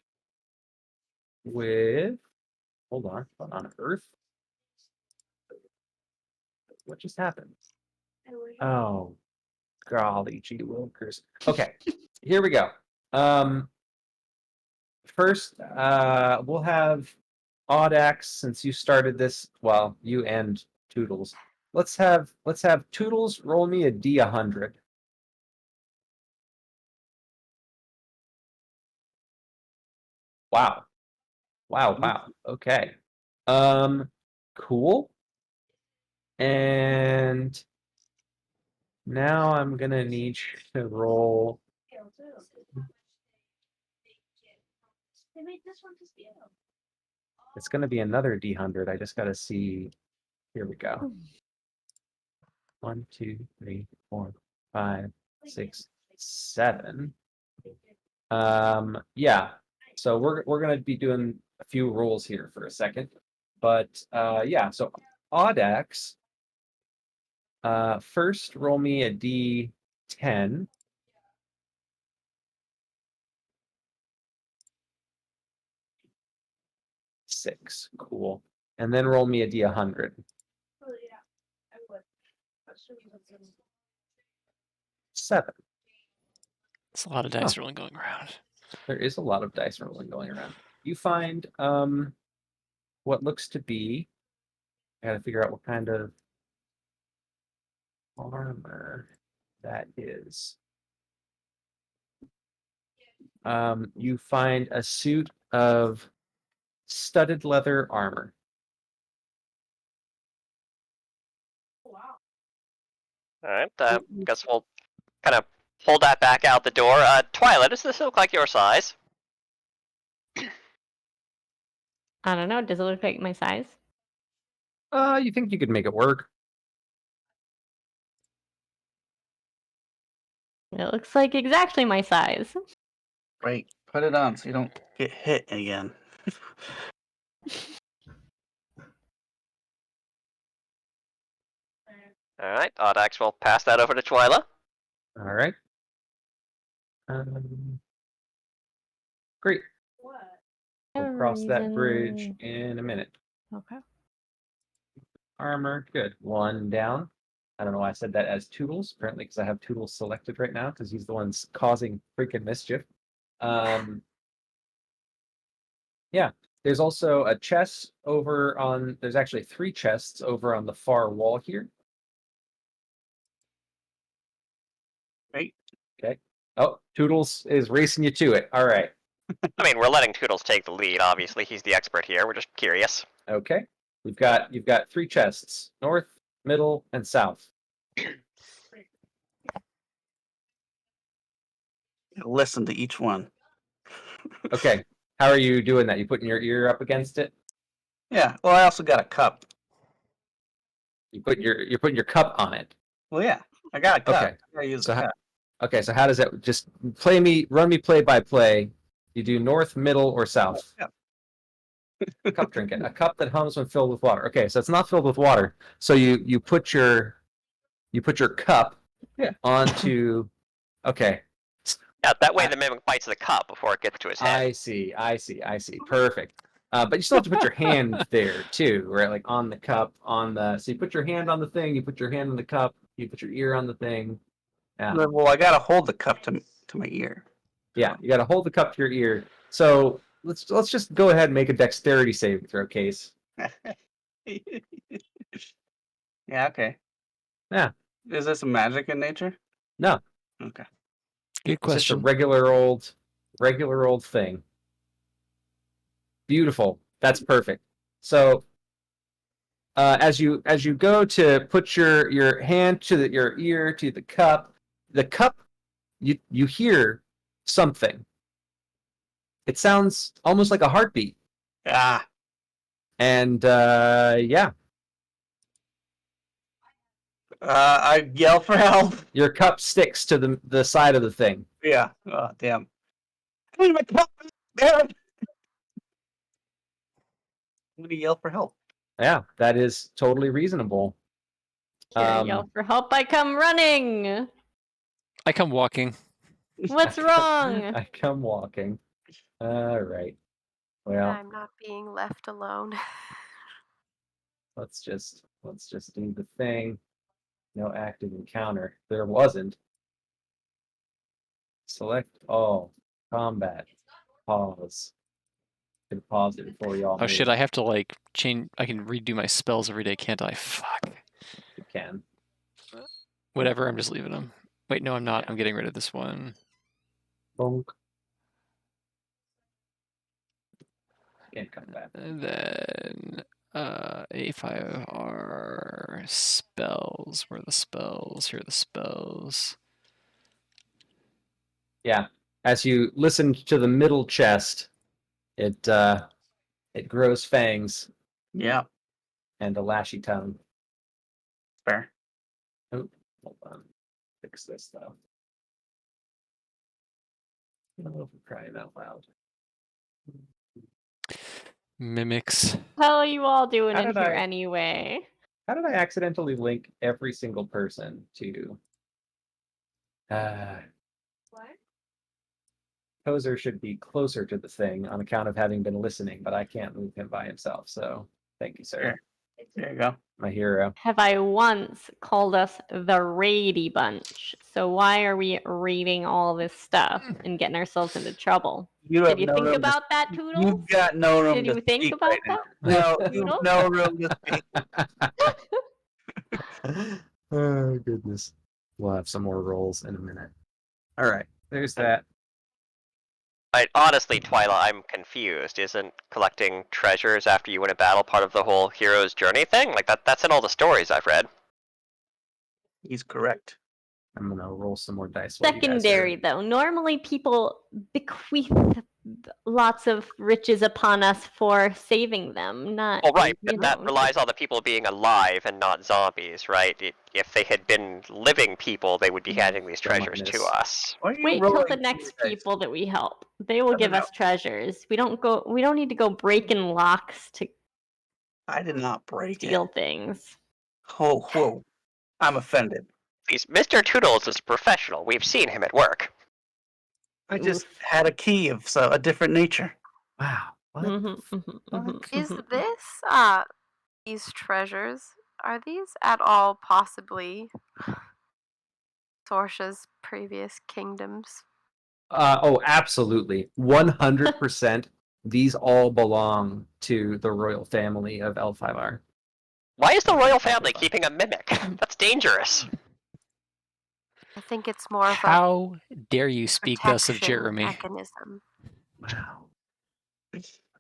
with. Hold on Earth. What just happened? Oh, golly gee wilkers. Okay, here we go. First, we'll have Audax, since you started this. Well, you and Toodles. Let's have Toodles roll me a D100. Wow. Wow. Okay. Cool. And now I'm gonna need you to roll. It's gonna be another D100. I just gotta see. Here we go. 1, 2, 3, 4, 5, 6, 7. Yeah. So we're gonna be doing a few rules here for a second, but yeah. So Audax, first roll me a D10. Six, cool. And then roll me a D100. 7. It's a lot of dice rolling going around. There is a lot of dice rolling going around. You find what looks to be. I gotta figure out what kind of armor that is. You find a suit of studded leather armor. All right. Guess we'll kind of pull that back out the door. Twilight, does this look like your size? I don't know. Does it look like my size? You think you could make it work? It looks like exactly my size. Right. Put it on so you don't get hit again. All right. Audax will pass that over to Twyla. All right. Great. We'll cross that bridge in a minute. Okay. Armor, good. 1 down. I don't know why I said that as Toodles. Apparently, because I have Toodles selected right now because he's the one causing freaking mischief. Yeah. There's also a chest over on. There's actually 3 chests over on the far wall here. Right. Okay. Oh, Toodles is racing you to it. All right. I mean, we're letting Toodles take the lead. Obviously, he's the expert here. We're just curious. Okay. You've got 3 chests: north, middle, and south. Listen to each one. Okay. How are you doing that? You putting your ear up against it? Yeah. Well, I also got a cup. You're putting your cup on it. Well, yeah. I got a cup. Okay. I gotta use So the cup. Okay, so how does that just run me play by play? You do north, middle, or south? Yeah. Cup trinket. A cup that hums when filled with water. Okay, so it's not filled with water. So you put your cup onto. Okay. Yeah, that way the mimic bites the cup before it gets to his head. I see. Perfect. But you still have to put your hand there too, right? Like on the cup, so you put your hand on the thing, you put your hand on the cup, you put your ear on the thing. Yeah. Well, I gotta hold the cup to my ear. Yeah, you got to hold the cup to your ear. So let's just go ahead and make a dexterity saving throw, Case. Yeah. Okay. Yeah. Is this a magic in nature? No. Okay. Good It's just a question. regular old thing. Beautiful. That's perfect. So as you go to put your hand to your ear to the cup you hear something. It sounds almost like a heartbeat. Ah. And yeah. I yell for help. Your cup sticks to the side of the thing. Yeah. Oh, damn. I need my cup. Damn. I'm gonna yell for help. Yeah, that is totally reasonable. Kira yell for help. I come running. I come walking. What's wrong? I come walking. All right. Well, I'm not being left alone. let's just do the thing. No active encounter. There wasn't. Select all. Combat. Pause. Can pause it before y'all Oh move. shit! I have to like change. I can redo my spells every day, can't I? Fuck. You can. Whatever. I'm just leaving them. Wait, no, I'm not. Yeah. I'm getting rid of this one. Bonk. Can't come back. And then A5R spells. Where are the spells? Here are the spells. Yeah. As you listen to the middle chest, it grows fangs Yeah. and a lashy tongue. Fair. Oh, hold on. Fix this though. Oh, for crying out loud. Mimics. How are you all doing How in did here I- anyway? How did I accidentally link every single person to Kozer should be closer to the thing on account of having been listening, but I can't move him by himself, so thank you, sir. Sure. There you go. My hero. Have I once called us the Raidy Bunch? So why are we raiding all this stuff and getting ourselves into trouble? You Did have you no think room about that, to, Toodles? you've got no room Did to you think speak about right that? now. No, you've Toodles? no room to speak. Oh, goodness. We'll have some more rolls in a minute. All right, there's that. Honestly, Twyla, I'm confused. Isn't collecting treasures after you win a battle part of the whole hero's journey thing? Like that's in all the stories I've read. He's correct. I'm going to roll some more dice. While you guys Secondary, though. Normally people bequeath lots of riches upon us for saving them, not, Well, right, you but that know, relies on the people being alive and not zombies, right? If they had been living people, they would be handing these Don't mind treasures to this. us. Why are you Wait till rolling the two next dice? people that we help. They will No, no, give no. us treasures. We don't need to go breaking locks to I did not break steal it. things. Whoa. I'm offended. Please, Mr. Toodles is a professional. We've seen him at work. I just Oof. had a key of a different nature. Wow. What? Is this these treasures, are these at all possibly Sorcea's previous kingdoms? Oh, absolutely. 100%. These all belong to the royal family of L5R. Why is the royal family keeping a mimic? That's dangerous. I think it's more of a How dare you speak thus of protection Jeremy? mechanism. Wow.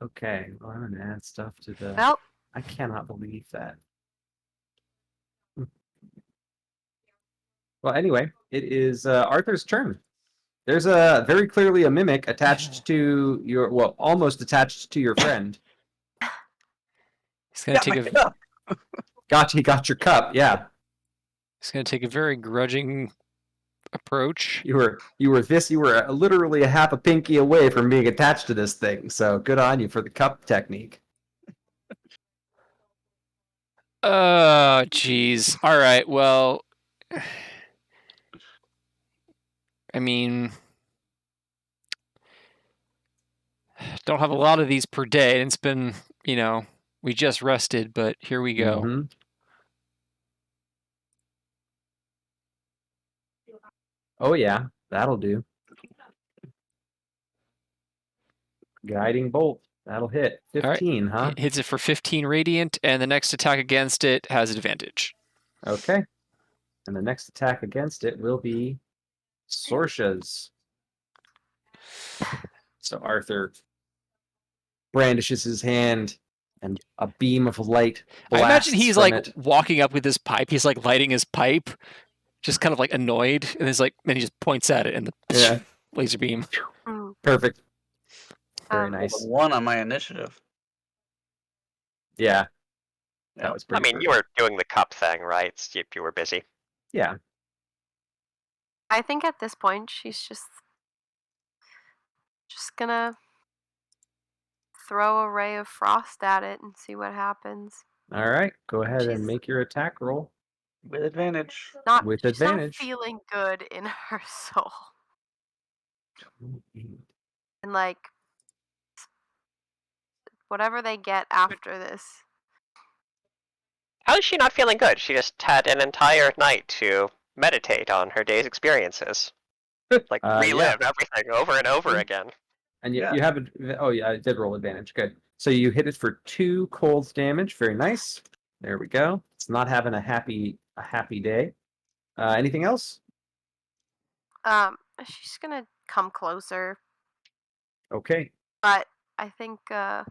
Okay, well, I'm gonna add stuff to the. Well, I cannot believe that. Well, anyway, it is Arthur's turn. There's very clearly a mimic attached to your, well, almost attached to your friend. He's gonna take a. He got your cup. Yeah, He's gonna take a very grudging approach. you were literally a half a pinky away from being attached to this thing. So good on you for the cup technique. Oh, jeez. All right. Well, I mean, don't have a lot of these per day, and it's been, we just rested, but here we go. Mm-hmm. Oh yeah, that'll do. Guiding bolt. That'll hit. 15, huh? Hits it for 15 radiant, and the next attack against it has advantage. Okay. And the next attack against it will be Sorcea's. So Arthur brandishes his hand, and a beam of light blasts I imagine he's from like it. walking up with his pipe. He's like lighting his pipe, just kind of like annoyed, and he just points at it, and the laser beam. Perfect. Very nice. 1 on my initiative. Yeah. That was pretty. I mean, you were doing the cup thing, right? You were busy. Yeah. I think at this point she's just gonna throw a ray of frost at it and see what happens. All right. Go ahead and She's make your attack roll. With advantage. With She's advantage. not feeling good in her soul. And like whatever they get after this. How is she not feeling good? She just had an entire night to meditate on her day's experiences. Like relive everything over and over again. And you have oh yeah, I did roll advantage. Good. So you hit it for 2 cold damage. Very nice. There we go. It's not having a happy day. Anything else? She's gonna come closer. Okay. But I think a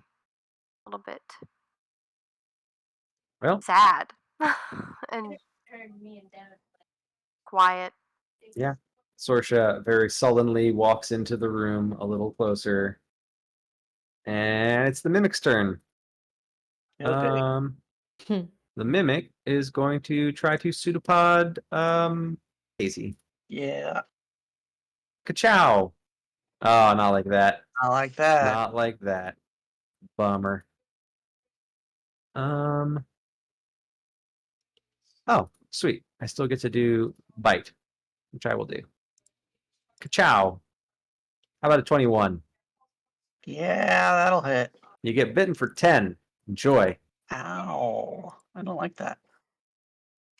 little bit sad and quiet. Yeah. Sorcea very sullenly walks into the room a little closer. And it's the mimic's turn. Okay. The mimic is going to try to pseudopod Casey. Yeah. Ka-chow. Oh, not like that. Not like that. Not like that. Bummer. Oh, sweet. I still get to do bite, which I will do. Ka-chow. How about a 21? Yeah, that'll hit. You get bitten for 10. Enjoy. Ow. I don't like that.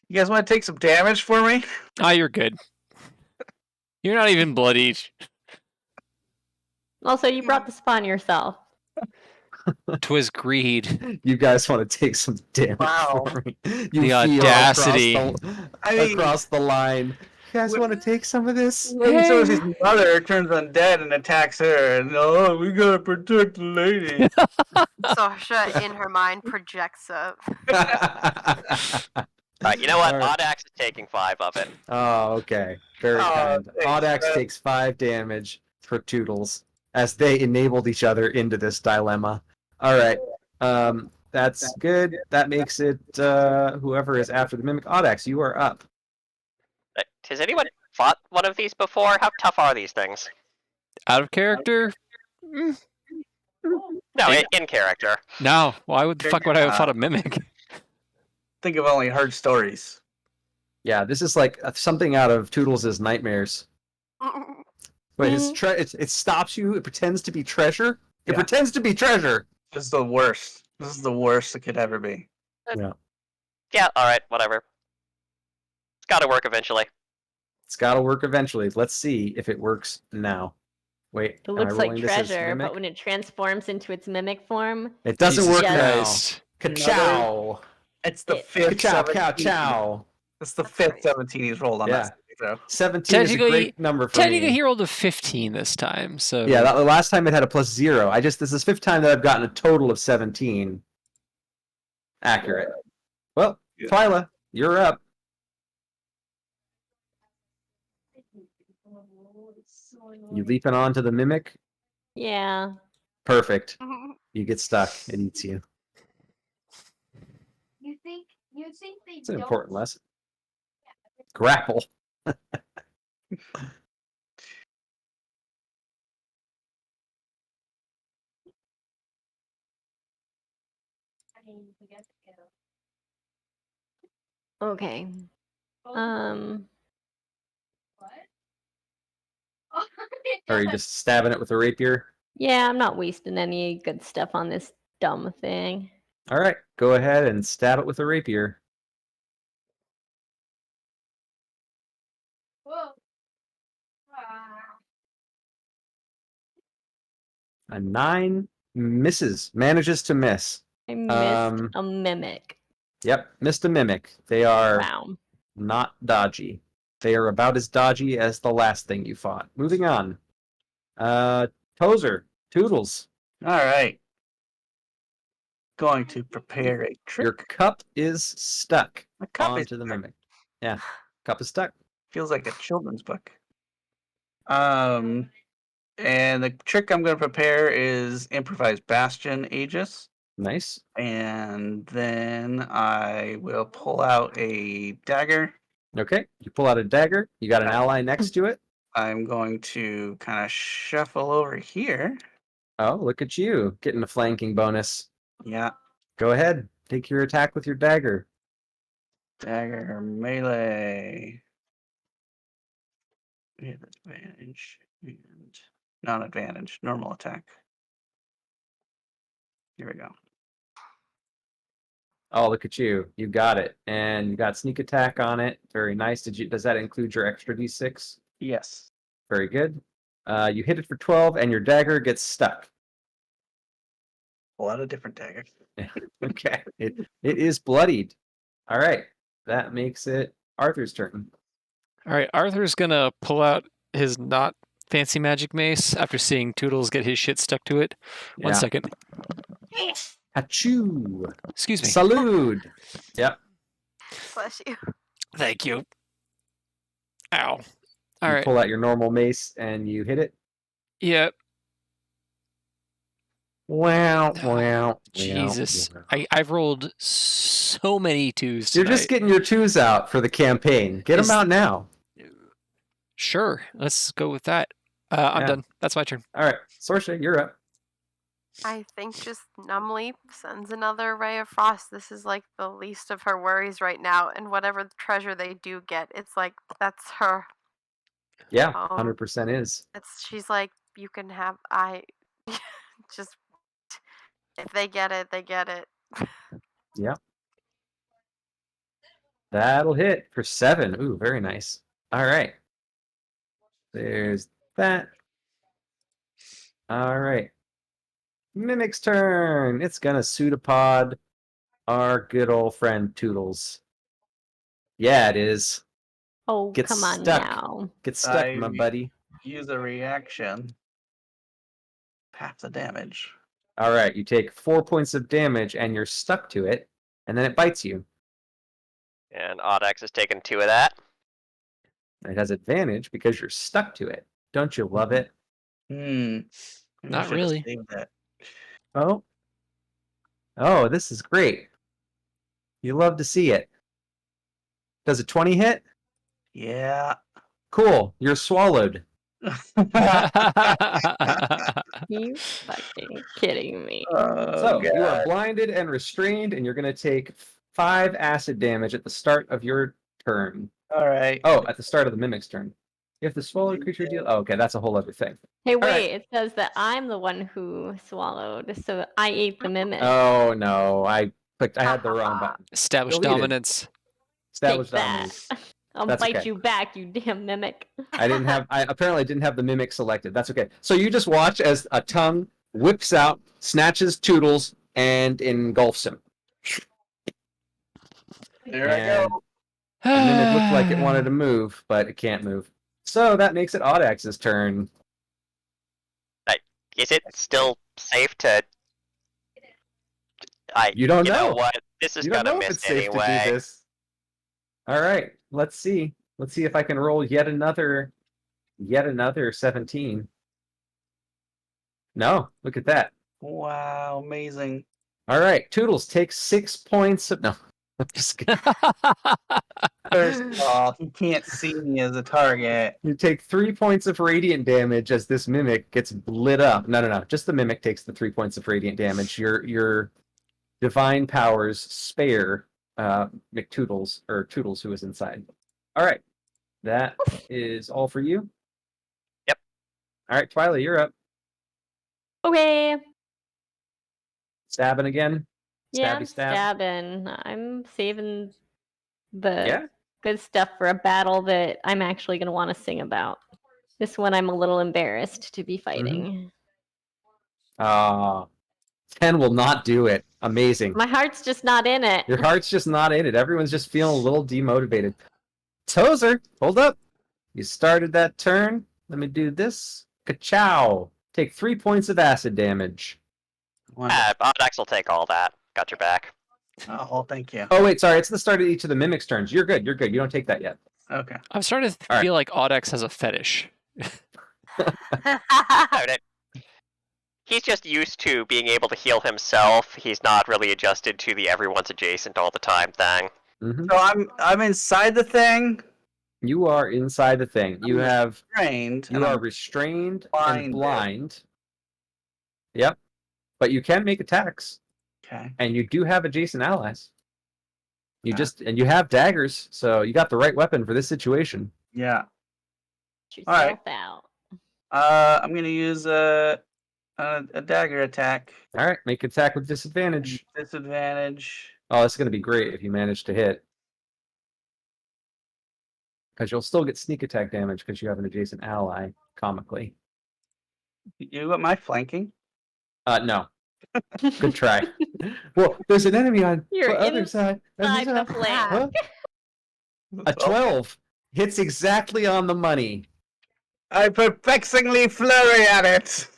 You guys want to take some damage for me? Oh, you're good. You're not even bloodied. Also, you brought this upon yourself. 'Twas greed. You guys want to take some damage Wow. for me? You The feel audacity. across the line. You guys want to take some of this? Lady Sorcea's mother turns undead and attacks her, and we gotta protect the lady. Sorcea, in her mind, projects a. You know what? All right. Audax is taking 5 of it. Oh, okay. Very kind. thanks, Audax man. takes 5 damage for Toodles as they enabled each other into this dilemma. All right. That's good. That makes it whoever is after the mimic. Audax, you are up. Has anyone fought one of these before? How tough are these things? Out of character? No, in character. No. Why would the fuck would I have fought a mimic? Think I've only heard stories. Yeah, this is like something out of Toodles' nightmares. Wait, it stops you. It pretends to be treasure. It Yeah. pretends to be treasure. This is the worst. This is the worst it could ever be. Yeah, alright, whatever. It's gotta work eventually. It's got to work eventually. Let's see if it works now. Wait, It looks am I like rolling this as treasure, mimic? but when it transforms into its mimic form, It doesn't Jesus work Christ. now. Ka-chow! It's the It- fifth Ka-chow, 17. ka-chow. It's the fifth 17 he's rolled on Yeah. that throw. 17 is a great number for Technically, me. he rolled a 15 this time, so... Yeah, the last time it had a +0. This is the 5th time that I've gotten a total of 17. Accurate. Well, Yeah. Twyla, you're up. You leaping onto the mimic? yeah. Perfect. You get stuck. It eats you. You think they It's an don't important lesson. Grapple. Okay. What? Are you just stabbing it with a rapier? Yeah, I'm not wasting any good stuff on this dumb thing. All right, go ahead and stab it with a rapier. Whoa. Ah. A 9 misses, manages to miss. I missed a mimic. Yep, missed a mimic. They are Wow. not dodgy. They are about as dodgy as the last thing you fought. Moving on. Tozer, Toodles. All right. Going to prepare a trick. Your cup is stuck My cup is onto the mimic. Yeah, cup is stuck. feels like a children's book. And the trick I'm going to prepare is improvised bastion Aegis. Nice. And then I will pull out a dagger. Okay, you pull out a dagger. You got an ally next to it. I'm going to kind of shuffle over here. Oh, look at you, getting a flanking bonus. Yeah. Go ahead, take your attack with your dagger. Dagger melee. We have advantage and non-advantage. Normal attack. Here we go. Oh, look at you. You got it. And you got sneak attack on it. Very nice. Does that include your extra d6? Yes. Very good. You hit it for 12 and your dagger gets stuck. A lot of different daggers. Okay. It is bloodied. All right. That makes it Arthur's turn. All right, Arthur's gonna pull out his not fancy magic mace after seeing Toodles get his shit stuck to it. One second. Achoo! Excuse me. Salud! Yep. Bless you. Thank you. Ow. All You right. pull out your normal mace and you hit it. Yep. Wow, wow. Jesus. I've rolled so many twos You're tonight. just getting your twos out for the campaign. Get them out now. Sure. Let's go with that. I'm Yeah. done. That's my turn. All right. Sorcea, you're up. I think just numbly sends another ray of frost. This is like the least of her worries right now. And whatever treasure they do get, it's like that's her. Yeah, 100% is. She's like, you can have. Just if they get it, they get it. Yeah. That'll hit for 7. Ooh, very nice. All right. There's that. All right. Mimic's turn. It's gonna pseudopod our good old friend Toodles. Yeah, it is. Oh, Get come on stuck. now. Get stuck, I my buddy. use a reaction. Half the damage. All right, you take 4 points of damage and you're stuck to it, and then it bites you. And Audex has taken 2 of that. It has advantage because you're stuck to it. Don't you love it? Maybe I Not should have really. saved that. Oh. Oh, this is great. You love to see it. Does a 20 hit? Yeah. Cool. You're swallowed. You fucking kidding me? So you are blinded and restrained, and you're going to take 5 acid damage at the start of your turn. All right. Oh, at the start of the mimic's turn. If the swallowed creature deal. Oh, okay, that's a whole other thing. Hey, wait, right. it says that I'm the one who swallowed, so I ate the mimic. Oh no, I had the wrong button. Establish Deleted. dominance. Establish Take that. dominance. I'll That's bite okay. you back, you damn mimic. I apparently didn't have the mimic selected. That's okay. So you just watch as a tongue whips out, snatches Toodles, and engulfs him. There I go. The mimic looked like it wanted to move, but it can't move. So that makes it Audex's turn. Is it still safe to? You don't You know. know what? This is You don't gonna know if miss it's safe to do anyway. this. All right, let's see. Let's see if I can roll yet another 17. No, look at that. Wow, amazing. All right, Toodles takes 6 points of no. I'm just kidding. First off, you can't see me as a target. You take 3 points of radiant damage as this mimic gets lit up. No. Just the mimic takes the 3 points of radiant damage. Your divine powers spare McToodles or Toodles who is inside. All right, that is all for you. Yep. All right, Twyla, you're up. Okay. Stabbing again. Yeah, I'm Stabby stab. stabbing. I'm saving the Yeah. good stuff for a battle that I'm actually going to want to sing about. This one I'm a little embarrassed to be fighting. 10 will not do it. Amazing. My heart's just not in it. Your heart's just not in it. Everyone's just feeling a little demotivated. Tozer, hold up. You started that turn. Let me do this. Ka-chow. Take 3 points of acid damage. Audex will take all that. Got your back. Oh, thank you. Oh, wait, sorry. It's the start of each of the mimic's turns. You're good. You don't take that yet. Okay. I'm starting to All feel like Audex has a fetish. He's just used to being able to heal himself. He's not really adjusted to the everyone's adjacent all the time thing. Mm-hmm. So I'm inside the thing. You are inside the thing. You are restrained and blind. Yep. But you can make attacks. Okay. And you do have adjacent allies. And you have daggers, so you got the right weapon for this situation. Yeah. All right. Out. I'm gonna use a dagger attack. All right, make attack with disadvantage. Disadvantage. Oh, this is gonna be great if you manage to hit. Because you'll still get sneak attack damage because you have an adjacent ally, comically. You got my flanking? No. Good try. Well, there's an enemy on You're the other side. the flank. Huh? A 12 hits exactly on the money. I perplexingly flurry at it.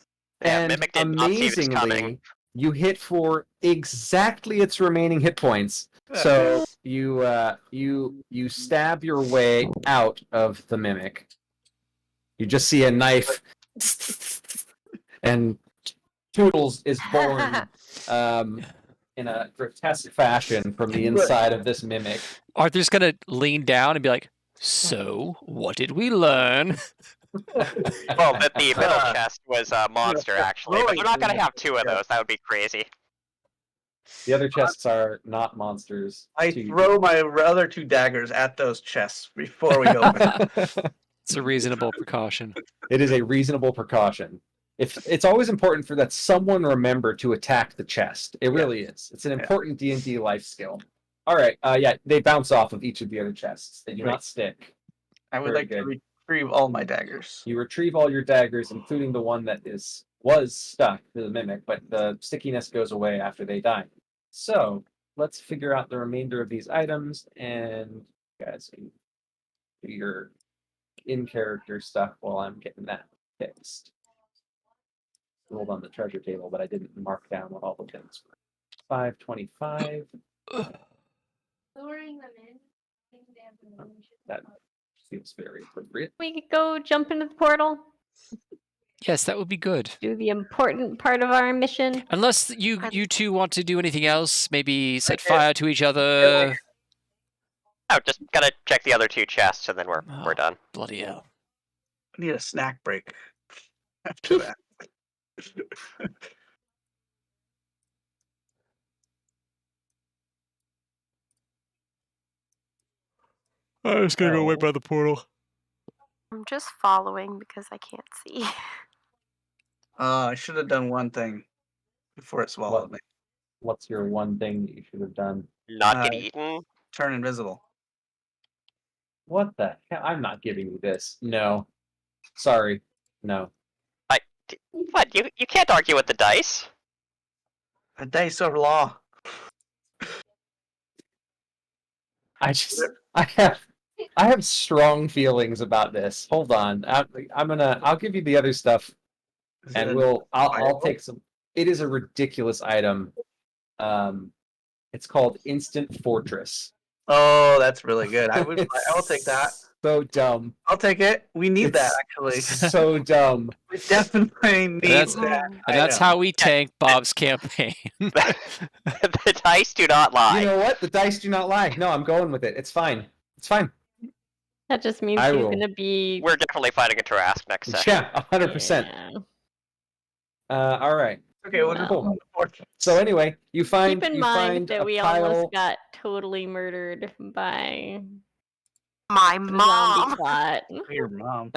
Yeah, And Mimic did not see this coming. amazingly, you hit for exactly its remaining hit points. So you stab your way out of the mimic. You just see a knife, and Toodles is born in a grotesque fashion from the inside of this mimic. Arthur's gonna lean down and be like, "So, what did we learn?" Well, the middle chest was a monster, actually. But we're not going to have 2 of those. That would be crazy. The other chests are not monsters. I throw my other 2 daggers at those chests before we go back. It's a reasonable precaution. It is a reasonable precaution. It's always important that someone remember to attack the chest. It really is. It's an important D&D life skill. All right. Yeah, they bounce off of each of the other chests. They do not stick. I would Very like to good. retrieve all my daggers. You retrieve all your daggers, including the one that was stuck to the mimic, but the stickiness goes away after they die. So let's figure out the remainder of these items, and you guys can do your in-character stuff while I'm getting that fixed. Rolled on the treasure table, but I didn't mark down what all the things were. 525. Luring them in. That seems very appropriate. We could go jump into the portal, Yes, that would be good. do the important part of our mission. Unless you two want to do anything else, maybe set Okay. fire to each other. Oh, just gotta check the other 2 chests and then we're Oh. done. Bloody hell. I need a snack break after that. I'm just gonna go wait by the portal. I'm just following because I can't see. I should have done one thing before it swallowed me. What's your one thing that you should have done? Not get Uh, eaten? Turn invisible. What the hell? I'm not giving you this. No. Sorry. No. What? You can't argue with the dice. A dice of law. I have strong feelings about this. Hold on. I'll give you the other stuff Is and it I'll take some. It is a ridiculous item. It's called Instant Fortress. Oh, that's really good. I will take that. So dumb. I'll take it. We need that It's actually. So dumb. We definitely need That's- that. And that's how we tank Bob's campaign. The dice do not lie. You know what? The dice do not lie. No, I'm going with it. It's fine. It's fine. That just means I she's will. gonna be. We're definitely fighting a Trask next session. Yeah, 100%. Yeah. All right. Okay, we'll just Cool. go fortress. So anyway, you find Keep in you mind find that a we pile. almost got totally murdered by My the zombie mom. plot. Your mom.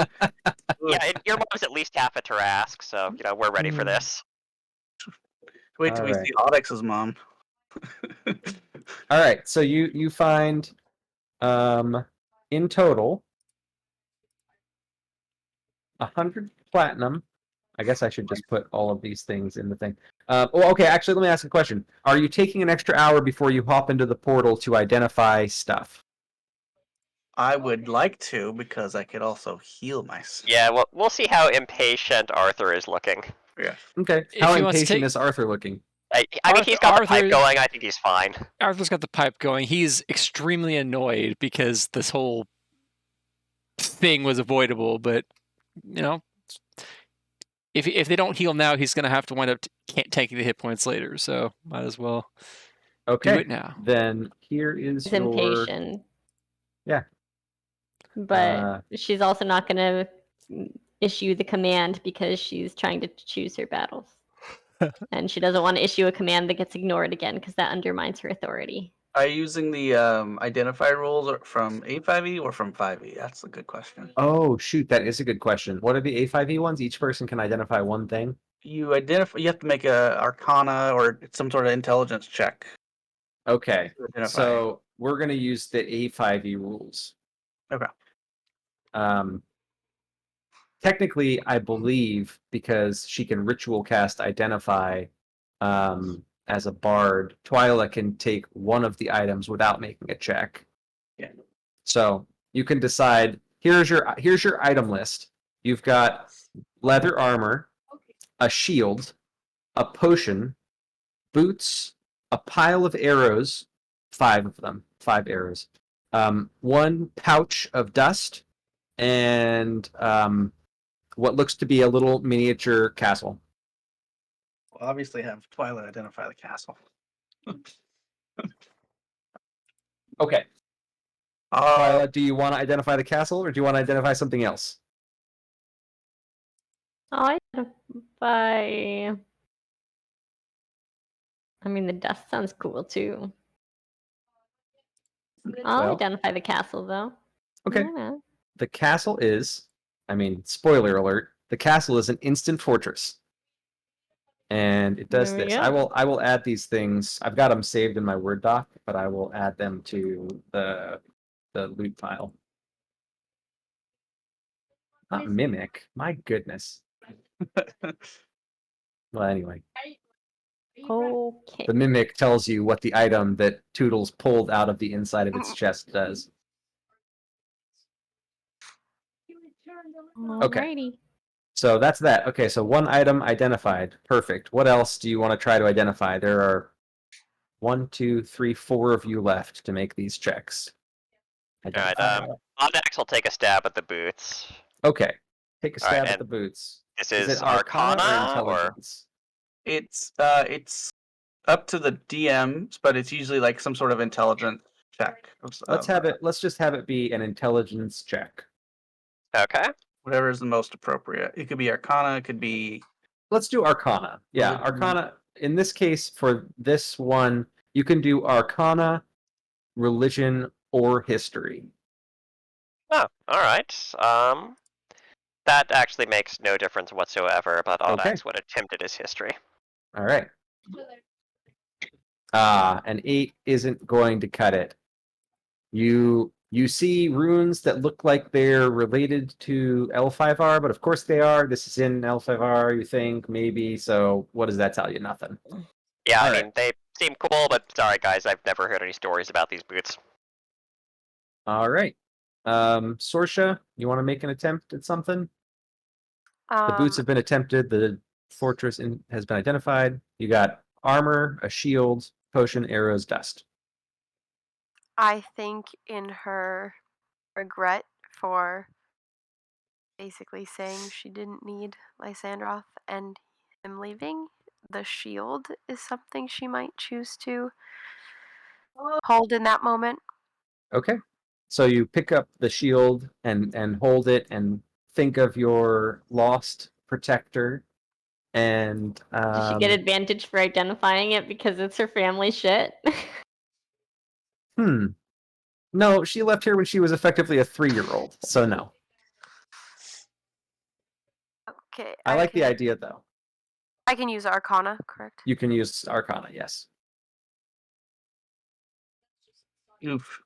Yeah, your mom's at least half a Trask, so we're ready for this. Wait till we Alright. see Audex's mom. All right. So you find in total 100 platinum. I guess I should just put all of these things in the thing. Well, okay. Actually, let me ask a question. Are you taking an extra hour before you hop into the portal to identify stuff? I would like to because I could also heal myself. Yeah, well, we'll see how impatient Arthur is looking. Yeah. Okay. If How he wants to impatient take- is Arthur looking? I mean, he's got the pipe Arthur- going. I think he's fine. Arthur's got the pipe going. He's extremely annoyed because this whole thing was avoidable, but if they don't heal now, he's gonna have to wind up taking the hit points later. So might as well do Okay. it now. Then here is She's your. impatient. Yeah. But she's also not gonna issue the command because she's trying to choose her battles. And she doesn't want to issue a command that gets ignored again because that undermines her authority. Are you using the identify rules from A5E or from 5E? That's a good question. Oh shoot, that is a good question. What are the A5E ones? Each person can identify one thing. You have to make a Arcana or some sort of intelligence check. Okay. to identify. So we're gonna use the A5E rules. Okay. Technically, I believe because she can ritual cast identify as a bard, Twyla can take one of the items without making a check. Yeah. So you can decide. Here's your item list. You've got leather armor, a shield, a potion, boots, a pile of arrows, 5 of them, 5 arrows, 1 pouch of dust, and what looks to be a little miniature castle. We'll obviously have Twilight identify the castle. Okay. Twyla, do you want to identify the castle, or do you want to identify something else? I'll identify. I mean, the dust sounds cool too. I'll Well- identify the castle though. Okay. Yeah. The castle is, spoiler alert, the castle is an instant fortress. And it does There we this. go. I will add these things. I've got them saved in my Word doc, but I will add them to the loot file. Not mimic. My goodness. Well, anyway, Okay. the mimic tells you what the item that Toodles pulled out of the inside of its chest does. Okay. Alrighty. So that's that. Okay, so one item identified. Perfect. What else do you want to try to identify? There are 1, 2, 3, 4 of you left to make these checks. Alright, Identify. Onyx will take a stab at the boots. Okay. Take a All right, stab at and the boots. This Is is it Arcana or or Intelligence? It's up to the DMs, but it's usually like some sort of intelligent check. Let's just have it be an intelligence check. okay. Whatever is the most appropriate. It could be Arcana. It could be. Let's do Arcana. Yeah, Religion. Arcana. In this case, for this one, you can do Arcana, Religion, or History. Oh, all right. That actually makes no difference whatsoever. But Audax would attempt it as history. All right. An 8 isn't going to cut it. You see runes that look like they're related to L5R, but of course they are. This is in L5R, you think, maybe. So what does that tell you? Nothing. Yeah, All I right. mean they seem cool, but sorry guys, I've never heard any stories about these boots. All right. Sorcea, you want to make an attempt at something? The boots have been attempted. The fortress has been identified. You got armor, a shield, potion, arrows, dust. I think in her regret for basically saying she didn't need Lysandroth and him leaving, the shield is something she might choose to hold in that moment. Okay. So you pick up the shield and hold it and think of your lost protector. And Does she get advantage for identifying it because it's her family shit? No, she left here when she was effectively a 3-year-old, so no. Okay. I like the idea though. I can use Arcana, correct? You can use Arcana, yes. Oof.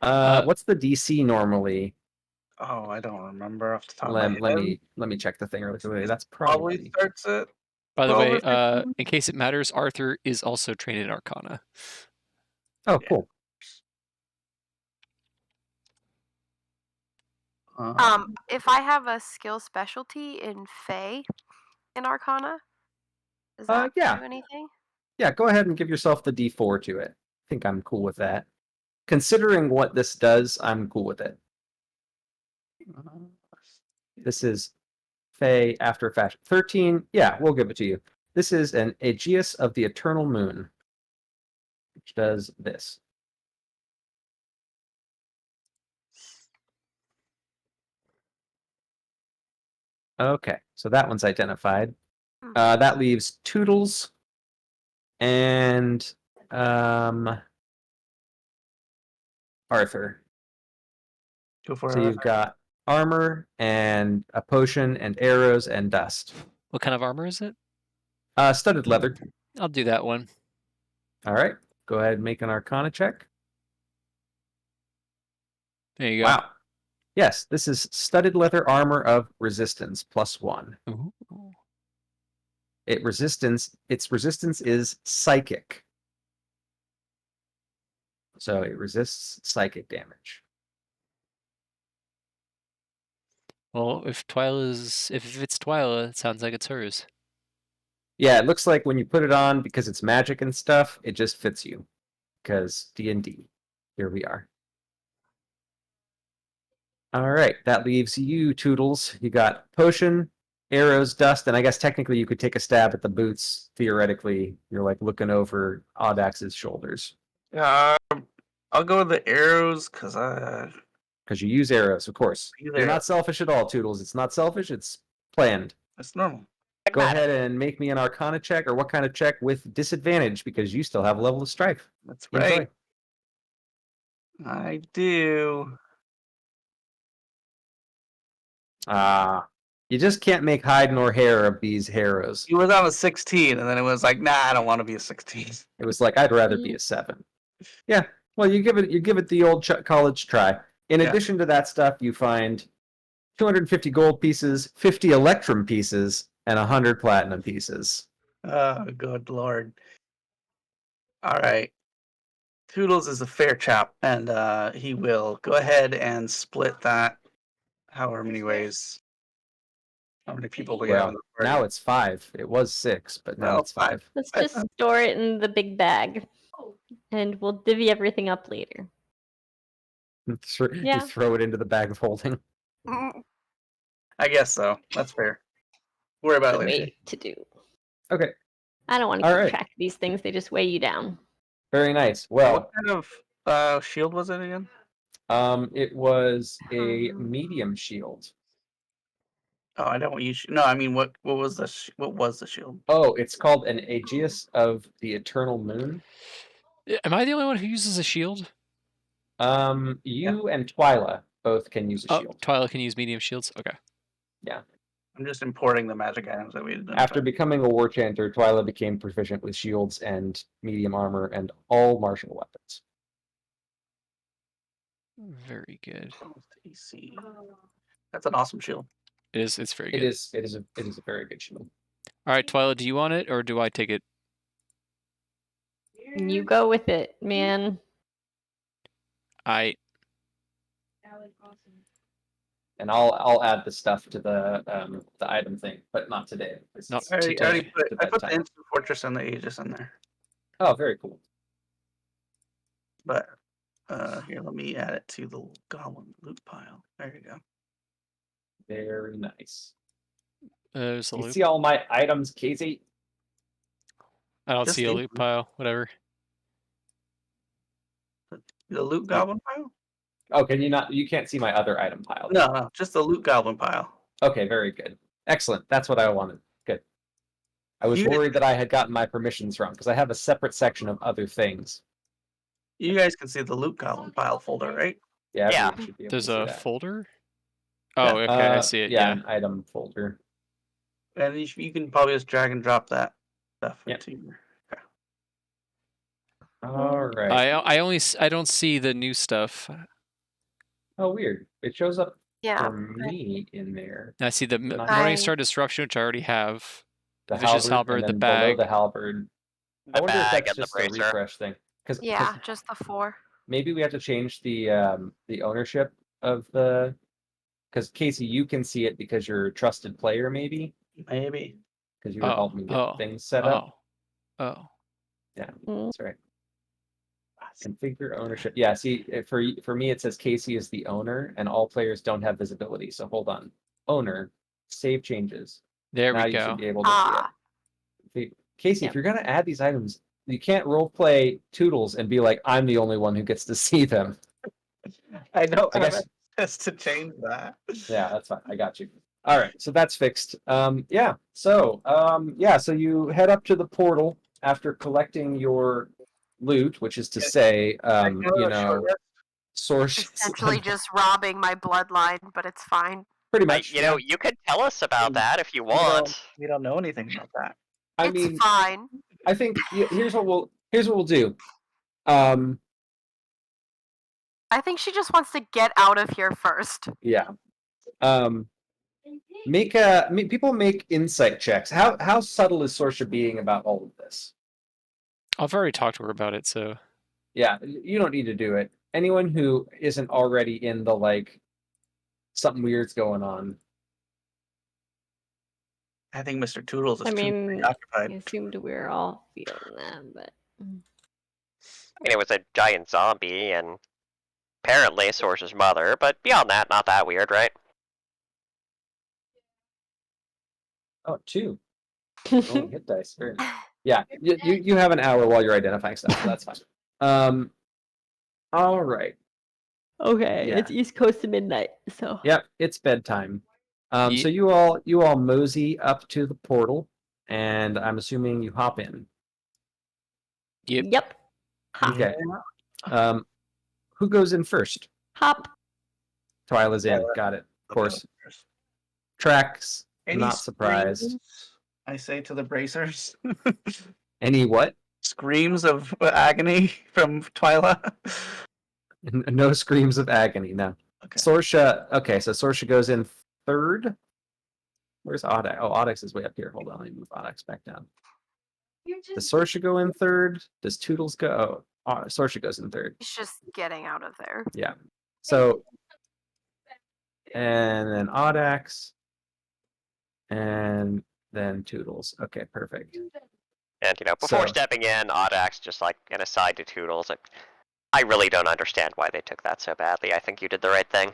What's the DC normally? Oh, I don't remember off the top of my head. Let me check the thing really quickly. That's Probably probably starts at. By the 12 way, or 15? in case it matters, Arthur is also trained in Arcana. Oh, cool. If I have a skill specialty in Fey in Arcana, does that Yeah. do anything? Yeah, go ahead and give yourself the D4 to it. I think I'm cool with that. Considering what this does, I'm cool with it. This is Fey after fashion. 13, yeah, we'll give it to you. This is an Aegeus of the Eternal Moon, which does this. Okay, so that one's identified. That leaves Toodles and Arthur. Go for So it. you've got armor and a potion and arrows and dust. What kind of armor is it? Studded leather. I'll do that one. All right, go ahead and make an Arcana check. There you go. Wow. Yes, this is studded leather armor of resistance +1. Ooh. Its resistance is psychic. So it resists psychic damage. Well, if it's Twyla, it sounds like it's hers. Yeah, it looks like when you put it on, because it's magic and stuff, it just fits you. Because D&D. Here we are. All right, that leaves you, Toodles. You got potion, arrows, dust, and I guess technically you could take a stab at the boots. Theoretically, you're like looking over Audax's shoulders. I'll go with the arrows because you use arrows, of course. You're not selfish at all, Toodles. It's not selfish. It's planned. That's normal. Go ahead and make me an Arcana check, or what kind of check with disadvantage because you still have a level of strife. That's Enjoy. right. I do. Yeah, You just can't make hide nor hair of these heroes. He was on a 16, and then it was like, nah, I don't want to be a 16. It was like I'd rather be a 7. Yeah. Well, you give it the old college try. In addition to that stuff, you find 250 gold pieces, 50 electrum pieces, and 100 platinum pieces. Oh, good lord. All right. Toodles is a fair chap, and he will go ahead and split that however many ways. How many people we have in Well, the party? now it's 5. It was 6, but now Well, it's 5. Let's just store it in the big bag, and we'll divvy everything up later. You Yeah. throw it into the bag of holding. I guess so. That's fair. Worry about The it later. way to do. Okay. I don't want to All keep right. track of these things. They just weigh you down. Very nice. What Well, kind of shield was it again? it was a medium shield. Oh, I don't want you. No, I mean, what was the shield? Oh, it's called an Aegis of the Eternal Moon. Am I the only one who uses a shield? You and Twyla both can use a Oh, shield. Twyla can use medium shields. Okay. Yeah. I'm just importing the magic items that we did. After becoming a war chanter, Twyla became proficient with shields and medium armor and all martial weapons. Very good. AC. That's an awesome shield. It is. It's very good. It is a very good shield. All right, Twyla, do you want it or do I take it? You go with it, man. And I'll add the stuff to the item thing, but not today. Not I today. put the instant fortress and the Aegis in there. Oh, very cool. But here, let me add it to the goblin loot pile. There you go. Very nice. There's a You loop. see all my items, Casey? I don't Just see a the- loot pile. Whatever. The loot goblin pile? Oh, can you not? You can't see my other item pile. No, just the loot goblin pile. Okay, very good. Excellent. That's what I wanted. Good. I was worried that I had gotten my permissions wrong because I have a separate section of other things. You guys can see the loot goblin pile folder, right? Yeah, Yeah. everyone should be able There's to see a that. folder. Oh, okay, I see it. Yeah. An item folder. And you can probably just drag and drop that stuff Yep. into your. All right. I don't see the new stuff. Oh, weird. It shows up Yeah. for me in there. I see the Not- Morningstar Disruption, which I already have. The Vicious Halberd, and the then bag. below the halberd. The I wonder if bag that's and the just a bracer. refresh thing. Because Yeah, just the 4. maybe we have to change the ownership of the. Because Casey, you can see it because you're a trusted player, maybe Maybe. because you were helping me get things set up. Oh. Yeah, Mm. that's right. Configure ownership. Yeah, see, for me it says Casey is the owner, and all players don't have visibility. So hold on, owner, save changes. There Now we you go. should be able to see it. Casey, Yep. if you're gonna add these items, you can't role play Toodles and be like, I'm the only one who gets to see them. I don't I have guess- access to change that. Yeah, that's fine. I got you. All right, so that's fixed. Yeah. So you head up to the portal after collecting your loot, which is to say, source. Essentially just robbing my bloodline, but it's fine. Pretty much. You could tell us about that if you want. We don't know anything about that. I It's mean, fine. I think here's what we'll do. I think she just wants to get out of here first. Yeah. People make insight checks. How subtle is Sorcea being about all of this? I've already talked to her about it, so Yeah, you don't need to do it. Anyone who isn't already in the like something weird's going on. I think Mr. Toodles is I too mean, I preoccupied. assumed we were all feeling that, but I mean, it was a giant zombie, and apparently Sorcea's mother, but beyond that, not that weird, right? Oh, 2. Oh, hit dice. Very nice. Yeah, you have an hour while you're identifying stuff, so that's fine. All right. okay, Yeah. it's East Coast to midnight, so Yep, it's bedtime. Ye- So you all mosey up to the portal, and I'm assuming you hop in. Yep. Hop. Okay. Who goes in first? Hop. Twyla's in. Got it. Of course. Tracks. Any Not surprised. screams, I say to the bracers. Any what? Screams of agony from Twyla. No screams of agony. No. Okay. Sorcea. Okay, so Sorcea goes in third. Where's Audax? Oh, Audax is way up here. Hold on, let me move Audax back down. Does Sorcea go in third? Does Toodles go? Oh, Sorcea goes in third. He's just getting out of there. Yeah. So, and then Audax, and then Toodles. Okay, perfect. And before So- stepping in, Audax just like an aside to Toodles. Like, I really don't understand why they took that so badly. I think you did the right thing.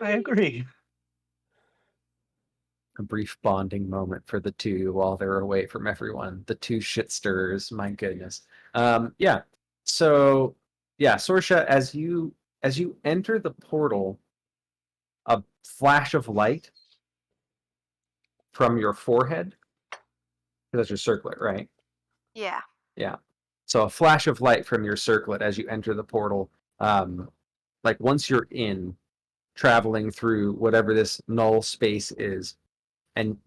I agree. A brief bonding moment for the two while they're away from everyone. The two shit stirrers. My goodness. Yeah. So yeah, Sorcea, as you enter the portal, a flash of light from your forehead. That's your circlet, right? Yeah. Yeah. So a flash of light from your circlet as you enter the portal. Like once you're in, traveling through whatever this null space is, and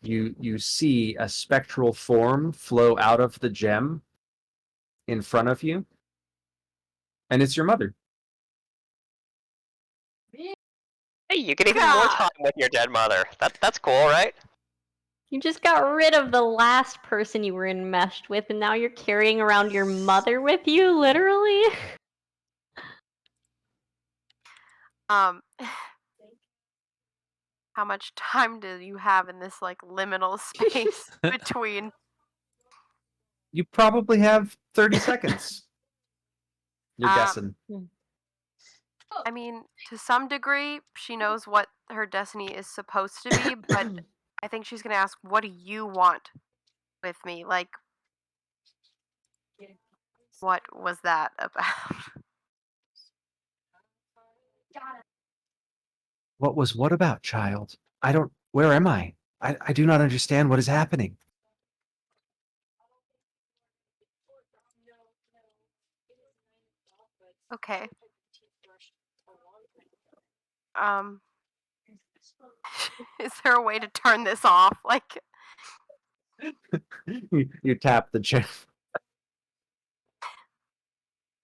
you see a spectral form flow out of the gem in front of you, and it's your mother. Hey, you get even more God. time with your dead mother. That's cool, right? You just got rid of the last person you were enmeshed with, and now you're carrying around your mother with you, literally? How much time do you have in this like liminal space between? You probably have 30 seconds. You're guessing. I mean, to some degree, she knows what her destiny is supposed to be, but I think she's gonna ask, "What do you want with me?" Like, what was that about? What about, child? Where am I? I do not understand what is happening. Okay. Um, is there a way to turn this off? Like, You tap the gem.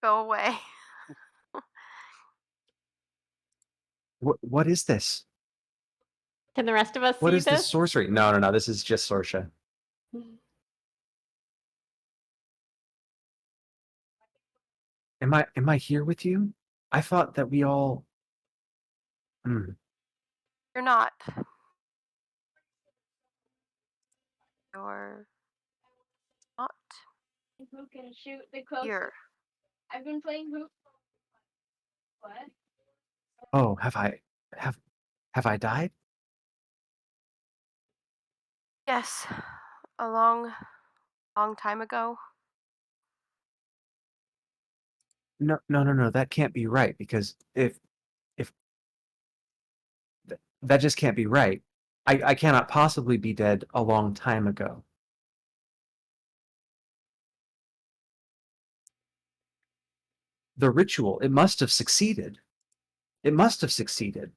go away. What is this? Can the rest of us What see is this this? sorcery? No. This is just Sorcea. Am I here with you? I thought that we all. Hmm. You're not. You're not Who can shoot the closest? here. I've been playing hoop. What? Oh, have I died? Yes, a long time ago. No. That can't be right, because if that just can't be right. I cannot possibly be dead a long time ago. The ritual, it must have succeeded. It must have succeeded.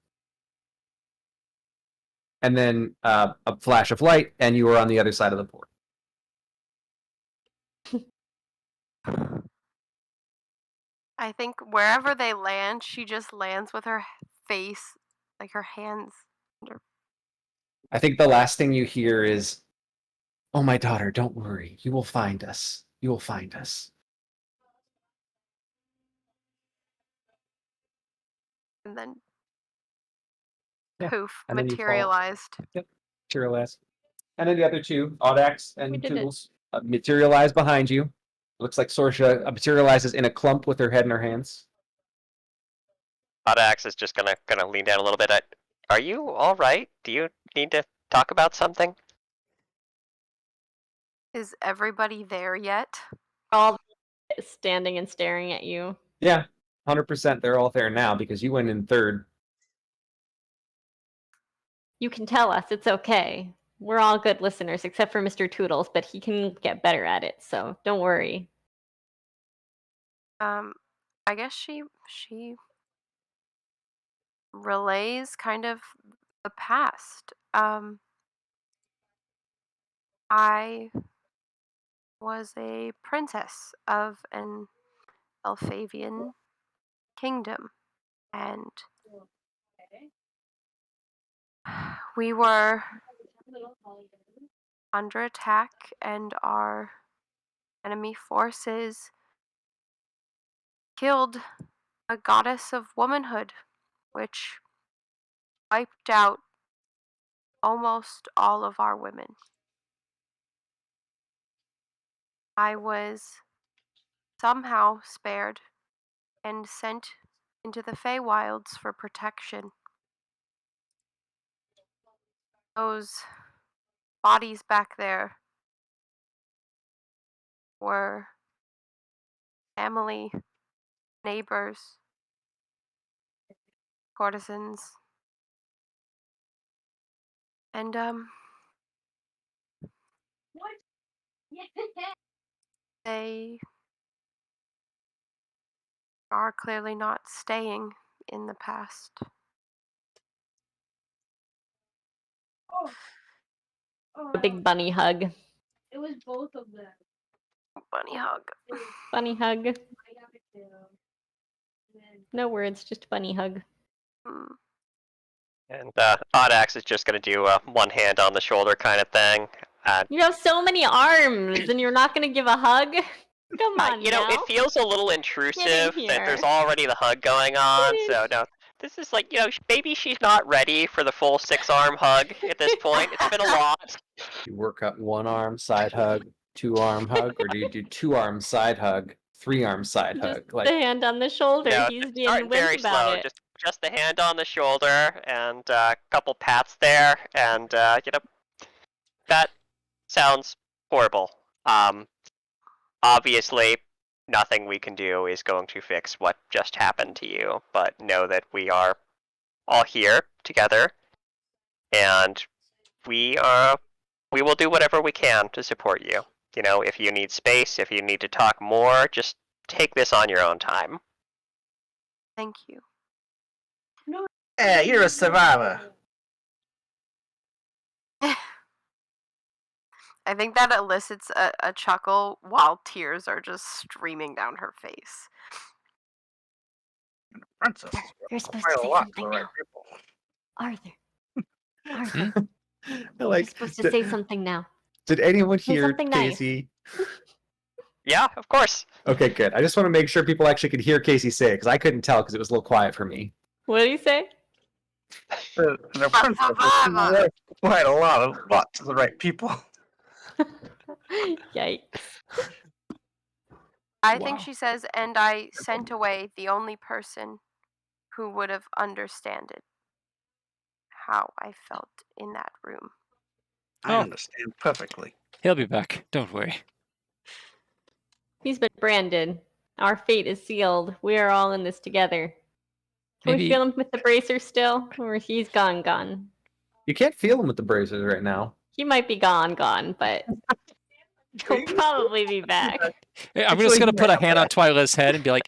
And then a flash of light, and you were on the other side of the port. I think wherever they land, she just lands with her face, like her hands. I think the last thing you hear is, "Oh, my daughter, don't worry. You will find us. You will find us." And then Yeah, poof, and then you fall. materialized. Materialize. And then the other two, Audax We and did it. Toodles, materialize behind you. Looks like Sorcea materializes in a clump with her head in her hands. Audax is just gonna lean down a little bit. Are you all right? Do you need to talk about something? Is everybody there yet? All standing and staring at you. Yeah, 100%. They're all there now because you went in third. You can tell us, it's okay. We're all good listeners, except for Mr. Toodles, but he can get better at it, so don't worry. I guess she relays kind of the past. I was a princess of an Elfavian kingdom, and we were under attack, and our enemy forces killed a goddess of womanhood, which wiped out almost all of our women. I was somehow spared and sent into the Feywilds for protection. Those bodies back there were family, neighbors, courtesans, and they are clearly not staying in the past. A big bunny hug. It was both of them. Bunny hug. Bunny hug. No words, just bunny hug. Mm. And Audax is just going to do a one hand on the shoulder kind of thing. You have so many arms, and you're not gonna give a hug? Come on, You know, now. it feels a little intrusive that here. there's already the hug going on. Get in. So no, this is like, maybe she's not ready for the full 6-arm hug at this point. It's been a lot. You work up 1-arm side hug, 2-arm hug, or do you do 2-arm side hug, 3-arm side Just hug? the Like, hand on the shoulder. No, He's just being starting wimp very about slow. it. Just the hand on the shoulder and a couple pats there, and that sounds horrible. Obviously, nothing we can do is going to fix what just happened to you, but know that we are all here together, and we will do whatever we can to support you. If you need space, if you need to talk more, just take this on your own time. Thank you. Yeah, you're a survivor. I think that elicits a chuckle while tears are just streaming down her face. Princess. You're supposed Quite to a say lot something for the right now. people. Arthur. You're like, supposed to say something now. did anyone Say hear something nice. Casey? Yeah, of course. Okay, good. I just want to make sure people actually could hear Casey say it, because I couldn't tell because it was a little quiet for me. What did he say? The princess is worth quite a lot to the right people. Yikes. I think Wow. she says, and I sent away the only person who would have understood how I felt in that room. I Oh. understand perfectly. He'll be back. Don't worry. He's been branded. Our fate is sealed. We are all in this together. Can Maybe- we feel him with the bracer still? Or he's gone? You can't feel him with the braces right now. He might be gone, but he'll probably be back. Hey, I'm Actually, just gonna he put might a hand on Twyla's head and be like,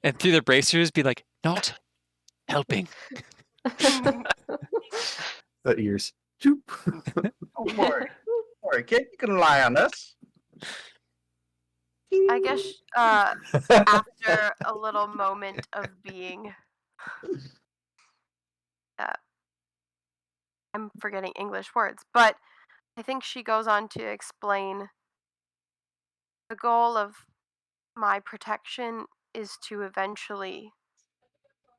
and through the bracers, be like, not helping. The ears. Choop. Don't worry. Don't worry, kid. You can lie on this. I guess after a little moment of being I'm forgetting English words, but I think she goes on to explain the goal of my protection is to eventually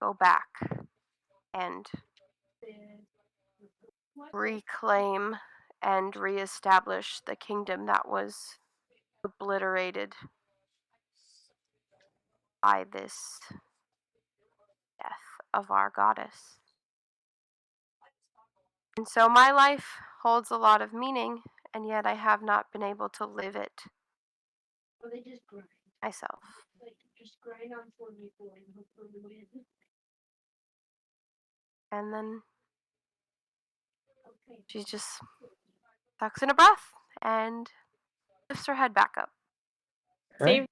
go back and reclaim and reestablish the kingdom that was obliterated by this death of our goddess. And so my life holds a lot of meaning, and yet I have not been able to live it Or they just grind. myself. Like, just grind on 44 and hope for the win. And then Okay. she just sucks in a breath and lifts her head back up. Save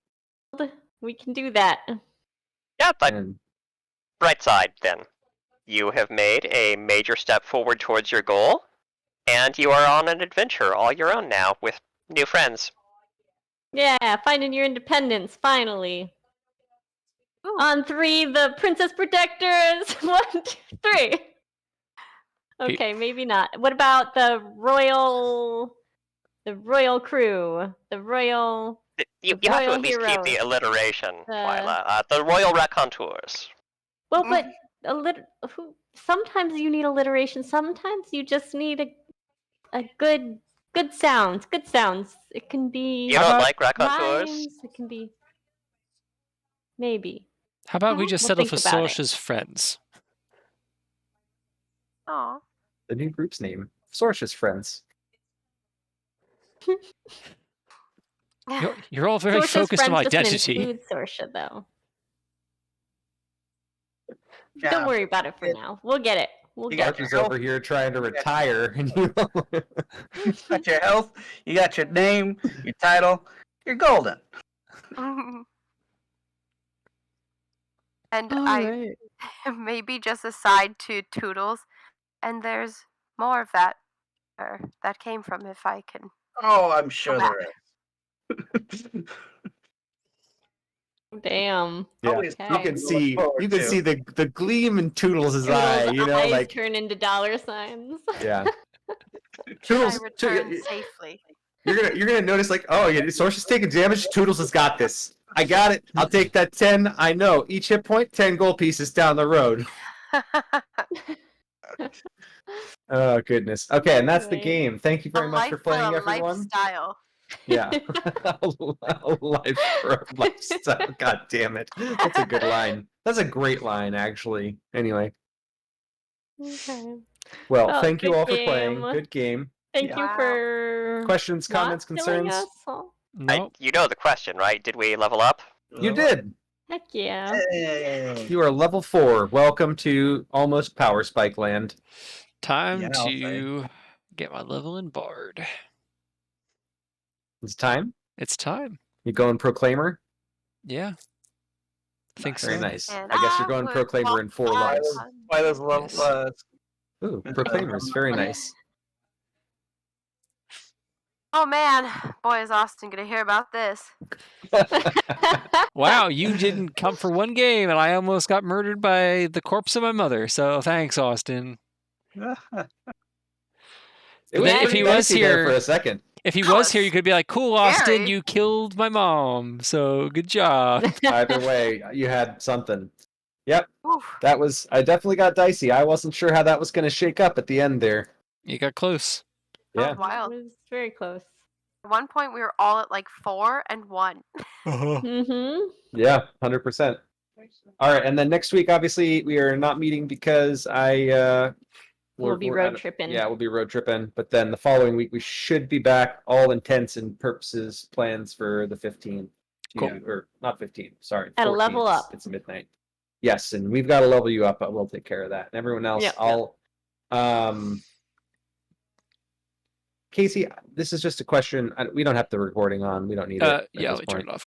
the world. We can do that. Yeah, but And right side then. You have made a major step forward towards your goal, and you are on an adventure all your own now with new friends. Yeah, finding your independence, finally. Ooh. On 3, the Princess Protectors! 1, 2, 3! Okay, maybe not. What about the royal crew? The royal... You The have to royal at least keep the heroes. alliteration, Twyla. The royal raconteurs. Well, but sometimes you need alliteration. Sometimes you just need a good sounds. Good sounds. It can be You don't like raconteurs? rhymes. It can be maybe. How about we just We'll settle think for about it. Sorcea's friends? Aw. The new group's name, Sorcea's Friends. You're all very Sorcea's focused on friends doesn't identity. include Sorcea, though. Yeah. Don't worry about it for now. We'll get it. We'll You get got it. Archer's your over here trying to retire, and you. You got your health, you got your name, your title, you're golden. And All I right. maybe just aside to Toodles, and there's more of that that came from if I can. Oh, I'm sure back. there is. Damn. Yeah, Always Okay. you can see the gleam in Toodles' eye. Toodles' You know, eyes like turn into dollar signs. yeah. I Toodles, return safely. you're gonna notice like, oh yeah, Sorcea's taking damage. Toodles has got this. I got it. I'll take that 10. I know each hit point, 10 gold pieces down the road. Oh goodness. Okay, and that's the Right. game. Thank you very much for playing, everyone. Lifestyle. Yeah, lifestyle. God damn it, that's a good line. That's a great line, actually. Anyway, Okay. well, Well, thank you good all for playing. game. Good game. Thank you Wow. for Questions, not comments, killing concerns? us. Oh, Nope. You know the question, right? Did we level up? You did. heck yeah. Hey. You are level 4. Welcome to almost Power Spike Land. Time Yeah, I'll to get my level in Bard. It's time. It's time. You going Proclaimer? Yeah. I think Very so. nice. And I guess you're I going would Proclaimer in 4 walk levels. on- Why those level? Yes. Ooh, Proclaimer's very nice. Oh man, boy is Austin gonna hear about this. Wow, you didn't come for one game, and I almost got murdered by the corpse of my mother. So thanks, Austin. It was Then if pretty he was dicey there here, for a second. if he That was here, was you could be like, "Cool, Austin, scary. you killed my mom. So good job." Either way, you had something. Yep, Oof. that was. I definitely got dicey. I wasn't sure how that was going to shake up at the end there. You got close. That Yeah. was wild. It was very close. At one point, we were all at like 4 and 1. Mm-hmm. Yeah, 100%. All right, and then next week, obviously, we are not meeting because We'll be we're road out of- tripping. Yeah, we'll be road tripping. But then the following week, we should be back. All intents and purposes, plans for the 15th. Cool. Or not 15th. Sorry. At a 14th. level up. It's midnight. Yes, and we've got to level you up, but we'll take care of that. And everyone else, Yep. I'll. Casey, this is just a question. We don't have the recording on. We don't need it. Yeah, at I'll this turn point. it off.